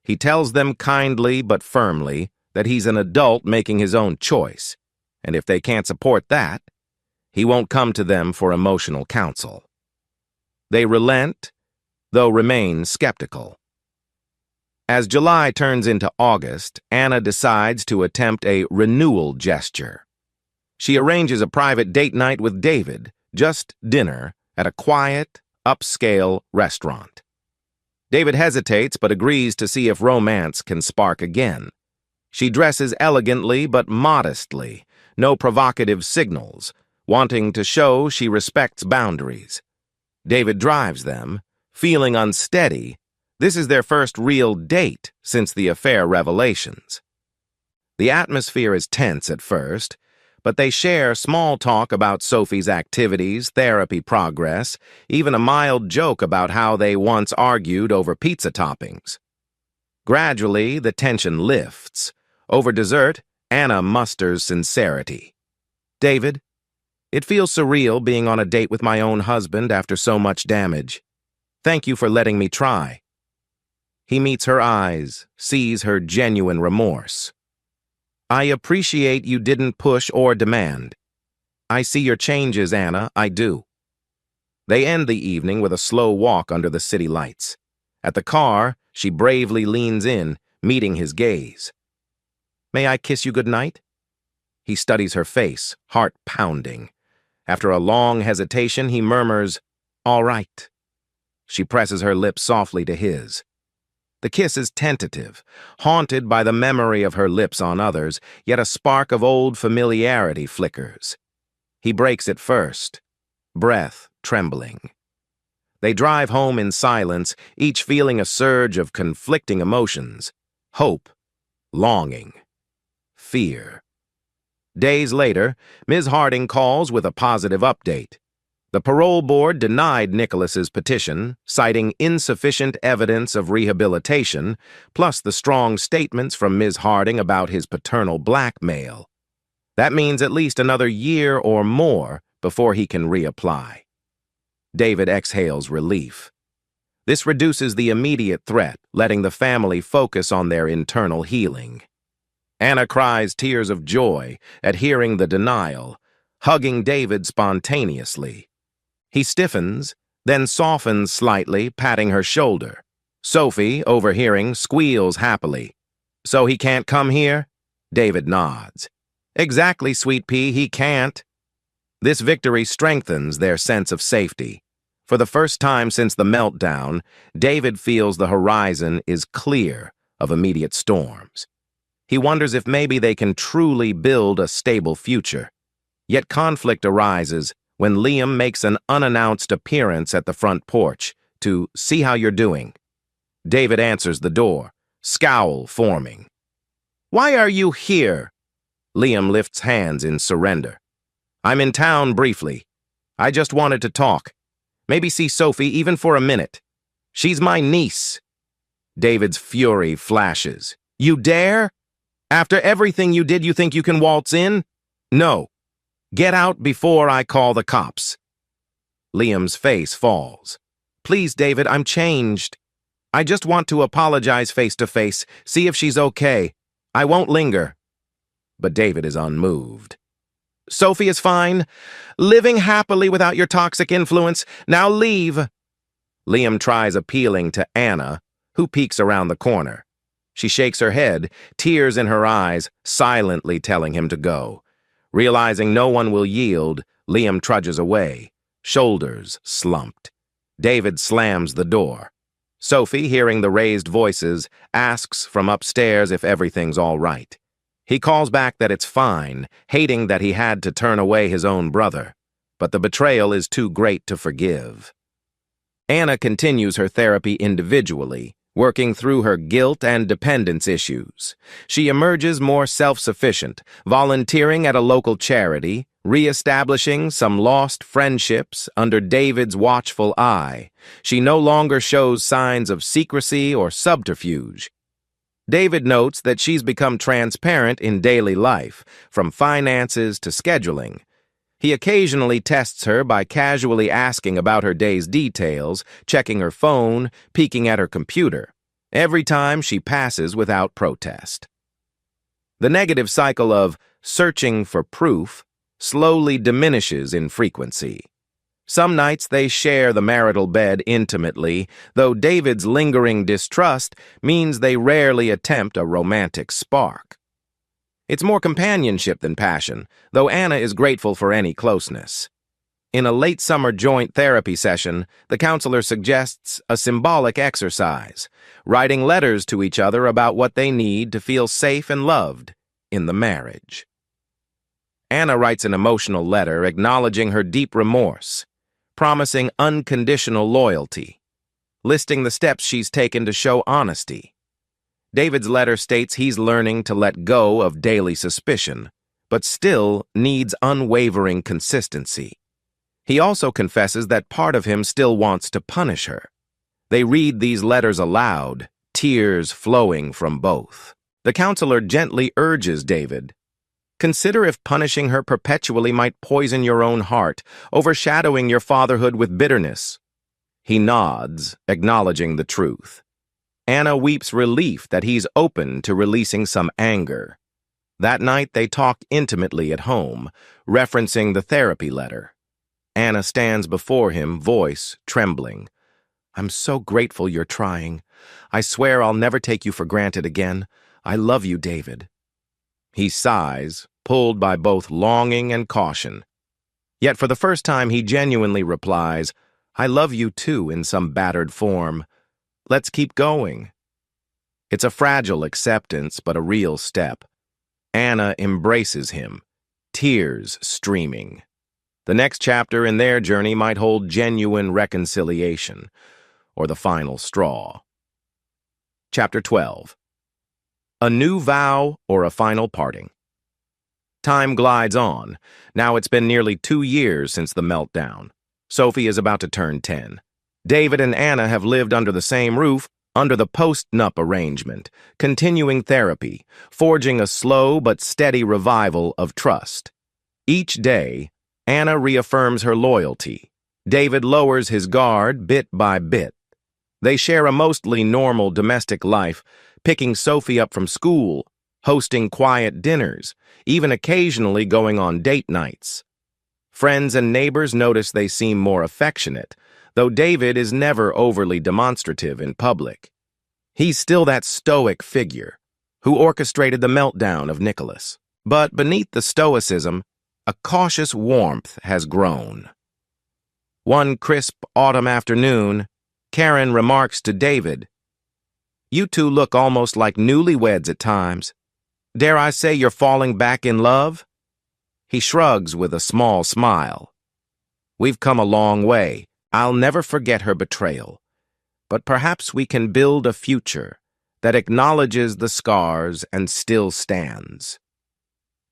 He tells them kindly but firmly that he's an adult making his own choice, and if they can't support that, he won't come to them for emotional counsel. They relent, though remain skeptical. As July turns into August, Anna decides to attempt a renewal gesture. She arranges a private date night with David, just dinner, at a quiet, upscale restaurant. David hesitates but agrees to see if romance can spark again. She dresses elegantly but modestly, no provocative signals, wanting to show she respects boundaries. David drives them, feeling unsteady. This is their first real date since the affair revelations. The atmosphere is tense at first, but they share small talk about Sophie's activities, therapy progress, even a mild joke about how they once argued over pizza toppings. Gradually, the tension lifts. Over dessert, Anna musters sincerity. David, it feels surreal being on a date with my own husband after so much damage. Thank you for letting me try. He meets her eyes, sees her genuine remorse. I appreciate you didn't push or demand. I see your changes, Anna, I do. They end the evening with a slow walk under the city lights. At the car, she bravely leans in, meeting his gaze. May I kiss you goodnight? He studies her face, heart pounding. After a long hesitation, he murmurs, all right. She presses her lips softly to his. The kiss is tentative, haunted by the memory of her lips on others, yet a spark of old familiarity flickers. He breaks it first, breath trembling. They drive home in silence, each feeling a surge of conflicting emotions: hope, longing, fear. Days later, Ms. Harding calls with a positive update. The parole board denied Nicholas's petition, citing insufficient evidence of rehabilitation, plus the strong statements from Ms. Harding about his paternal blackmail. That means at least another year or more before he can reapply. David exhales relief. This reduces the immediate threat, letting the family focus on their internal healing. Anna cries tears of joy at hearing the denial, hugging David spontaneously. He stiffens, then softens slightly, patting her shoulder. Sophie, overhearing, squeals happily. So he can't come here? David nods. Exactly, Sweet Pea, he can't. This victory strengthens their sense of safety. For the first time since the meltdown, David feels the horizon is clear of immediate storms. He wonders if maybe they can truly build a stable future. Yet conflict arises when Liam makes an unannounced appearance at the front porch to see how you're doing. David answers the door, scowl forming. Why are you here? Liam lifts hands in surrender. I'm in town briefly. I just wanted to talk. Maybe see Sophie even for a minute. She's my niece. David's fury flashes. You dare? After everything you did, you think you can waltz in? No. Get out before I call the cops. Liam's face falls. Please, David, I'm changed. I just want to apologize face to face, see if she's okay. I won't linger. But David is unmoved. Sophie is fine, living happily without your toxic influence. Now leave. Liam tries appealing to Anna, who peeks around the corner. She shakes her head, tears in her eyes, silently telling him to go. Realizing no one will yield, Liam trudges away, shoulders slumped. David slams the door. Sophie, hearing the raised voices, asks from upstairs if everything's all right. He calls back that it's fine, hating that he had to turn away his own brother. But the betrayal is too great to forgive. Anna continues her therapy individually, working through her guilt and dependence issues. She emerges more self-sufficient, volunteering at a local charity, re-establishing some lost friendships under David's watchful eye. She no longer shows signs of secrecy or subterfuge. David notes that she's become transparent in daily life, from finances to scheduling. He occasionally tests her by casually asking about her day's details, checking her phone, peeking at her computer. Every time she passes without protest. The negative cycle of searching for proof slowly diminishes in frequency. Some nights they share the marital bed intimately, though David's lingering distrust means they rarely attempt a romantic spark. It's more companionship than passion, though Anna is grateful for any closeness. In a late summer joint therapy session, the counselor suggests a symbolic exercise, writing letters to each other about what they need to feel safe and loved in the marriage. Anna writes an emotional letter acknowledging her deep remorse, promising unconditional loyalty, listing the steps she's taken to show honesty. David's letter states he's learning to let go of daily suspicion, but still needs unwavering consistency. He also confesses that part of him still wants to punish her. They read these letters aloud, tears flowing from both. The counselor gently urges David, "Consider if punishing her perpetually might poison your own heart, overshadowing your fatherhood with bitterness." He nods, acknowledging the truth. Anna weeps relief that he's open to releasing some anger. That night they talk intimately at home, referencing the therapy letter. Anna stands before him, voice trembling. "I'm so grateful you're trying. I swear I'll never take you for granted again. I love you, David." He sighs, pulled by both longing and caution. Yet for the first time he genuinely replies, "I love you too," in some battered form. Let's keep going. It's a fragile acceptance, but a real step. Anna embraces him, tears streaming. The next chapter in their journey might hold genuine reconciliation, or the final straw. Chapter 12. A new vow or a final parting. Time glides on. Now it's been nearly 2 years since the meltdown. Sophie is about to turn 10. David and Anna have lived under the same roof, under the post-nup arrangement, continuing therapy, forging a slow but steady revival of trust. Each day, Anna reaffirms her loyalty. David lowers his guard bit by bit. They share a mostly normal domestic life, picking Sophie up from school, hosting quiet dinners, even occasionally going on date nights. Friends and neighbors notice they seem more affectionate, though David is never overly demonstrative in public. He's still that stoic figure who orchestrated the meltdown of Nicholas. But beneath the stoicism, a cautious warmth has grown. One crisp autumn afternoon, Karen remarks to David, "You two look almost like newlyweds at times. Dare I say you're falling back in love?" He shrugs with a small smile. "We've come a long way. I'll never forget her betrayal. But perhaps we can build a future that acknowledges the scars and still stands."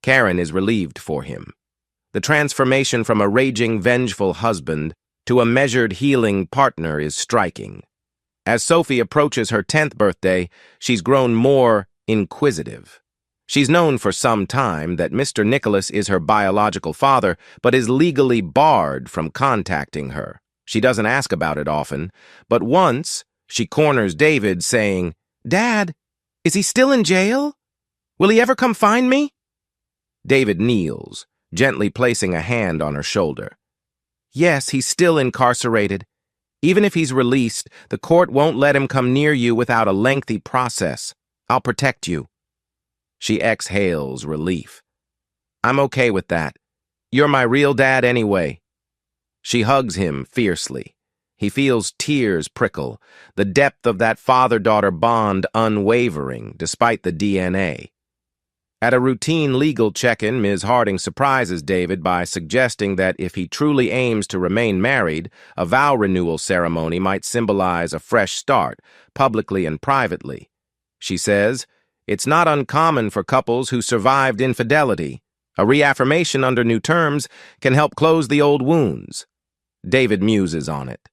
Karen is relieved for him. The transformation from a raging, vengeful husband to a measured, healing partner is striking. As Sophie approaches her 10th birthday, she's grown more inquisitive. She's known for some time that Mr. Nicholas is her biological father, but is legally barred from contacting her. She doesn't ask about it often, but once she corners David, saying, "Dad, is he still in jail? Will he ever come find me?" David kneels, gently placing a hand on her shoulder. "Yes, he's still incarcerated. Even if he's released, the court won't let him come near you without a lengthy process. I'll protect you." She exhales relief. "I'm okay with that. You're my real dad anyway." She hugs him fiercely. He feels tears prickle, the depth of that father-daughter bond unwavering despite the DNA. At a routine legal check-in, Ms. Harding surprises David by suggesting that if he truly aims to remain married, a vow renewal ceremony might symbolize a fresh start, publicly and privately. She says, "It's not uncommon for couples who survived infidelity. A reaffirmation under new terms can help close the old wounds." David muses on it.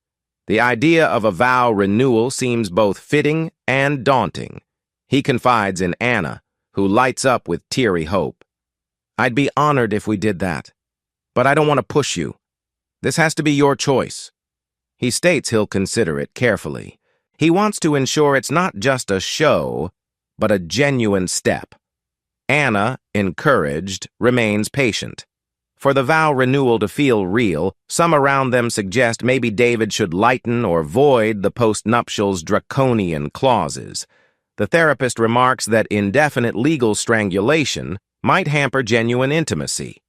The idea of a vow renewal seems both fitting and daunting. He confides in Anna, who lights up with teary hope. "I'd be honored if we did that, but I don't want to push you. This has to be your choice." He states he'll consider it carefully. He wants to ensure it's not just a show, but a genuine step. Anna, encouraged, remains patient. For the vow renewal to feel real, some around them suggest maybe David should lighten or void the postnuptials' draconian clauses. The therapist remarks that indefinite legal strangulation might hamper genuine intimacy.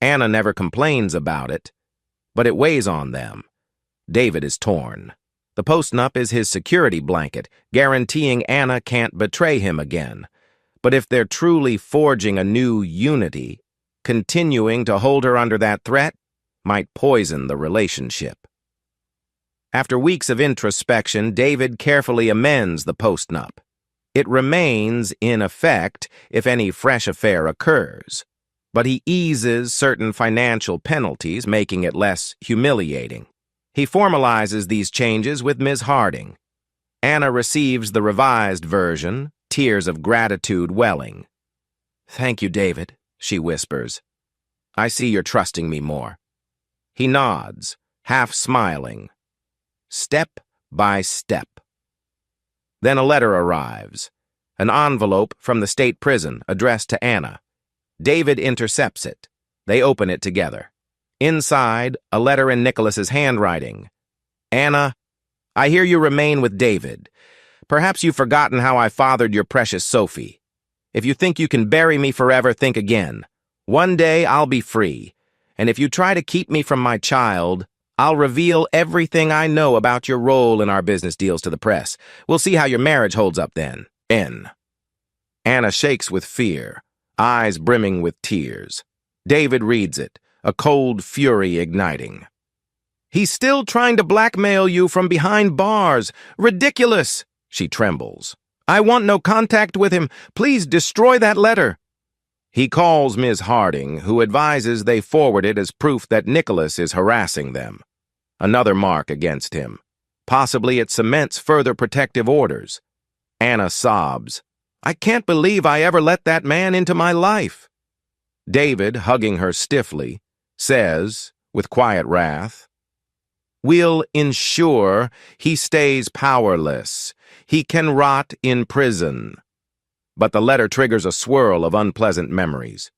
Anna never complains about it, but it weighs on them. David is torn. The postnup is his security blanket, guaranteeing Anna can't betray him again. But if they're truly forging a new unity, continuing to hold her under that threat might poison the relationship. After weeks of introspection, David carefully amends the postnup. It remains in effect if any fresh affair occurs, but he eases certain financial penalties, making it less humiliating. He formalizes these changes with Ms. Harding. Anna receives the revised version, tears of gratitude welling. "Thank you, David," she whispers. "I see you're trusting me more." He nods, half smiling. Step by step. Then a letter arrives, an envelope from the state prison addressed to Anna. David intercepts it. They open it together. Inside, a letter in Nicholas's handwriting. "Anna, I hear you remain with David. Perhaps you've forgotten how I fathered your precious Sophie. If you think you can bury me forever, think again. One day I'll be free, and if you try to keep me from my child, I'll reveal everything I know about your role in our business deals to the press. We'll see how your marriage holds up then. N." Anna shakes with fear, eyes brimming with tears. David reads it, a cold fury igniting. "He's still trying to blackmail you from behind bars. Ridiculous!" She trembles. "I want no contact with him. Please destroy that letter." He calls Ms. Harding, who advises they forward it as proof that Nicholas is harassing them. Another mark against him. Possibly it cements further protective orders. Anna sobs. "I can't believe I ever let that man into my life." David, hugging her stiffly, says, with quiet wrath, "We'll ensure he stays powerless. He can rot in prison." But the letter triggers a swirl of unpleasant memories.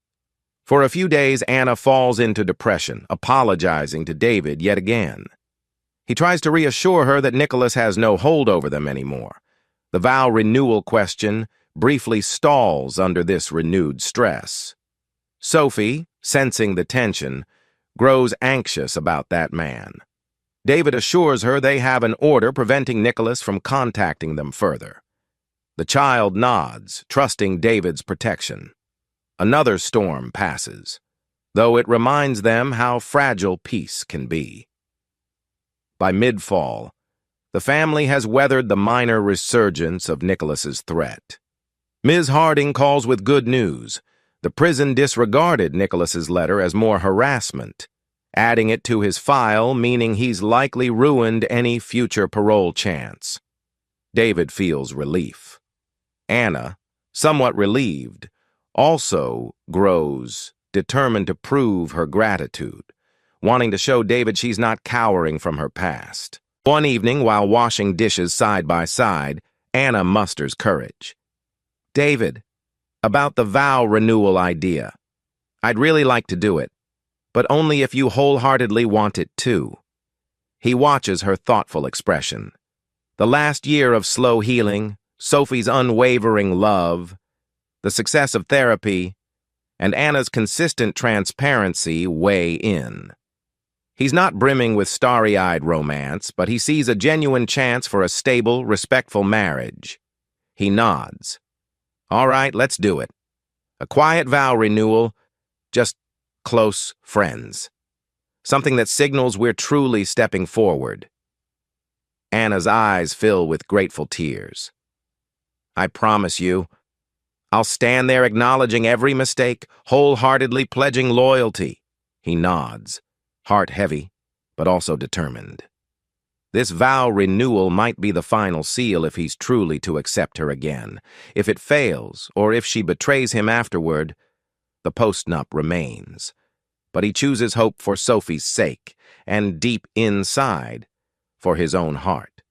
For a few days, Anna falls into depression, apologizing to David yet again. He tries to reassure her that Nicholas has no hold over them anymore. The vow renewal question briefly stalls under this renewed stress. Sophie, sensing the tension, grows anxious about that man. David assures her they have an order preventing Nicholas from contacting them further. The child nods, trusting David's protection. Another storm passes, though it reminds them how fragile peace can be. By mid-fall, the family has weathered the minor resurgence of Nicholas's threat. Ms. Harding calls with good news. The prison disregarded Nicholas's letter as more harassment, adding it to his file, meaning he's likely ruined any future parole chance. David feels relief. Anna, somewhat relieved, also grows determined to prove her gratitude, wanting to show David she's not cowering from her past. One evening, while washing dishes side by side, Anna musters courage. "David, about the vow renewal idea. I'd really like to do it, but only if you wholeheartedly want it too." He watches her thoughtful expression. The last year of slow healing, Sophie's unwavering love, the success of therapy, and Anna's consistent transparency weigh in. He's not brimming with starry-eyed romance, but he sees a genuine chance for a stable, respectful marriage. He nods. "All right, let's do it. A quiet vow renewal, just close friends. Something that signals we're truly stepping forward." Anna's eyes fill with grateful tears. "I promise you, I'll stand there acknowledging every mistake, wholeheartedly pledging loyalty." He nods, heart heavy, but also determined. This vow renewal might be the final seal if he's truly to accept her again. If it fails, or if she betrays him afterward, the postnup remains. But he chooses hope for Sophie's sake, and deep inside, for his own heart.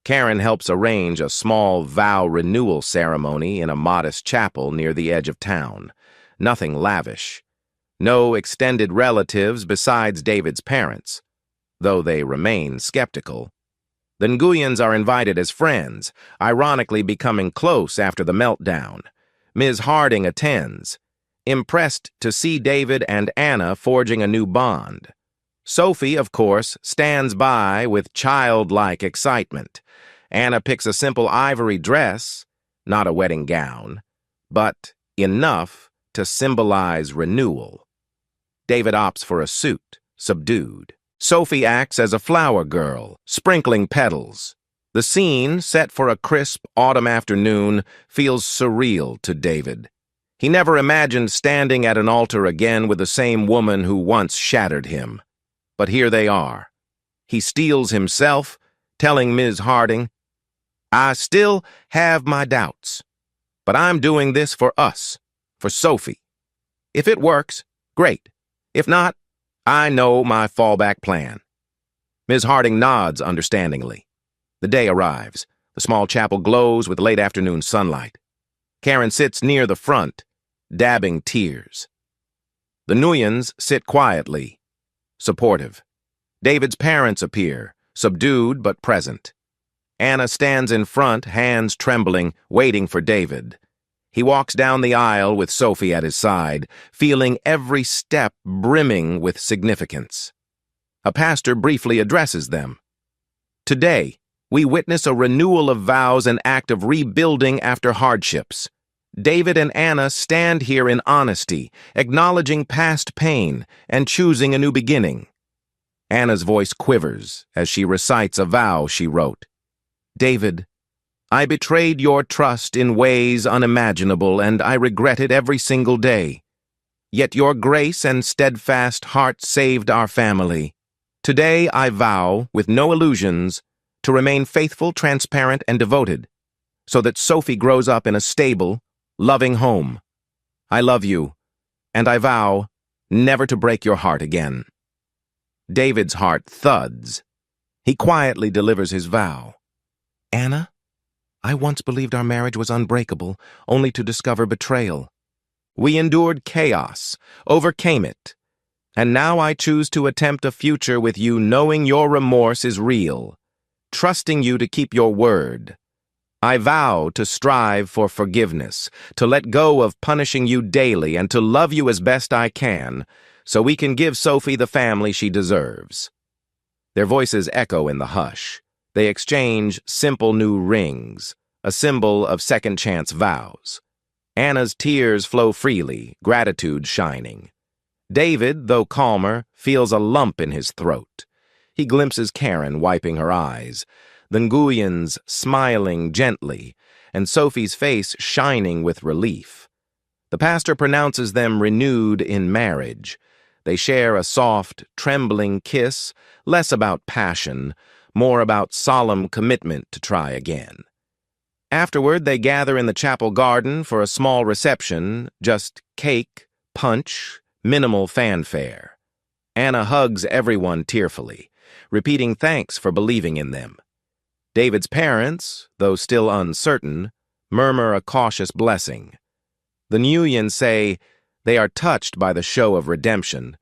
Karen helps arrange a small vow renewal ceremony in a modest chapel near the edge of town. Nothing lavish. No extended relatives besides David's parents, though they remain skeptical. The Nguyens are invited as friends, ironically becoming close after the meltdown. Ms. Harding attends, impressed to see David and Anna forging a new bond. Sophie, of course, stands by with childlike excitement. Anna picks a simple ivory dress, not a wedding gown, but enough to symbolize renewal. David opts for a suit, subdued. Sophie acts as a flower girl, sprinkling petals. The scene, set for a crisp autumn afternoon, feels surreal to David. He never imagined standing at an altar again with the same woman who once shattered him. But here they are. He steels himself, telling Ms. Harding, "I still have my doubts, but I'm doing this for us, for Sophie. If it works, great. If not, I know my fallback plan." Ms. Harding nods understandingly. The day arrives. The small chapel glows with late afternoon sunlight. Karen sits near the front, dabbing tears. The Nguyens sit quietly, supportive. David's parents appear, subdued but present. Anna stands in front, hands trembling, waiting for David. He walks down the aisle with Sophie at his side, feeling every step brimming with significance. A pastor briefly addresses them. "Today, we witness a renewal of vows, an act of rebuilding after hardships. David and Anna stand here in honesty, acknowledging past pain and choosing a new beginning." Anna's voice quivers as she recites a vow she wrote. "David, I betrayed your trust in ways unimaginable, and I regret it every single day. Yet your grace and steadfast heart saved our family. Today I vow, with no illusions, to remain faithful, transparent, and devoted, so that Sophie grows up in a stable, loving home. I love you, and I vow never to break your heart again." David's heart thuds. He quietly delivers his vow. "Anna, I once believed our marriage was unbreakable, only to discover betrayal. We endured chaos, overcame it, and now I choose to attempt a future with you knowing your remorse is real, trusting you to keep your word. I vow to strive for forgiveness, to let go of punishing you daily, and to love you as best I can, so we can give Sophie the family she deserves." Their voices echo in the hush. They exchange simple new rings, a symbol of second-chance vows. Anna's tears flow freely, gratitude shining. David, though calmer, feels a lump in his throat. He glimpses Karen wiping her eyes, the Nguyens smiling gently, and Sophie's face shining with relief. The pastor pronounces them renewed in marriage. They share a soft, trembling kiss, less about passion, more about solemn commitment to try again. Afterward, they gather in the chapel garden for a small reception, just cake, punch, minimal fanfare. Anna hugs everyone tearfully, repeating thanks for believing in them. David's parents, though still uncertain, murmur a cautious blessing. The Nguyens say they are touched by the show of redemption.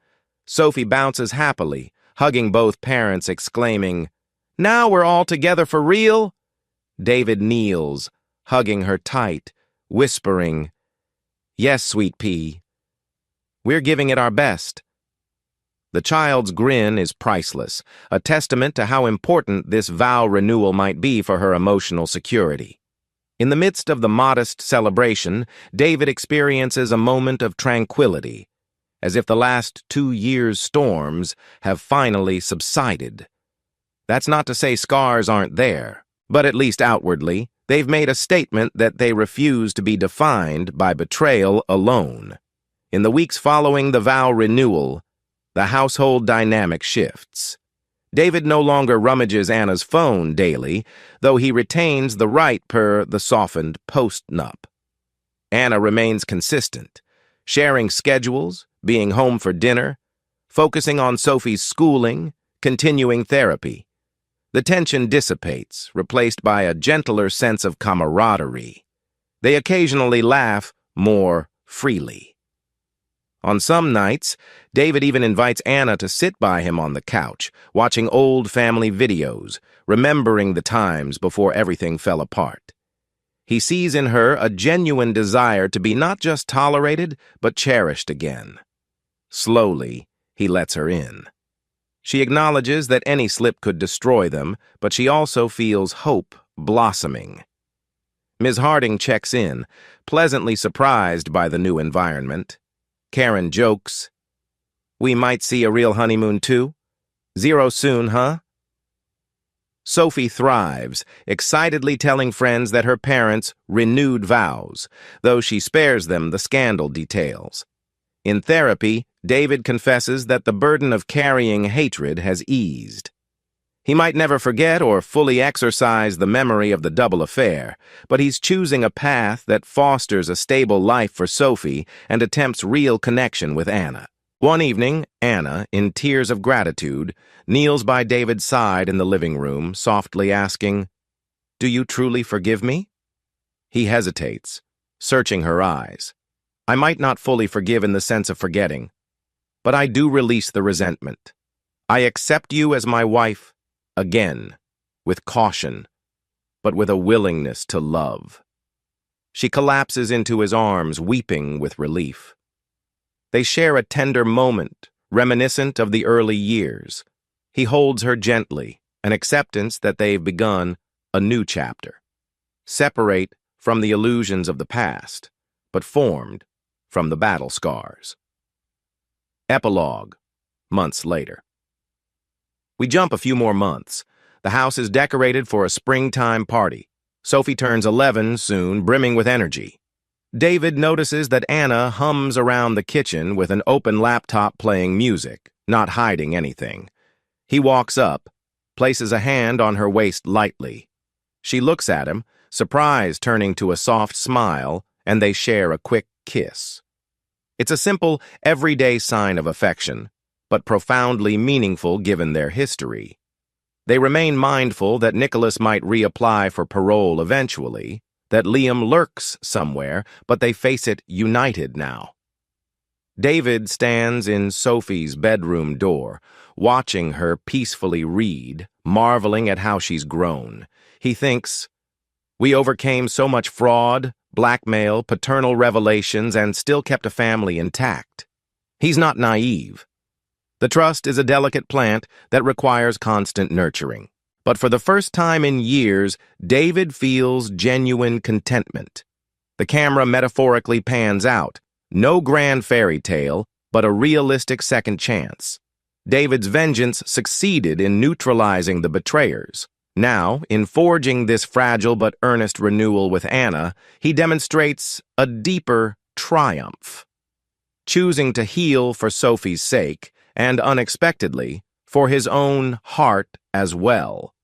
Sophie bounces happily, hugging both parents, exclaiming, "Now we're all together for real?" David kneels, hugging her tight, whispering, "Yes, sweet pea. We're giving it our best." The child's grin is priceless, a testament to how important this vow renewal might be for her emotional security. In the midst of the modest celebration, David experiences a moment of tranquility, as if the last 2 years' storms have finally subsided. That's not to say scars aren't there, but at least outwardly, they've made a statement that they refuse to be defined by betrayal alone. In the weeks following the vow renewal, the household dynamic shifts. David no longer rummages Anna's phone daily, though he retains the right per the softened post-nup. Anna remains consistent, sharing schedules, being home for dinner, focusing on Sophie's schooling, continuing therapy. The tension dissipates, replaced by a gentler sense of camaraderie. They occasionally laugh more freely. On some nights, David even invites Anna to sit by him on the couch, watching old family videos, remembering the times before everything fell apart. He sees in her a genuine desire to be not just tolerated, but cherished again. Slowly, he lets her in. She acknowledges that any slip could destroy them, but she also feels hope blossoming. Ms. Harding checks in, pleasantly surprised by the new environment. Karen jokes, "We might see a real honeymoon too? Zero soon, huh?" Sophie thrives, excitedly telling friends that her parents renewed vows, though she spares them the scandal details. In therapy, David confesses that the burden of carrying hatred has eased. He might never forget or fully exorcise the memory of the double affair, but he's choosing a path that fosters a stable life for Sophie and attempts real connection with Anna. One evening, Anna, in tears of gratitude, kneels by David's side in the living room, softly asking, "Do you truly forgive me?" He hesitates, searching her eyes. "I might not fully forgive in the sense of forgetting, but I do release the resentment. I accept you as my wife, again, with caution, but with a willingness to love." She collapses into his arms, weeping with relief. They share a tender moment, reminiscent of the early years. He holds her gently, an acceptance that they've begun a new chapter. Separate from the illusions of the past, but formed from the battle scars. Epilogue, months later. We jump a few more months. The house is decorated for a springtime party. Sophie turns 11 soon, brimming with energy. David notices that Anna hums around the kitchen with an open laptop playing music, not hiding anything. He walks up, places a hand on her waist lightly. She looks at him, surprise turning to a soft smile, and they share a quick kiss. It's a simple, everyday sign of affection, but profoundly meaningful given their history. They remain mindful that Nicholas might reapply for parole eventually, that Liam lurks somewhere, but they face it united now. David stands in Sophie's bedroom door, watching her peacefully read, marveling at how she's grown. He thinks, "We overcame so much fraud, blackmail, paternal revelations, and still kept a family intact." He's not naive. The trust is a delicate plant that requires constant nurturing. But for the first time in years, David feels genuine contentment. The camera metaphorically pans out. No grand fairy tale, but a realistic second chance. David's vengeance succeeded in neutralizing the betrayers. Now, in forging this fragile but earnest renewal with Anna, he demonstrates a deeper triumph. Choosing to heal for Sophie's sake, and unexpectedly, for his own heart as well.